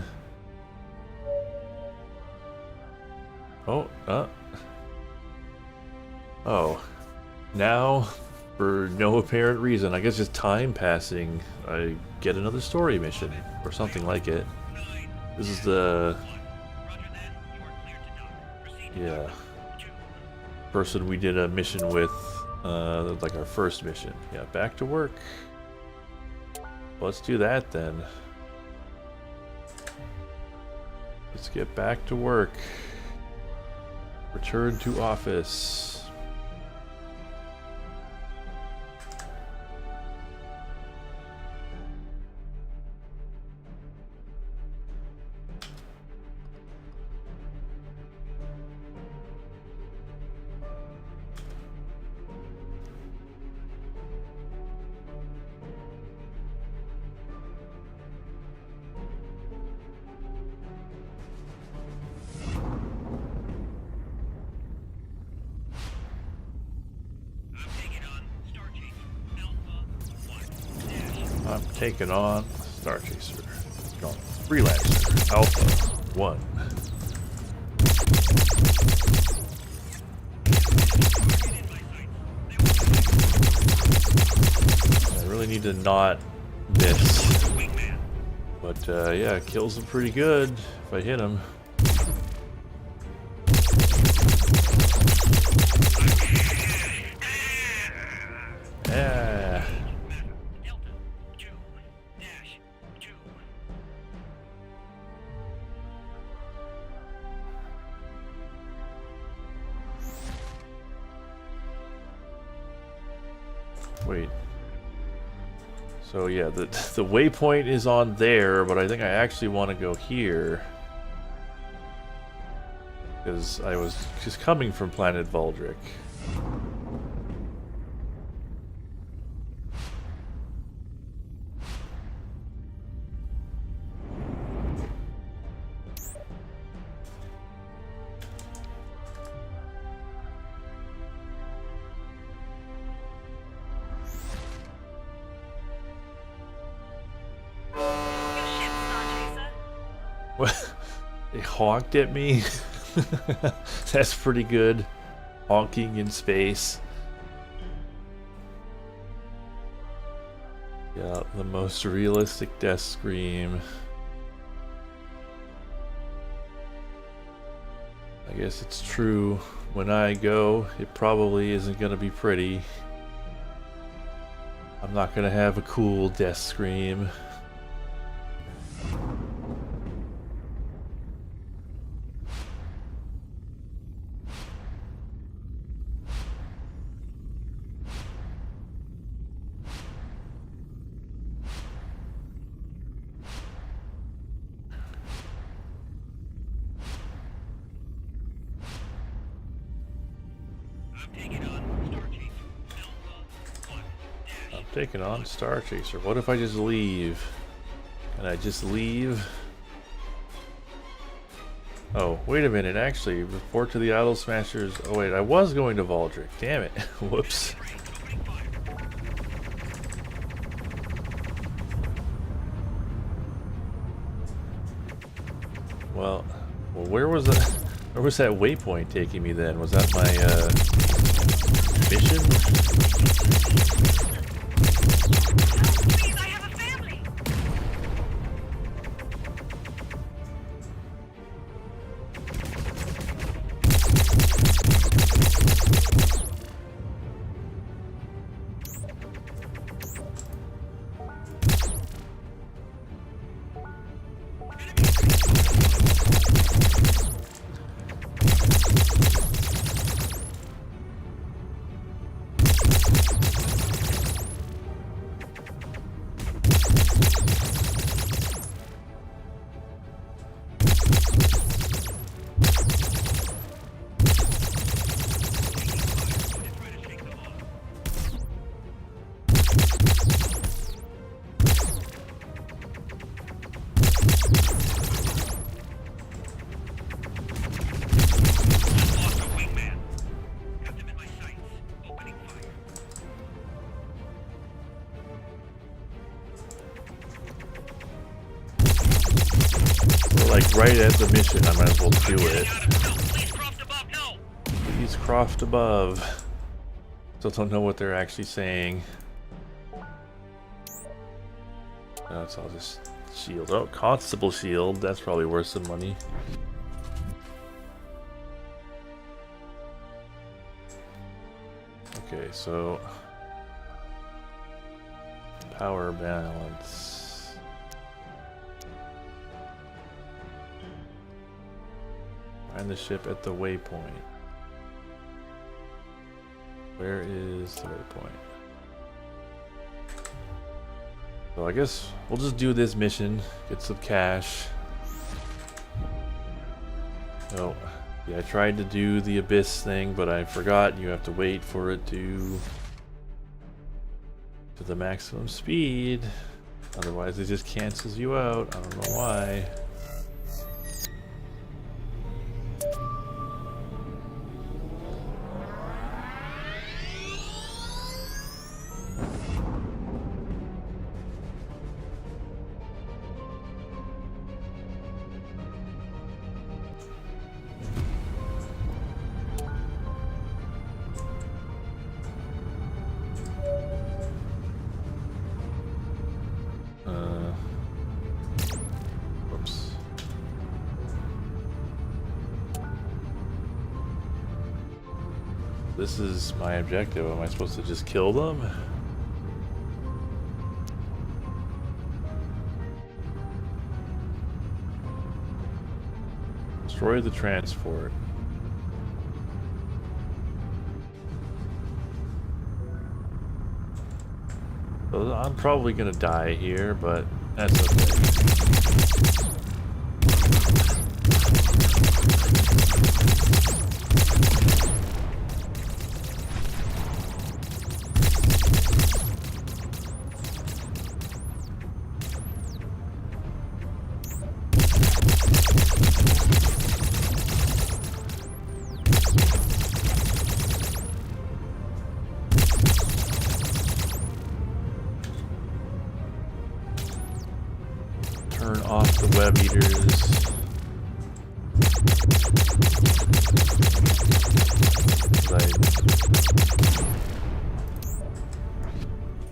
Oh, oh. Now, for no apparent reason, I guess just time passing, I get another story mission, or something like it. This is the... Roger that. You are cleared to dock. Proceed to yeah, dock. 2. person we did a mission with, like our first mission. Yeah, back to work. Let's do that then. Let's get back to work. Return to office. I'm taking on Star Chaser. Going Freelancer Alpha 1. I really need to not miss. But yeah, kills him pretty good if I hit him. Yeah. Delta 2-2. Wait. So yeah, the waypoint is on there, but I think I actually want to go here. Because I was just coming from Planet Valdric. Good ship, Star Chaser. What? They honked at me? That's pretty good. Honking in space. Yeah, the most realistic death scream. I guess it's true. When I go, it probably isn't gonna be pretty. I'm not gonna have a cool death scream. I'm taking on Star Chaser. What if I just leave? Can I just leave? Oh, wait a minute. Actually, report to the Idol Smashers. Oh, wait. I was going to Valdric. Damn it. Whoops. Well, where was that? Where was that waypoint taking me then? Was that my mission? Lost a wingman. Got them in my sights. Opening fire. We're like right at the mission. I might as well do it. Please crossed above. No. Please croft above. Still don't know what they're actually saying. No, it's all just shield. Oh, constable shield. That's probably worth some money. Okay, so power balance. Find the ship at the waypoint. Where is the waypoint? So I guess we'll just do this mission, get some cash. Oh, yeah, I tried to do the abyss thing, but I forgot you have to wait for it to the maximum speed. Otherwise it just cancels you out. I don't know why. Whoops. This is my objective. Am I supposed to just kill them? Destroy the transport. So I'm probably gonna die here, but that's okay. Turn off the web eaters. I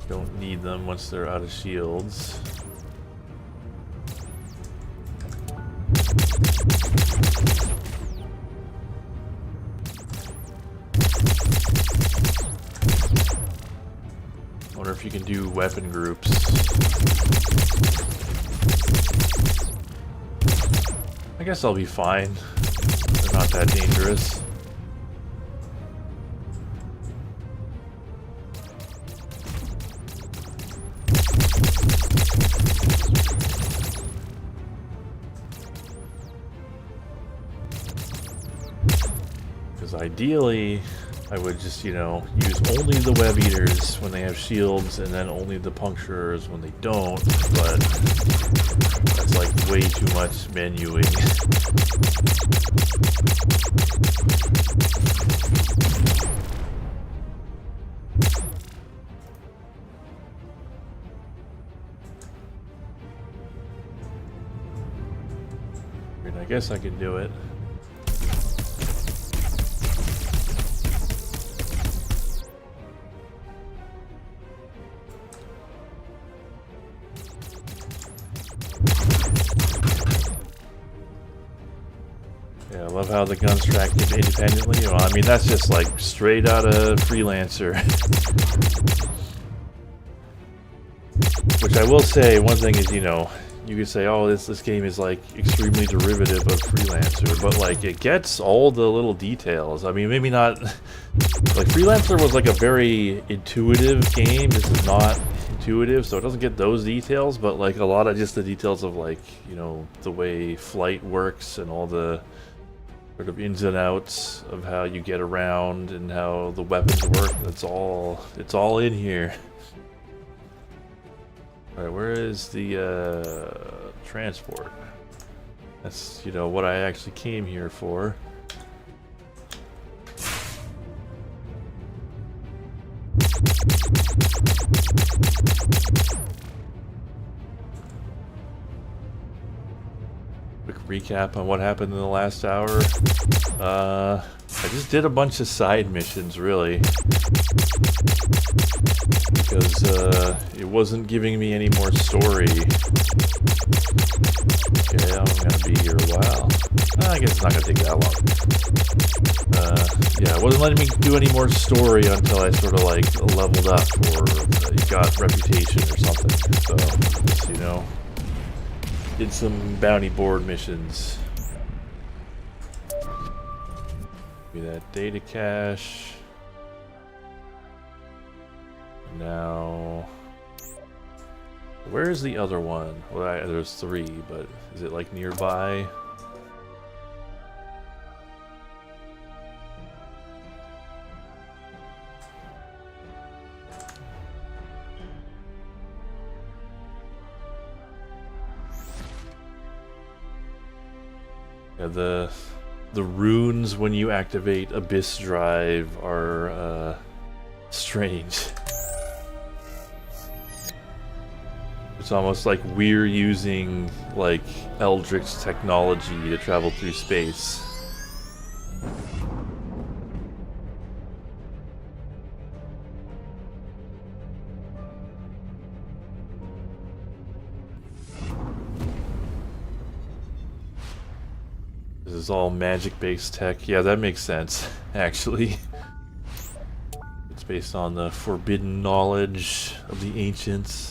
don't need them once they're out of shields. Wonder if you can do weapon groups. I guess I'll be fine. They're not that dangerous. Because ideally, I would just, you know, use only the web eaters when they have shields and then only the puncturers when they don't, but that's like way too much menuing. I mean, I guess I can do it. Yeah, I love how the guns track independently. Well, I mean, that's just like straight out of Freelancer. Which I will say, one thing is, you know, you could say, oh, this game is like extremely derivative of Freelancer, but like it gets all the little details. I mean, maybe not. Like Freelancer was like a very intuitive game. This is not intuitive, so it doesn't get those details, but like a lot of just the details of like, you know, the way flight works and all the sort of ins and outs of how you get around and how the weapons work. It's all in here. Alright, where is the transport? That's, you know, what I actually came here for. Quick recap on what happened in the last hour. I just did a bunch of side missions, really. Because, it wasn't giving me any more story. Okay, I'm gonna be here a while. I guess it's not gonna take that long. Yeah, it wasn't letting me do any more story until I sort of, like, leveled up or got reputation or something. So, just, you know, did some bounty board missions. Give me that data cache. Now, where's the other one? Well, there's 3, but is it like nearby? Yeah, the runes when you activate Abyss Drive are strange. It's almost like we're using, like, Eldritch technology to travel through space. This is all magic-based tech. Yeah, that makes sense, actually. It's based on the forbidden knowledge of the ancients.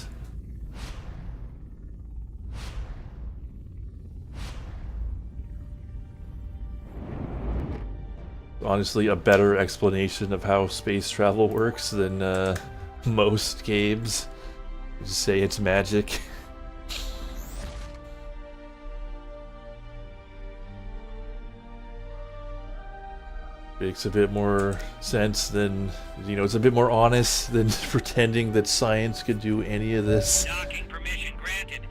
Honestly, a better explanation of how space travel works than most games. Just say it's magic. Makes a bit more sense than, you know, it's a bit more honest than pretending that science could do any of this. Docking permission granted.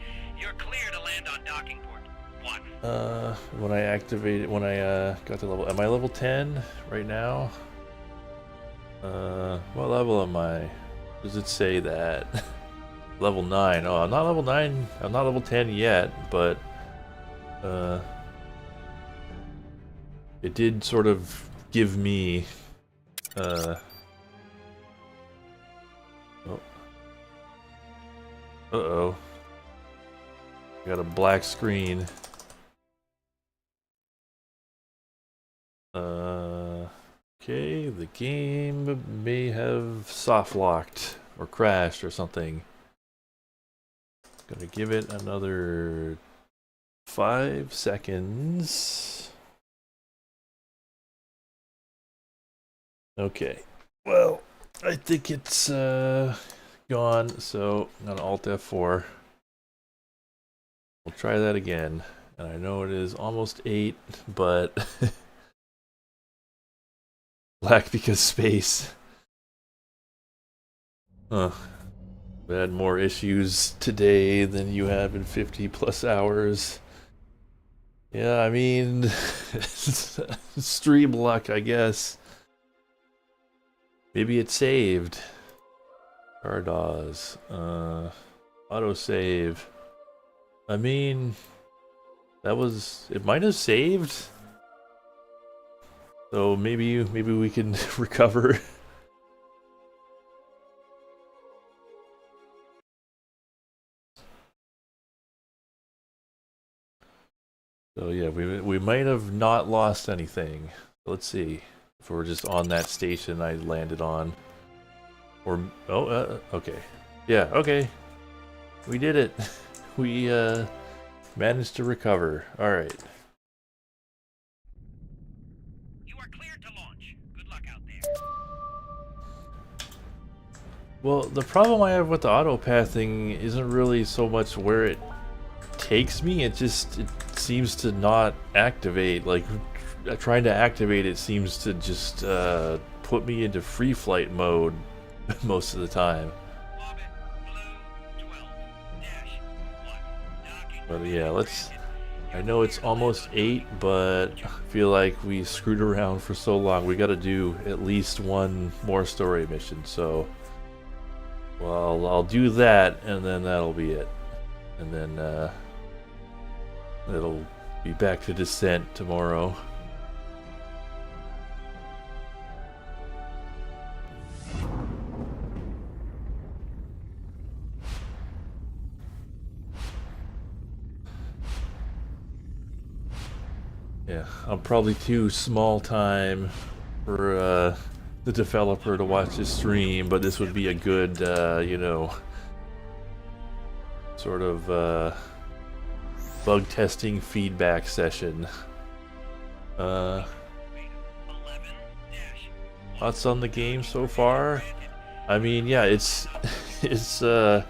You're clear to land on docking port 1. When I activated, when I got to level, am I level 10 right now? What level am I? Does it say that? Level 9. Oh, I'm not level 9. I'm not level 10 yet, but it did sort of give me oh. Uh-oh. Got a black screen. Okay, the game may have soft locked or crashed or something. Gonna give it another 5 seconds. Okay, well, I think it's gone, so I'm gonna Alt F4. We'll try that again. And I know it is almost 8, but black because space. Huh. We had more issues today than you have in 50 plus hours. Yeah, I mean, stream luck, I guess. Maybe it saved. Cardaws. Autosave. I mean, that was, it might have saved. So maybe we can recover. So yeah, we might have not lost anything. Let's see if we're just on that station I landed on, or okay, yeah, okay, we did it. we managed to recover. Alright. You are cleared to launch. Good luck out there. Well, the problem I have with the auto-pathing isn't really so much where it takes me, it seems to not activate. Like, trying to activate it seems to just put me into free flight mode most of the time. Orbit Blue 12-1. Docking But yeah, I know it's almost 8, but I feel like we screwed around for so long. We gotta do at least one more story mission, so... Well, I'll do that, and then that'll be it. And then, it'll be back to Descent tomorrow. Yeah, I'm probably too small time for the developer to watch this stream, but this would be a good, you know, sort of bug testing feedback session. 11-1. Thoughts on the game so far? I mean, yeah, it's at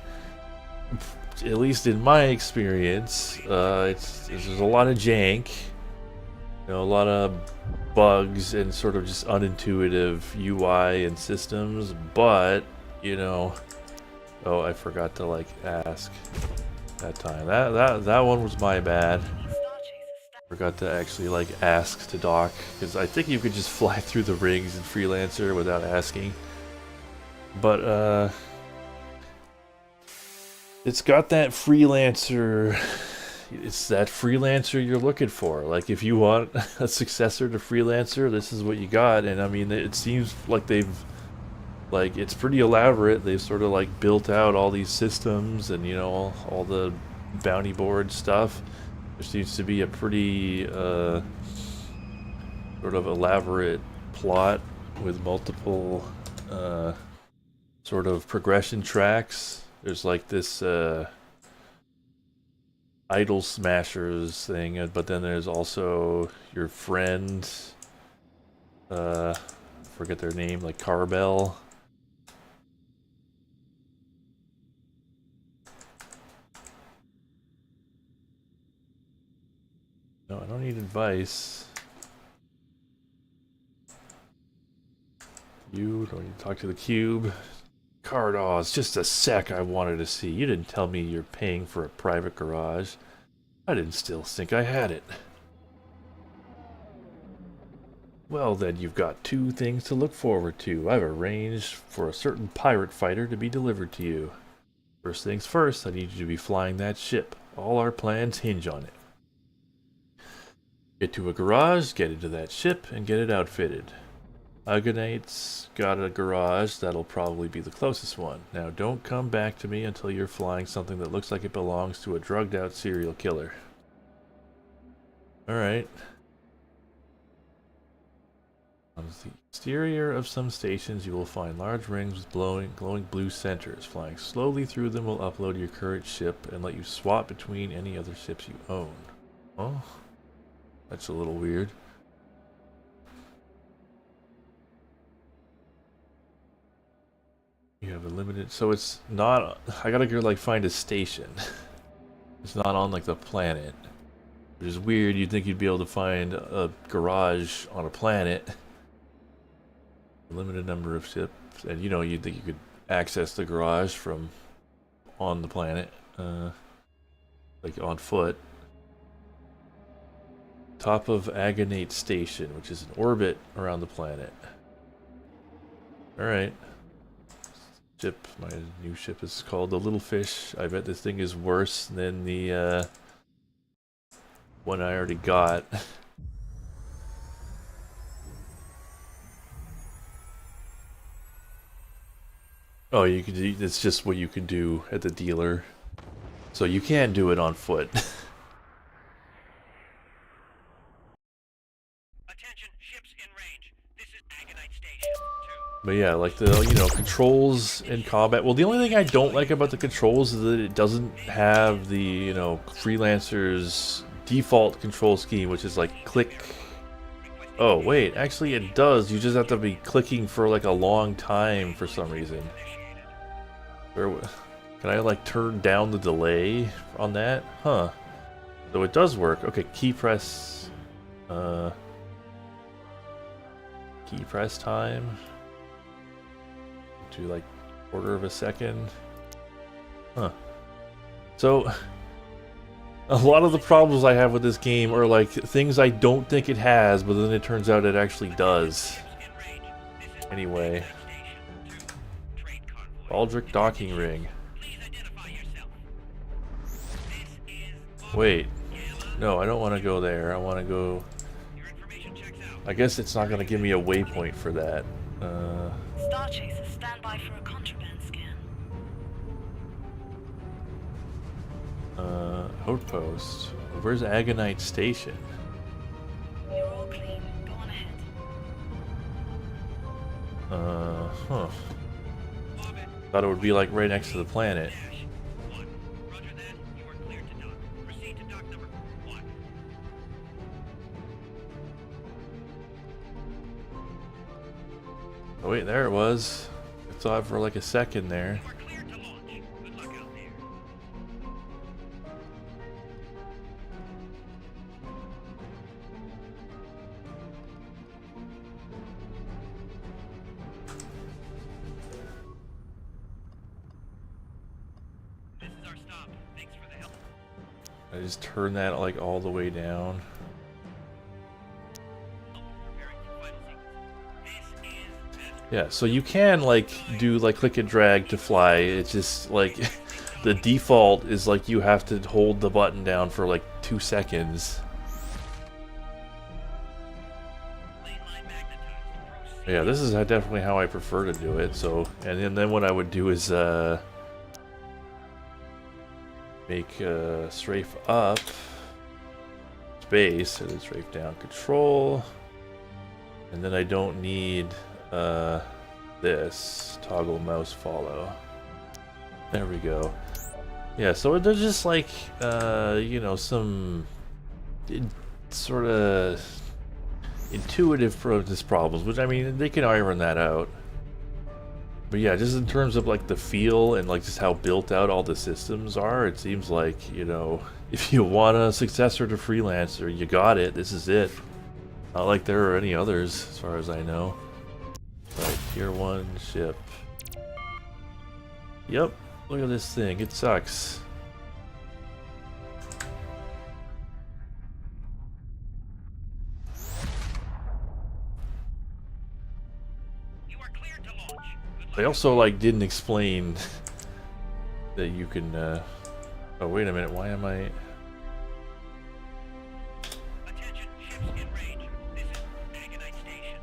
least in my experience, there's a lot of jank. You know, a lot of bugs and sort of just unintuitive UI and systems, but, you know... Oh, I forgot to, like, ask that time. That one was my bad. Forgot to actually, like, ask to dock, because I think you could just fly through the rings in Freelancer without asking. But, it's got that Freelancer... It's that Freelancer you're looking for. Like, if you want a successor to Freelancer, this is what you got. And I mean, it seems like they've, like, it's pretty elaborate. They've sort of like built out all these systems and, you know, all the bounty board stuff. There seems to be a pretty sort of elaborate plot with multiple sort of progression tracks. There's like this Idol Smashers thing, but then there's also your friend, forget their name, like Carbell. No, I don't need advice. You don't need to talk to the cube. Cardaws, just a sec, I wanted to see. You didn't tell me you're paying for a private garage. I didn't still think I had it. Well then, you've got 2 things to look forward to. I've arranged for a certain pirate fighter to be delivered to you. First things first, I need you to be flying that ship. All our plans hinge on it. Get to a garage, get into that ship, and get it outfitted. Agonate's got a garage, that'll probably be the closest one. Now don't come back to me until you're flying something that looks like it belongs to a drugged out serial killer. Alright. On the exterior of some stations you will find large rings with glowing blue centers. Flying slowly through them will upload your current ship and let you swap between any other ships you own. Oh, that's a little weird. You have a limited, so it's not, I gotta go like find a station. It's not on like the planet. Which is weird, you'd think you'd be able to find a garage on a planet. A limited number of ships, and you know, you'd think you could access the garage from on the planet, like on foot. Top of Agonate Station, which is an orbit around the planet. Alright. Ship, my new ship is called the Little Fish. I bet this thing is worse than the one I already got. Oh, you could do, it's just what you can do at the dealer. So you can do it on foot. Attention, ships in range. This is Agonite Station 2. But yeah, like the, you know, controls in combat. Well, the only thing I don't like about the controls is that it doesn't have the, you know, freelancer's default control scheme, which is like click. Oh, wait, actually it does. You just have to be clicking for like a long time for some reason. Can I like turn down the delay on that? Huh. So it does work. Okay, key press time. To like quarter of a second. Huh. So a lot of the problems I have with this game are like things I don't think it has, but then it turns out it actually does. Anyway. Baldric docking ring. Wait. No, I don't want to go there. I want to go... I guess it's not going to give me a waypoint for that. Star Chaser, stand by for a contraband scan. Outpost. Where's Agonite Station? You're all clean. Go on ahead. Huh. Thought it would be like right next to the planet. Roger that. You are cleared to dock. Proceed to dock number 1. Oh wait, there it was. I saw it for like a second there. You are cleared to launch. Good luck out there. This is our stop. Thanks for the help. I just turned that like all the way down. Preparing for final sequence. This is best. Yeah, so you can like do like click and drag to fly. It's just like the default is like you have to hold the button down for like 2 seconds. Lane line magnetized. Proceed. Yeah, this is definitely how I prefer to do it. So, and then what I would do is make strafe up, space, and then strafe down, control, and then I don't need this toggle mouse follow. There we go. Yeah, so there's just like you know, some sort of intuitive problems, which I mean they can iron that out. But yeah, just in terms of like the feel and like just how built out all the systems are, it seems like, you know, if you want a successor to Freelancer, you got it. This is it. Not like there are any others, as far as I know. Right, tier 1 ship. Yep, look at this thing. It sucks. You are cleared to launch. Good luck. They also like didn't explain that you can oh wait a minute, why am I Attention, ships in range. This is Agonite Station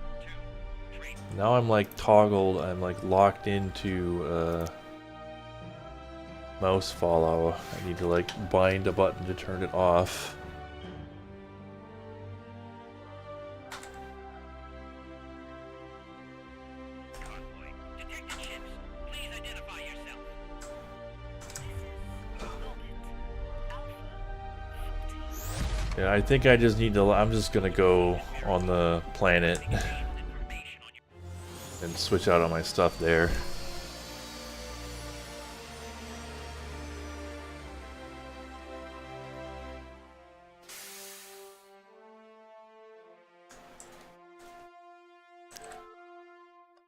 2. Train. now I'm like toggled, I'm like locked into mouse follow. I need to like bind a button to turn it off. Convoy. Detected ships. Please identify yourself. Yeah, I think I just need to, I'm just gonna go on the planet Detailed information on your and switch out all my stuff there.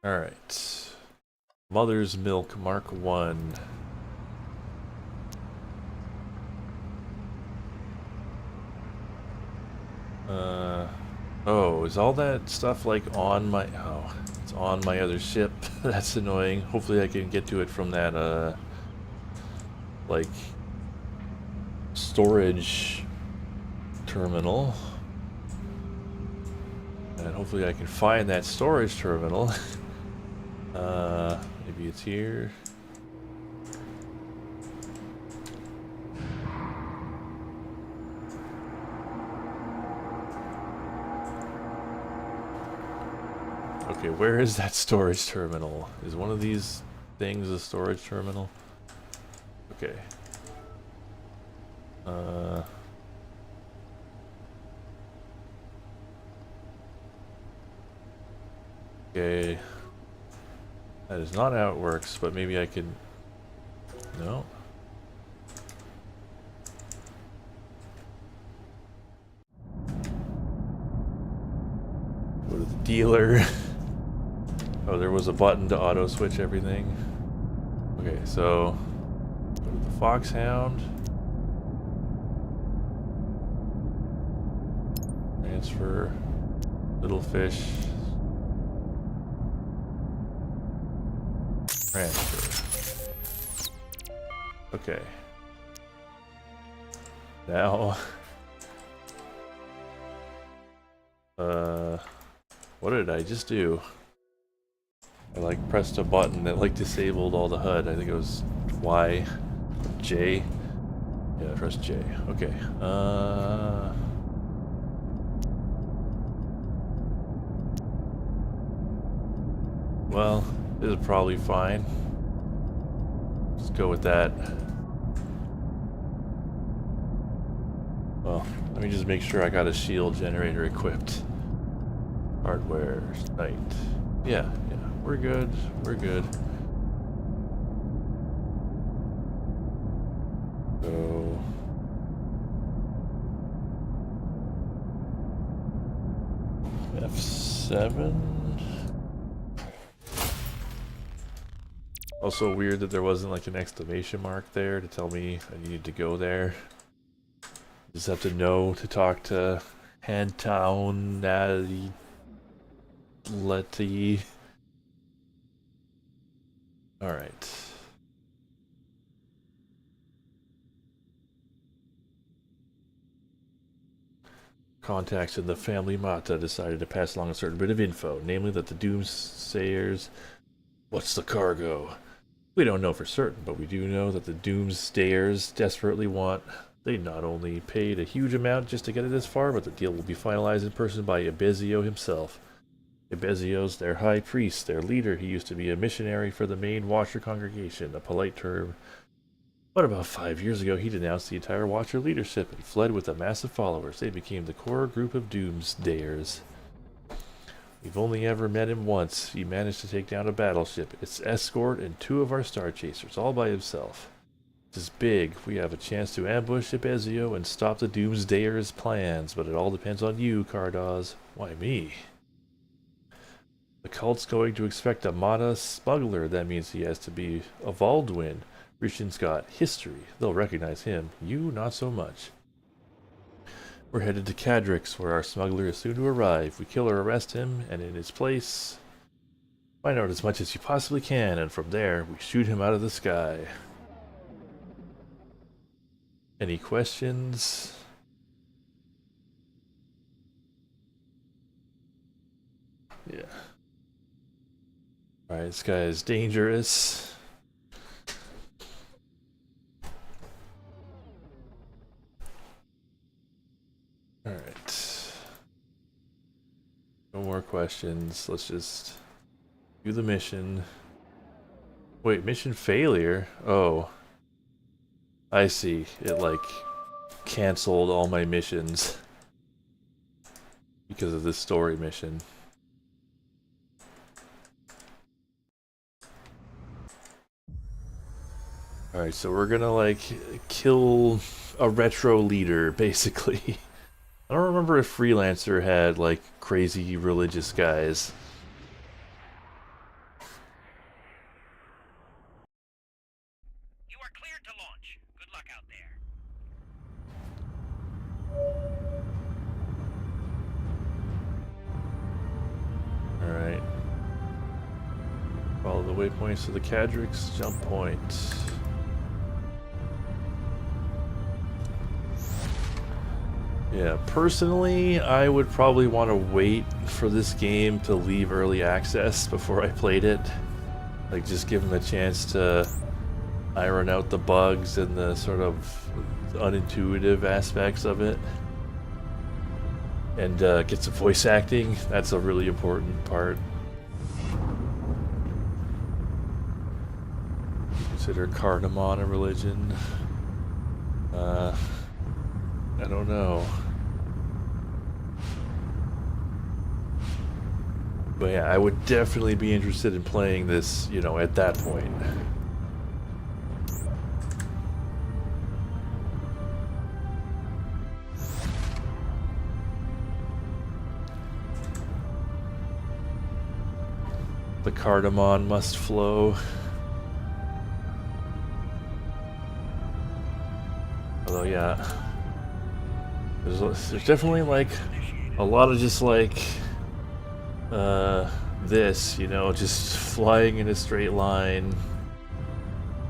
Alright. Mother's Milk Mark 1. Oh, is all that stuff like on my... Oh, it's on my other ship. That's annoying. Hopefully I can get to it from that, like, storage terminal. And hopefully I can find that storage terminal. Maybe it's here. Okay, where is that storage terminal? Is one of these things a storage terminal? Okay. Okay. That is not how it works, but maybe I can... No? Go to the dealer. Oh, there was a button to auto switch everything. Okay, so go to the Foxhound. Transfer. Little fish. Transfer. Okay. Now. What did I just do? I like pressed a button that like disabled all the HUD. I think it was Y, J. Yeah, press J. Okay. Well, this is probably fine. Let's go with that. Well, let me just make sure I got a shield generator equipped. Hardware, site. Yeah, we're good. We're good. So F7. Also weird that there wasn't like an exclamation mark there to tell me I needed to go there. Just have to know to talk to Hantown Letty. Alright. Contacts in the family Mata decided to pass along a certain bit of info, namely that the Doomsayers... What's the cargo? We don't know for certain, but we do know that the Doomsayers desperately want... They not only paid a huge amount just to get it this far, but the deal will be finalized in person by Ebezio himself. Ebezio's their high priest, their leader. He used to be a missionary for the main Watcher congregation, a polite term. But about 5 years ago, he denounced the entire Watcher leadership and fled with a massive followers. They became the core group of Doomsdayers. We've only ever met him once. He managed to take down a battleship, its escort, and 2 of our Star Chasers, all by himself. This is big. We have a chance to ambush Ebezio and stop the Doomsdayers' plans, but it all depends on you, Cardoz. Why me? The cult's going to expect a Mata smuggler. That means he has to be a Valdwin. Rishin's got history. They'll recognize him. You, not so much. We're headed to Cadrix, where our smuggler is soon to arrive. We kill or arrest him, and in his place, find out as much as you possibly can, and from there, we shoot him out of the sky. Any questions? Yeah. Alright, this guy is dangerous. Alright. No more questions. Let's just do the mission. Wait, mission failure? Oh. I see. It like canceled all my missions because of this story mission. Alright, so we're gonna like kill a retro leader, basically. I don't remember if Freelancer had like crazy religious guys. You are cleared to launch. Good luck out there. Alright. Follow the waypoints to the Cadrix jump point. Yeah, personally, I would probably want to wait for this game to leave early access before I played it. Like, just give them a chance to iron out the bugs and the sort of unintuitive aspects of it. And get some voice acting. That's a really important part. Consider cardamom a religion? I don't know. But yeah, I would definitely be interested in playing this, you know, at that point. The cardamom must flow. Although, yeah, there's definitely like a lot of just like this, you know, just flying in a straight line,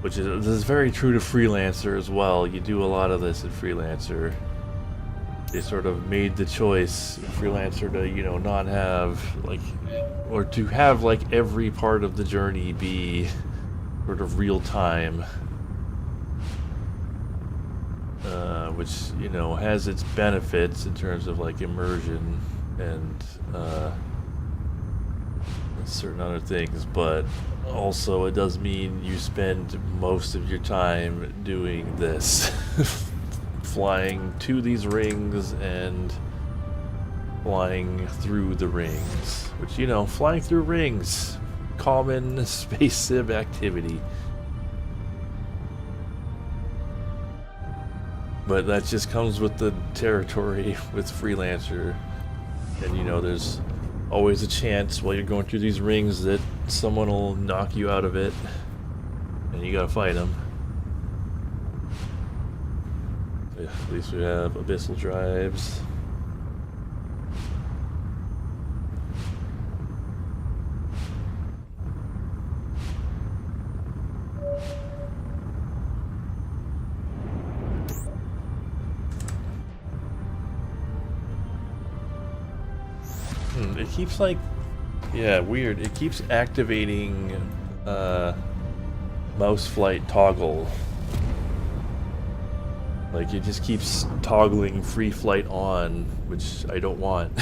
which is this is very true to Freelancer as well. You do a lot of this in Freelancer. They sort of made the choice in Freelancer to, you know, not have like, or to have like every part of the journey be sort of real time. Which, you know, has its benefits in terms of like immersion and certain other things, but also it does mean you spend most of your time doing this. Flying to these rings and flying through the rings, which, you know, flying through rings, common space sim activity. But that just comes with the territory with Freelancer. And, you know, there's always a chance while you're going through these rings that someone will knock you out of it. And you gotta fight them. At least we have abyssal drives. It keeps like, yeah, weird. It keeps activating mouse flight toggle. Like, it just keeps toggling free flight on, which I don't want.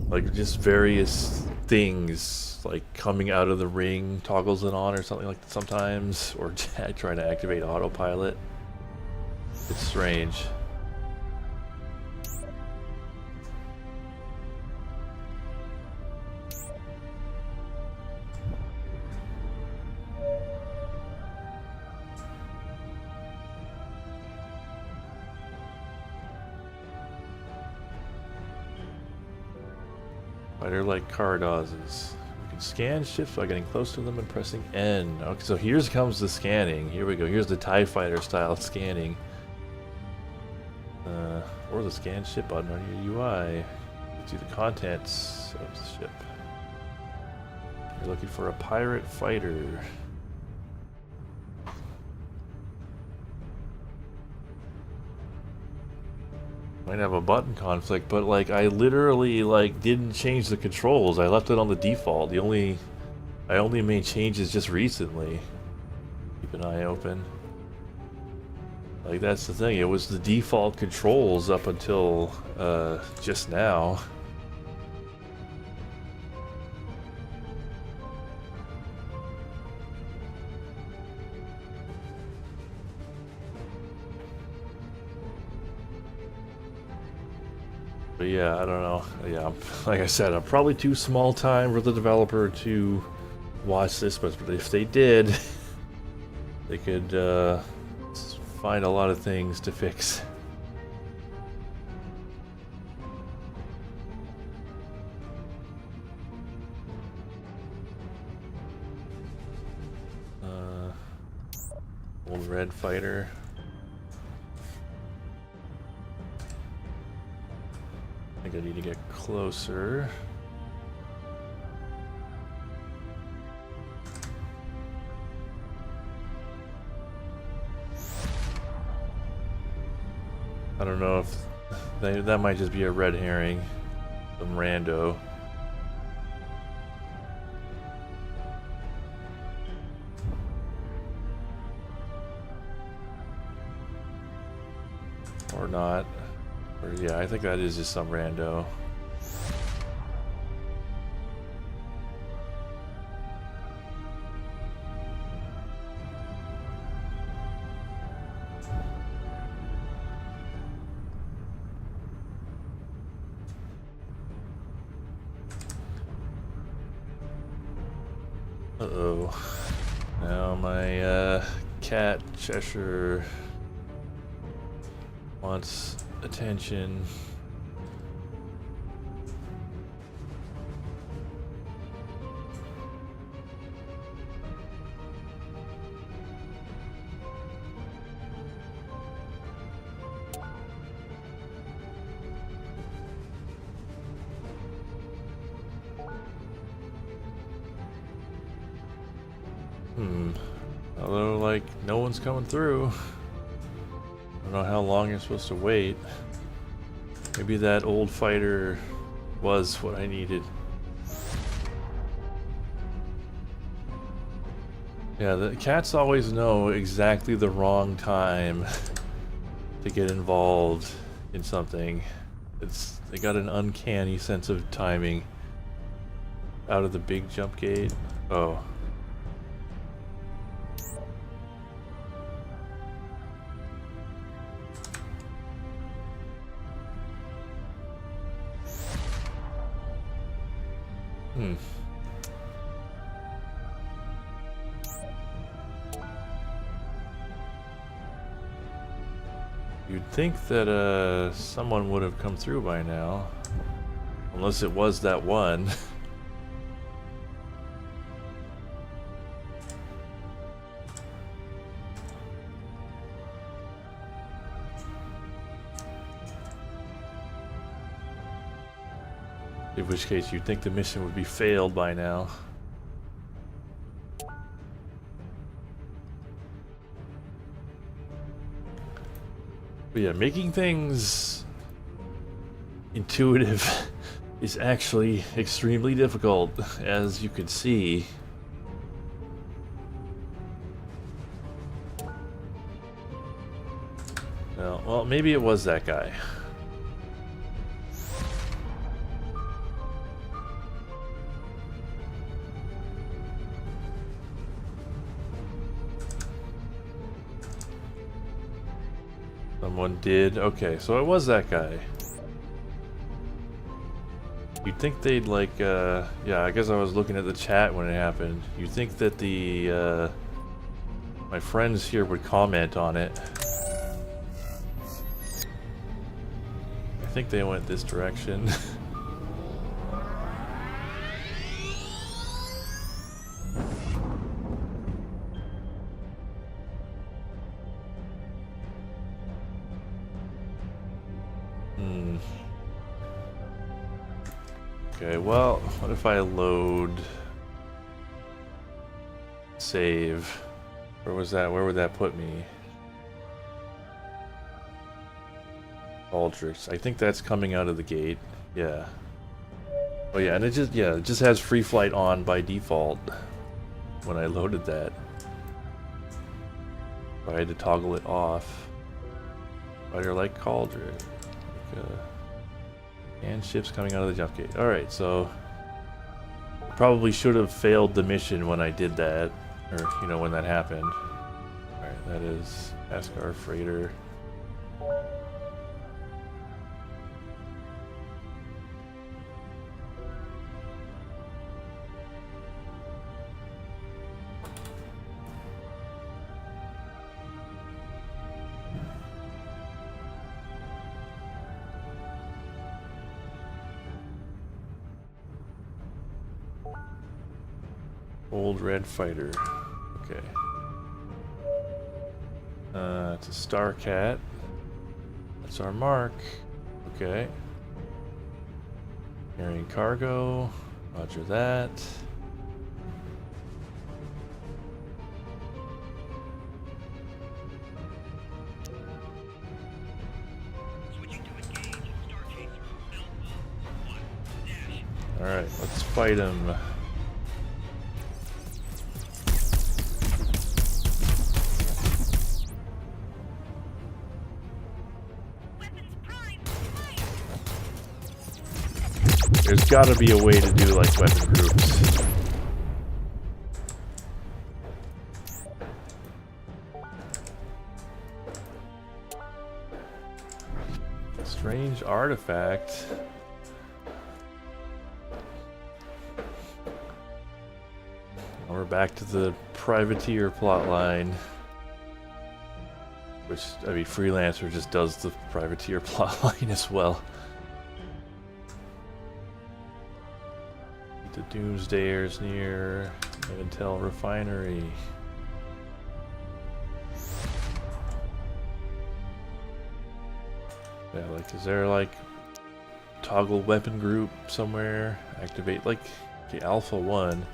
Like, just various things, like coming out of the ring toggles it on or something like that sometimes, or trying to activate autopilot. It's strange. Fighter like car dodges. You can scan ships by getting close to them and pressing N. Okay, so here comes the scanning. Here we go. Here's the TIE Fighter style scanning. Or the scan ship button on your UI. See the contents of the ship. You're looking for a pirate fighter. Might have a button conflict, but like I literally like didn't change the controls. I left it on the default. I only made changes just recently. Keep an eye open. Like, that's the thing. It was the default controls up until just now. But yeah, I don't know. Yeah, like I said, I'm probably too small time for the developer to watch this, but if they did, they could find a lot of things to fix. Old red fighter. I think I need to get closer. I don't know if that might just be a red herring, some rando. Or not. Or yeah, I think that is just some rando. Uh-oh. Now my cat Cheshire wants attention. Although, like, no one's coming through. I don't know how long you're supposed to wait. Maybe that old fighter was what I needed. Yeah, the cats always know exactly the wrong time to get involved in something. They got an uncanny sense of timing. Out of the big jump gate. Oh. You'd think that someone would have come through by now. Unless it was that one. In which case you'd think the mission would be failed by now. But yeah, making things intuitive is actually extremely difficult, as you can see. Well, maybe it was that guy. Someone did. Okay, so it was that guy. You'd think they'd like, yeah, I guess I was looking at the chat when it happened. You'd think that the, my friends here would comment on it. I think they went this direction. Okay, well, what if I load save? Where was that? Where would that put me? Aldrich. I think that's coming out of the gate. Yeah. Oh yeah, and it just has free flight on by default when I loaded that. So I had to toggle it off. Fighter like Cauldron. Like, and ships coming out of the jump gate. Alright, so probably should have failed the mission when I did that. Or, you know, when that happened. Alright, that is Ascar Freighter. Old red fighter. Okay. It's a Star Cat. That's our mark. Okay. Carrying cargo. Roger that. Switching to engage. Star Chaser Alpha 1 dash. Alright, let's fight him. There's gotta be a way to do like weapon groups. Strange artifact. Or back to the privateer plotline. Which, I mean, Freelancer just does the privateer plotline as well. The Doomsdayers near Intel Refinery. Yeah, like, is there like toggle weapon group somewhere? Activate, like, okay, Alpha 1.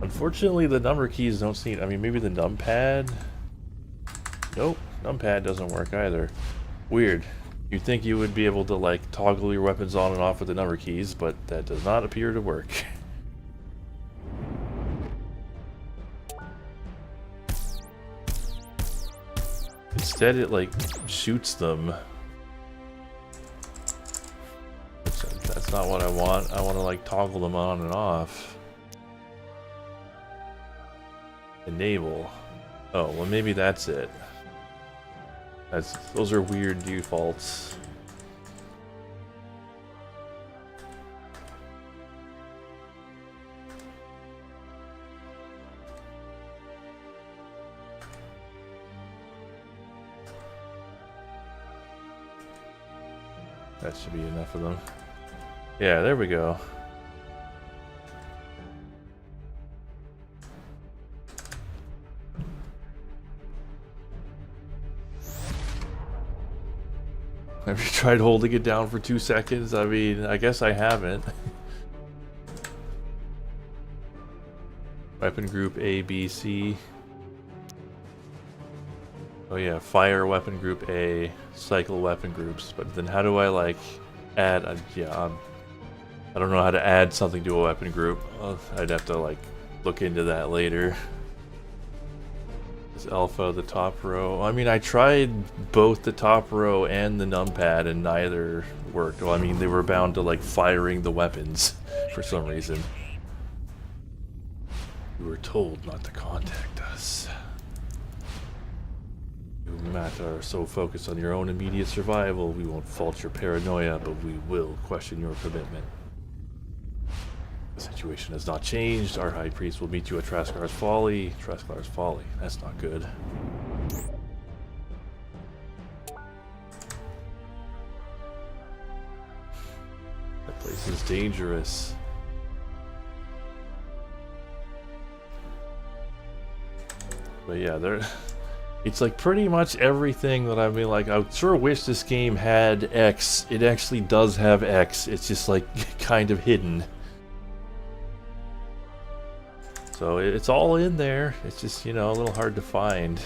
Unfortunately, the number keys don't seem. I mean, maybe the numpad? Nope, numpad doesn't work either. Weird. You'd think you would be able to, like, toggle your weapons on and off with the number keys, but that does not appear to work. Instead, it, like, shoots them. That's not what I want. I want to, like, toggle them on and off. Enable. Oh, well, maybe that's it. Those are weird defaults. That should be enough of them. Yeah, there we go. Have you tried holding it down for 2 seconds? I mean, I guess I haven't. Weapon group A, B, C. Oh yeah, fire weapon group A, cycle weapon groups. But then how do I, like, add? I don't know how to add something to a weapon group. I'd have to, like, look into that later. Is Alpha the top row? I mean, I tried both the top row and the numpad and neither worked. Well, I mean, they were bound to, like, firing the weapons for some reason. You were told not to contact us. You, Matt, are so focused on your own immediate survival, we won't fault your paranoia, but we will question your commitment. The situation has not changed. Our High Priest will meet you at Traskar's Folly. Traskar's Folly. That's not good. That place is dangerous. But yeah, it's like pretty much everything that I mean, like, I sure wish this game had X. It actually does have X. It's just, like, kind of hidden. So it's all in there. It's just, you know, a little hard to find.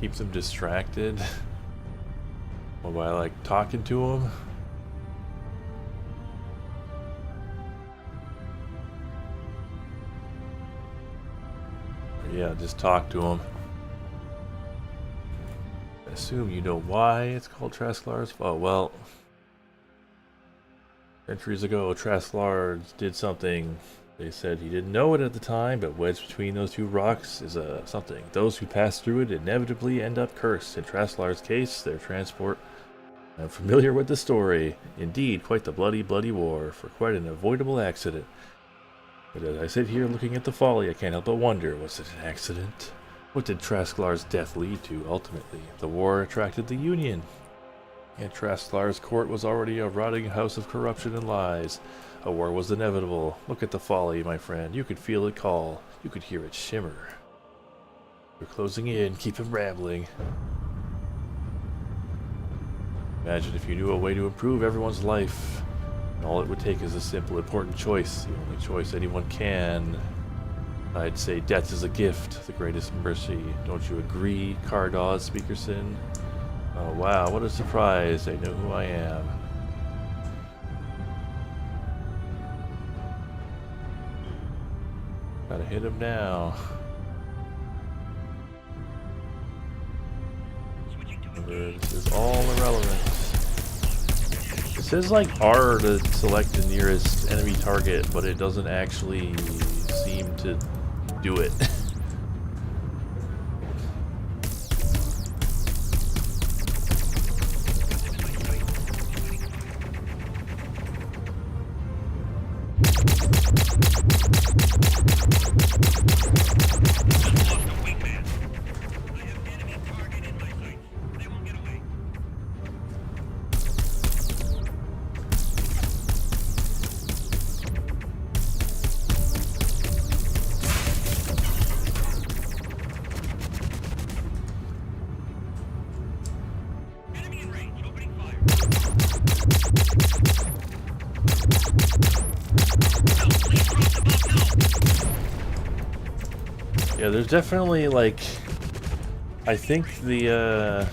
Keeps him distracted while I, like, talking to him. Yeah, just talk to him. I assume you know why it's called Traskar's. Oh, well. Centuries ago, Traslar did something. They said he didn't know it at the time, but wedged between those two rocks is something. Those who pass through it inevitably end up cursed. In Traslar's case, their transport. I'm familiar with the story. Indeed, quite the bloody, bloody war, for quite an avoidable accident. But as I sit here looking at the folly, I can't help but wonder, was it an accident? What did Traslar's death lead to, ultimately? The war attracted the Union. And Traslar's court was already a rotting house of corruption and lies. A war was inevitable. Look at the folly, my friend. You could feel it call. You could hear it shimmer. We're closing in. Keep him rambling. Imagine if you knew a way to improve everyone's life. And all it would take is a simple, important choice, the only choice anyone can. I'd say death is a gift, the greatest mercy. Don't you agree, Cardaw Speakerson? Oh wow, what a surprise. They know who I am. Gotta hit him now. Remember, this is all irrelevant. It says like R to select the nearest enemy target, but it doesn't actually seem to do it. Yeah, there's definitely like, I think the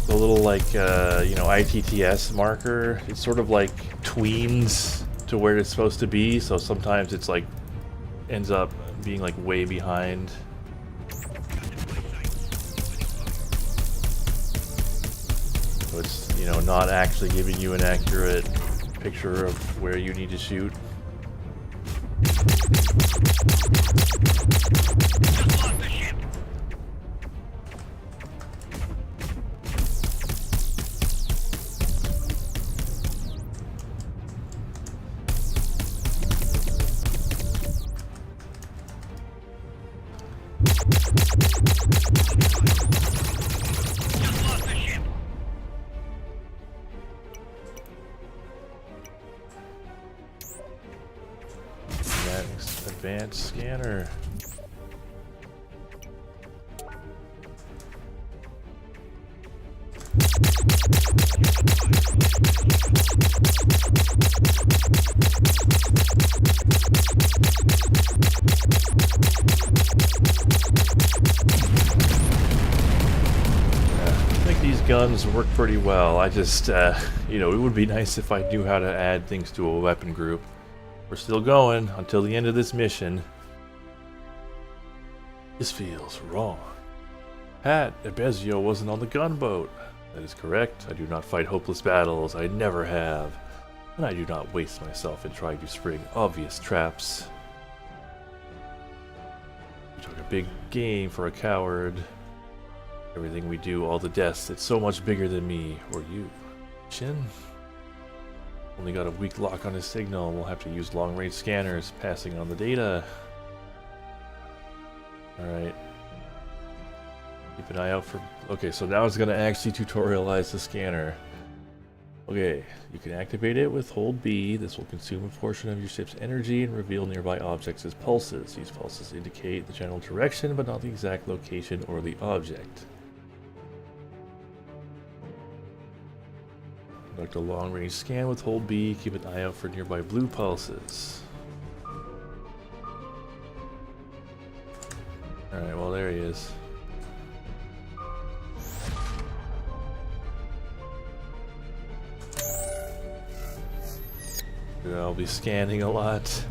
little like you know, ITTS marker, it sort of like tweens to where it's supposed to be, so sometimes it's like ends up being like way behind. So it's, you know, not actually giving you an accurate picture of where you need to shoot. Next, advanced scanner. I think these guns work pretty well. I just, you know, it would be nice if I knew how to add things to a weapon group. We're still going until the end of this mission. This feels wrong. Pat, Ebezio wasn't on the gunboat. That is correct. I do not fight hopeless battles. I never have. And I do not waste myself in trying to spring obvious traps. We took a big game for a coward. Everything we do, all the deaths, it's so much bigger than me or you. Shin? Only got a weak lock on his signal. We'll have to use long-range scanners, passing on the data. Alright. Keep an eye out for... Okay, so now it's going to actually tutorialize the scanner. Okay, you can activate it with hold B. This will consume a portion of your ship's energy and reveal nearby objects as pulses. These pulses indicate the general direction, but not the exact location or the object. Conduct a long-range scan with hold B. Keep an eye out for nearby blue pulses. Alright, well there he is. I'll be scanning a lot.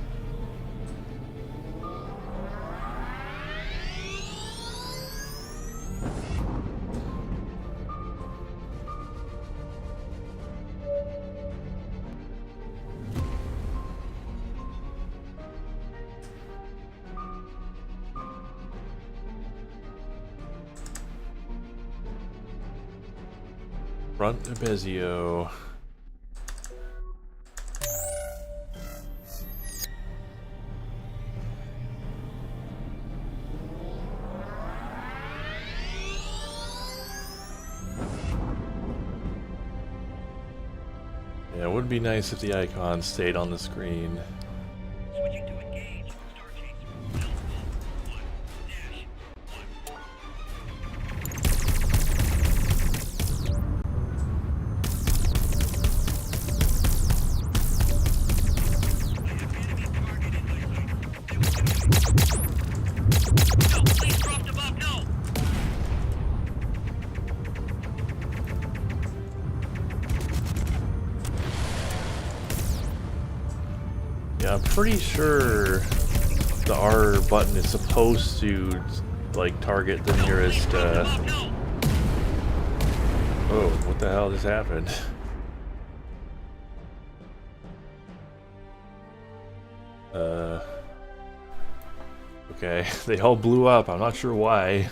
Front Ebezio. Yeah, it would be nice if the icon stayed on the screen. Switching to engage. Star Chaser. Alpha 1-1. Yeah, I'm pretty sure the R button is supposed to, like, target the nearest, Oh, what the hell just happened? Okay, they all blew up. I'm not sure why.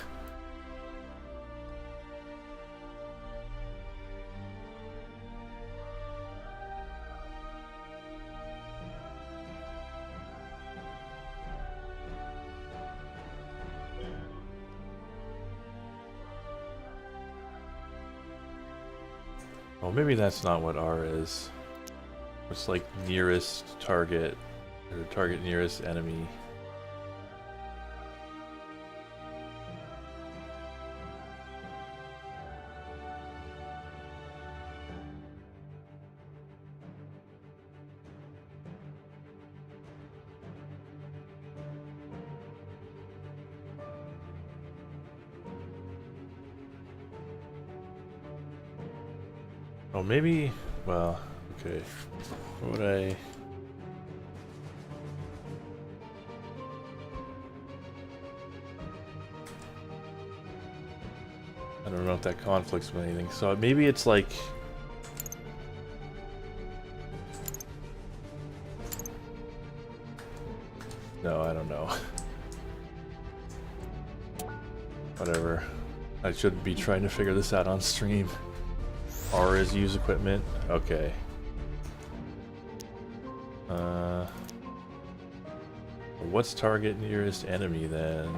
Oh, maybe that's not what R is. It's like nearest target, or target nearest enemy. Oh, maybe, well, okay. What would I... I don't know if that conflicts with anything. So maybe it's like... No, I don't know. Whatever. I shouldn't be trying to figure this out on stream. R is use equipment. Okay. What's target nearest enemy then?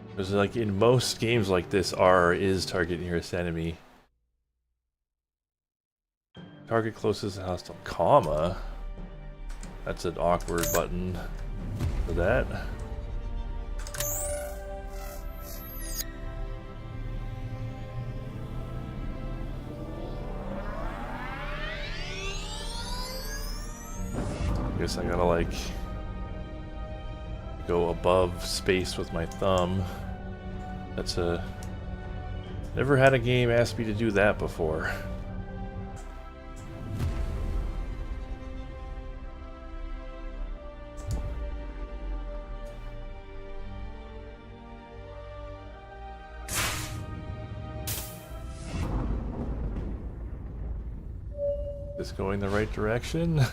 Because like in most games like this, R is target nearest enemy. Target closest to hostile, comma. That's an awkward button for that. Guess I gotta like go above space with my thumb. That's a... Never had a game ask me to do that before. Is this going the right direction?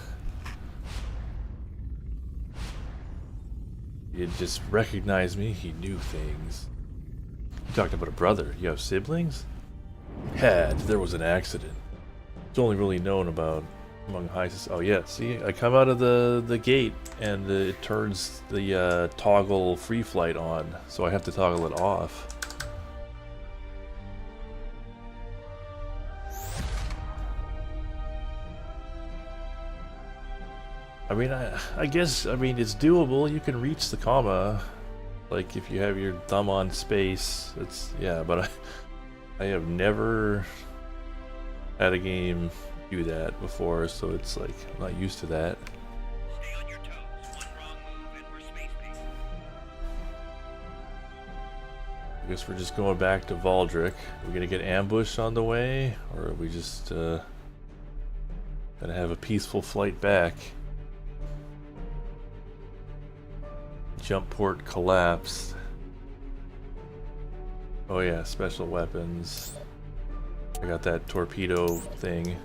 He didn't just recognize me, he knew things. You talked about a brother. You have siblings? Had. There was an accident. It's only really known about among high society. Oh yeah, see? I come out of the gate and it turns the toggle free flight on, so I have to toggle it off. I mean, I guess, I mean, it's doable. You can reach the comma, like if you have your thumb on space. It's, yeah, but I have never had a game do that before, so it's like, I'm not used to that. Stay on your toes. One wrong move and we're space base. I guess we're just going back to Valdric. Are we gonna get ambushed on the way, or are we just gonna have a peaceful flight back? Jump port collapsed. Oh yeah, special weapons. I got that torpedo thing.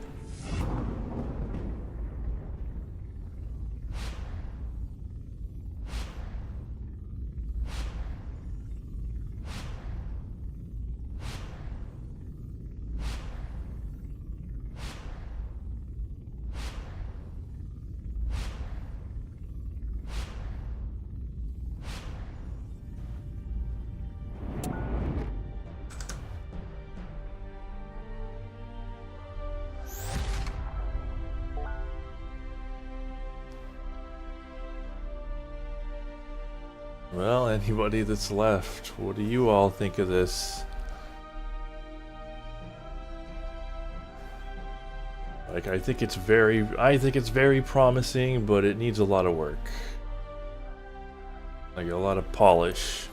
Well, anybody that's left, what do you all think of this? Like, I think it's very promising, but it needs a lot of work. Like a lot of polish.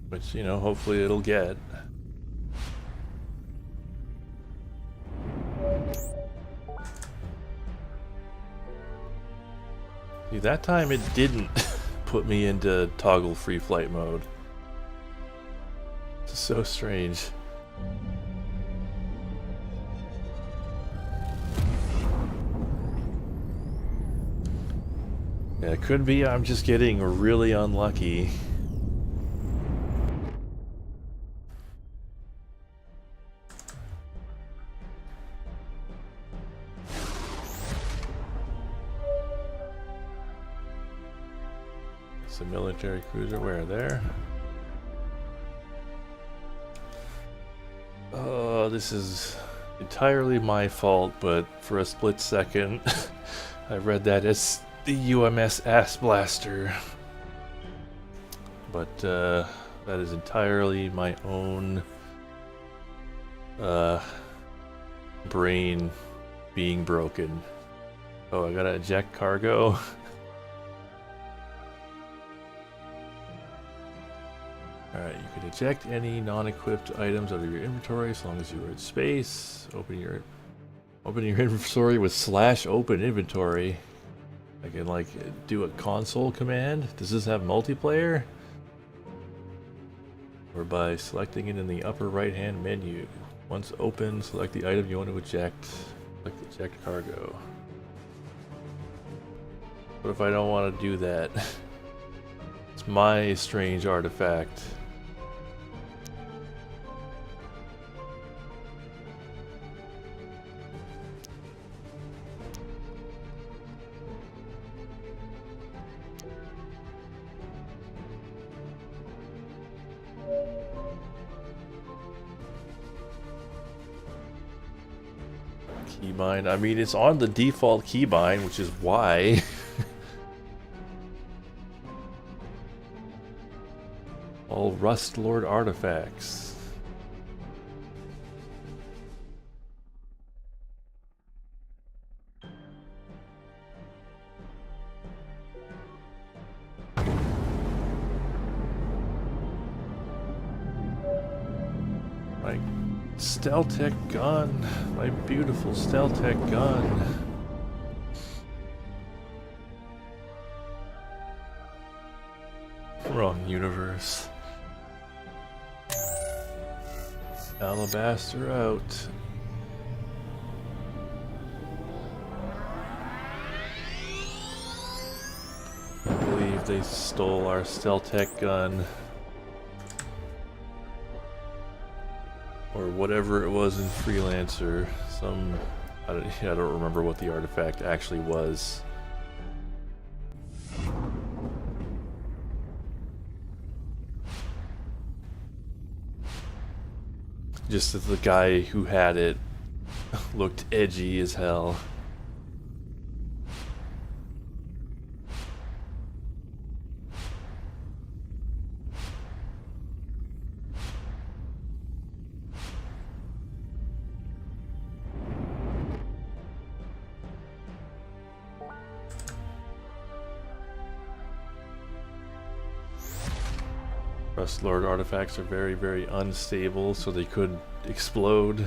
Which, you know, hopefully it'll get. See, that time it didn't put me into toggle free flight mode. It's so strange. Yeah, it could be I'm just getting really unlucky. It's a military cruiser. Where? There? Oh, this is entirely my fault, but for a split second, I read that as the UMS Ass Blaster. But that is entirely my own brain being broken. Oh, I gotta eject cargo. Alright, you can eject any non-equipped items out of your inventory as long as you are in space. Open your inventory with /open inventory. I can like do a console command. Does this have multiplayer? Or by selecting it in the upper right hand menu. Once open, select the item you want to eject. Select eject cargo. What if I don't want to do that? It's my strange artifact. Keybind. I mean, it's on the default keybind, which is why. All Rust Lord artifacts. My Steltech gun. My beautiful Steltech gun. Wrong universe. Alabaster out. I believe they stole our Steltech gun. Or whatever it was in Freelancer. I don't remember what the artifact actually was. Just that the guy who had it looked edgy as hell. Rust Lord artifacts are very, very unstable, so they could explode.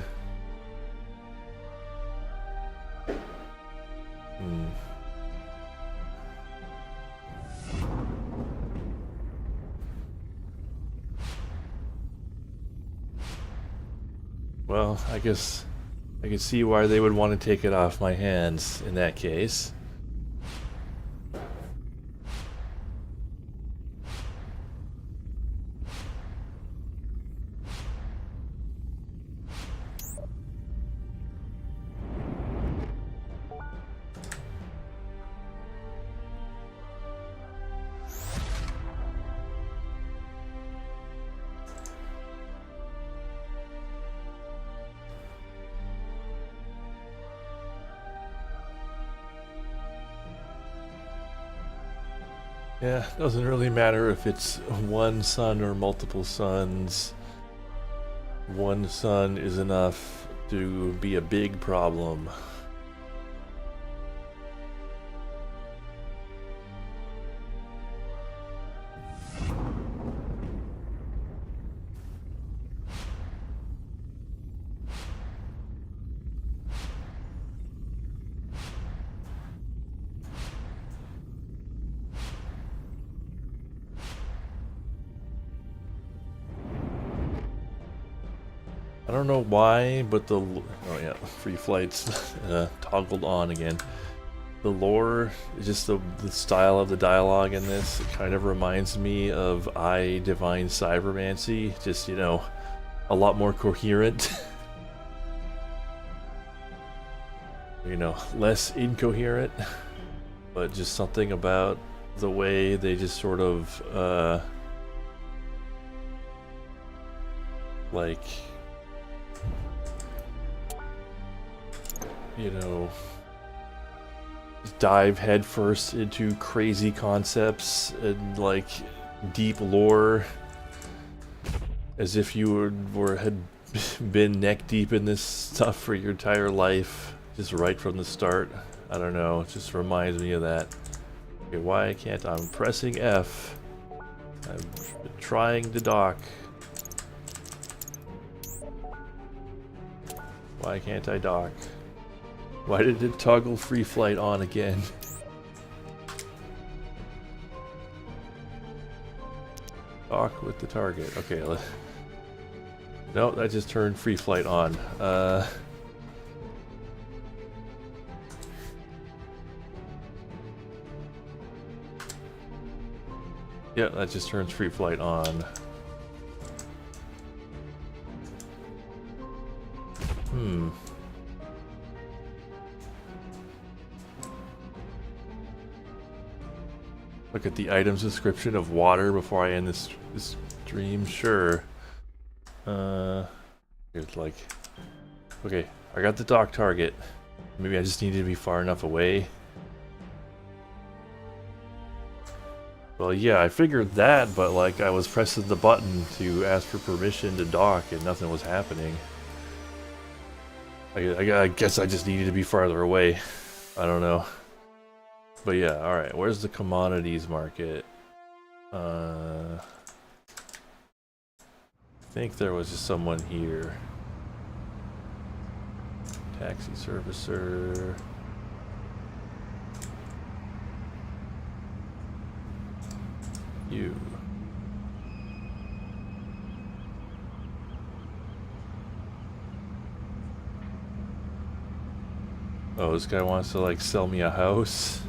Well, I guess I can see why they would want to take it off my hands in that case. Yeah, doesn't really matter if it's one sun or multiple suns. One sun is enough to be a big problem. don't know why, but oh yeah, free flights toggled on again. The lore, just the style of the dialogue in this, it kind of reminds me of I Divine Cybermancy, just, you know, a lot more coherent. You know, less incoherent, but just something about the way they just sort of, like, you know, dive headfirst into crazy concepts and like deep lore, as if you had been neck deep in this stuff for your entire life, just right from the start. I don't know, it just reminds me of that. Okay, why can't I'm pressing F? I'm trying to dock. Why can't I dock? Why did it toggle free flight on again? Dock with the target. Okay, no, that just turned free flight on. Yeah, that just turns free flight on. Look at the items description of water before I end this stream. Sure. It's like, okay, I got the dock target. Maybe I just needed to be far enough away. Well, yeah, I figured that, but like I was pressing the button to ask for permission to dock and nothing was happening. I guess I just needed to be farther away. I don't know. But yeah, alright, where's the commodities market? I think there was just someone here. Taxi servicer. You. Oh, this guy wants to like sell me a house.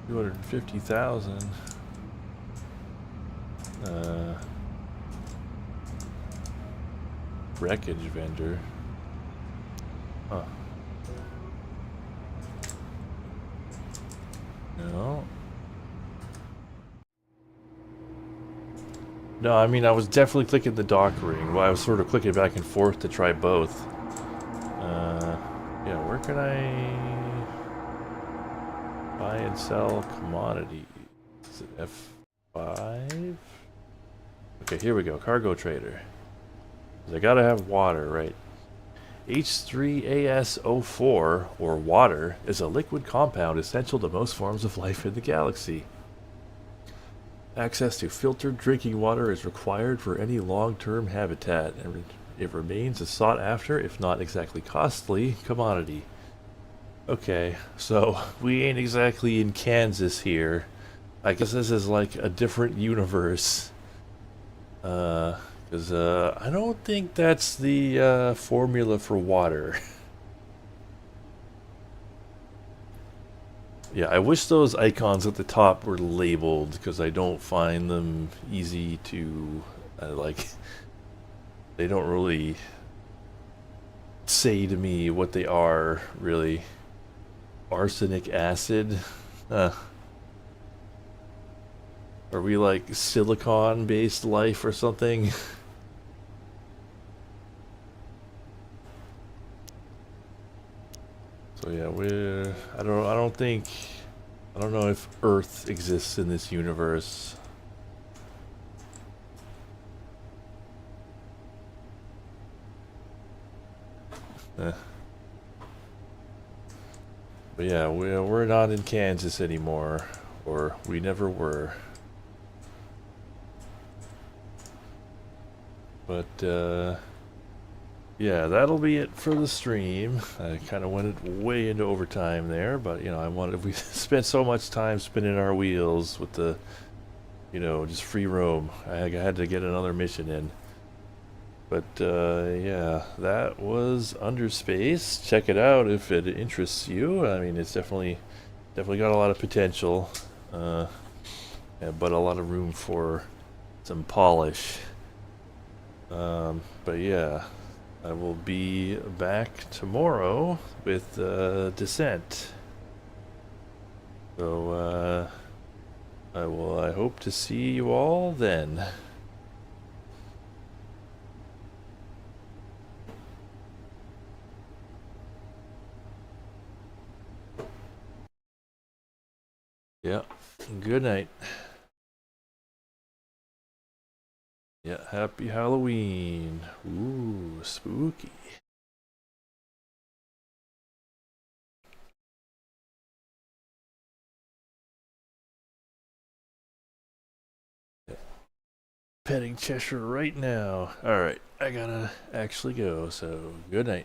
$250,000. Wreckage vendor. Huh. No. No, I mean, I was definitely clicking the dock ring. Well, I was sort of clicking back and forth to try both. Yeah, where can I buy and sell commodities? Is it F5? Okay, here we go. Cargo trader. I gotta have water, right? H3ASO4, or water, is a liquid compound essential to most forms of life in the galaxy. Access to filtered drinking water is required for any long-term habitat, and it remains a sought-after, if not exactly costly, commodity. Okay, so we ain't exactly in Kansas here. I guess this is like a different universe. Because I don't think that's the formula for water. Yeah, I wish those icons at the top were labeled, because I don't find them easy to, like, they don't really say to me what they are, really. Arsenic acid? Are we like silicon-based life or something? So yeah, I don't know if Earth exists in this universe. But yeah, we're not in Kansas anymore, or we never were. But yeah, that'll be it for the stream. I kind of went way into overtime there, but you know, we spent so much time spinning our wheels with the you know, just free roam. I had to get another mission in. But yeah, that was Underspace. Check it out if it interests you. I mean, it's definitely got a lot of potential, yeah, but a lot of room for some polish. But yeah, I will be back tomorrow with Descent. So I hope to see you all then. Yeah. Good night. Yeah, happy Halloween. Ooh, spooky. Petting Cheshire right now. Alright, I gotta actually go, so good night.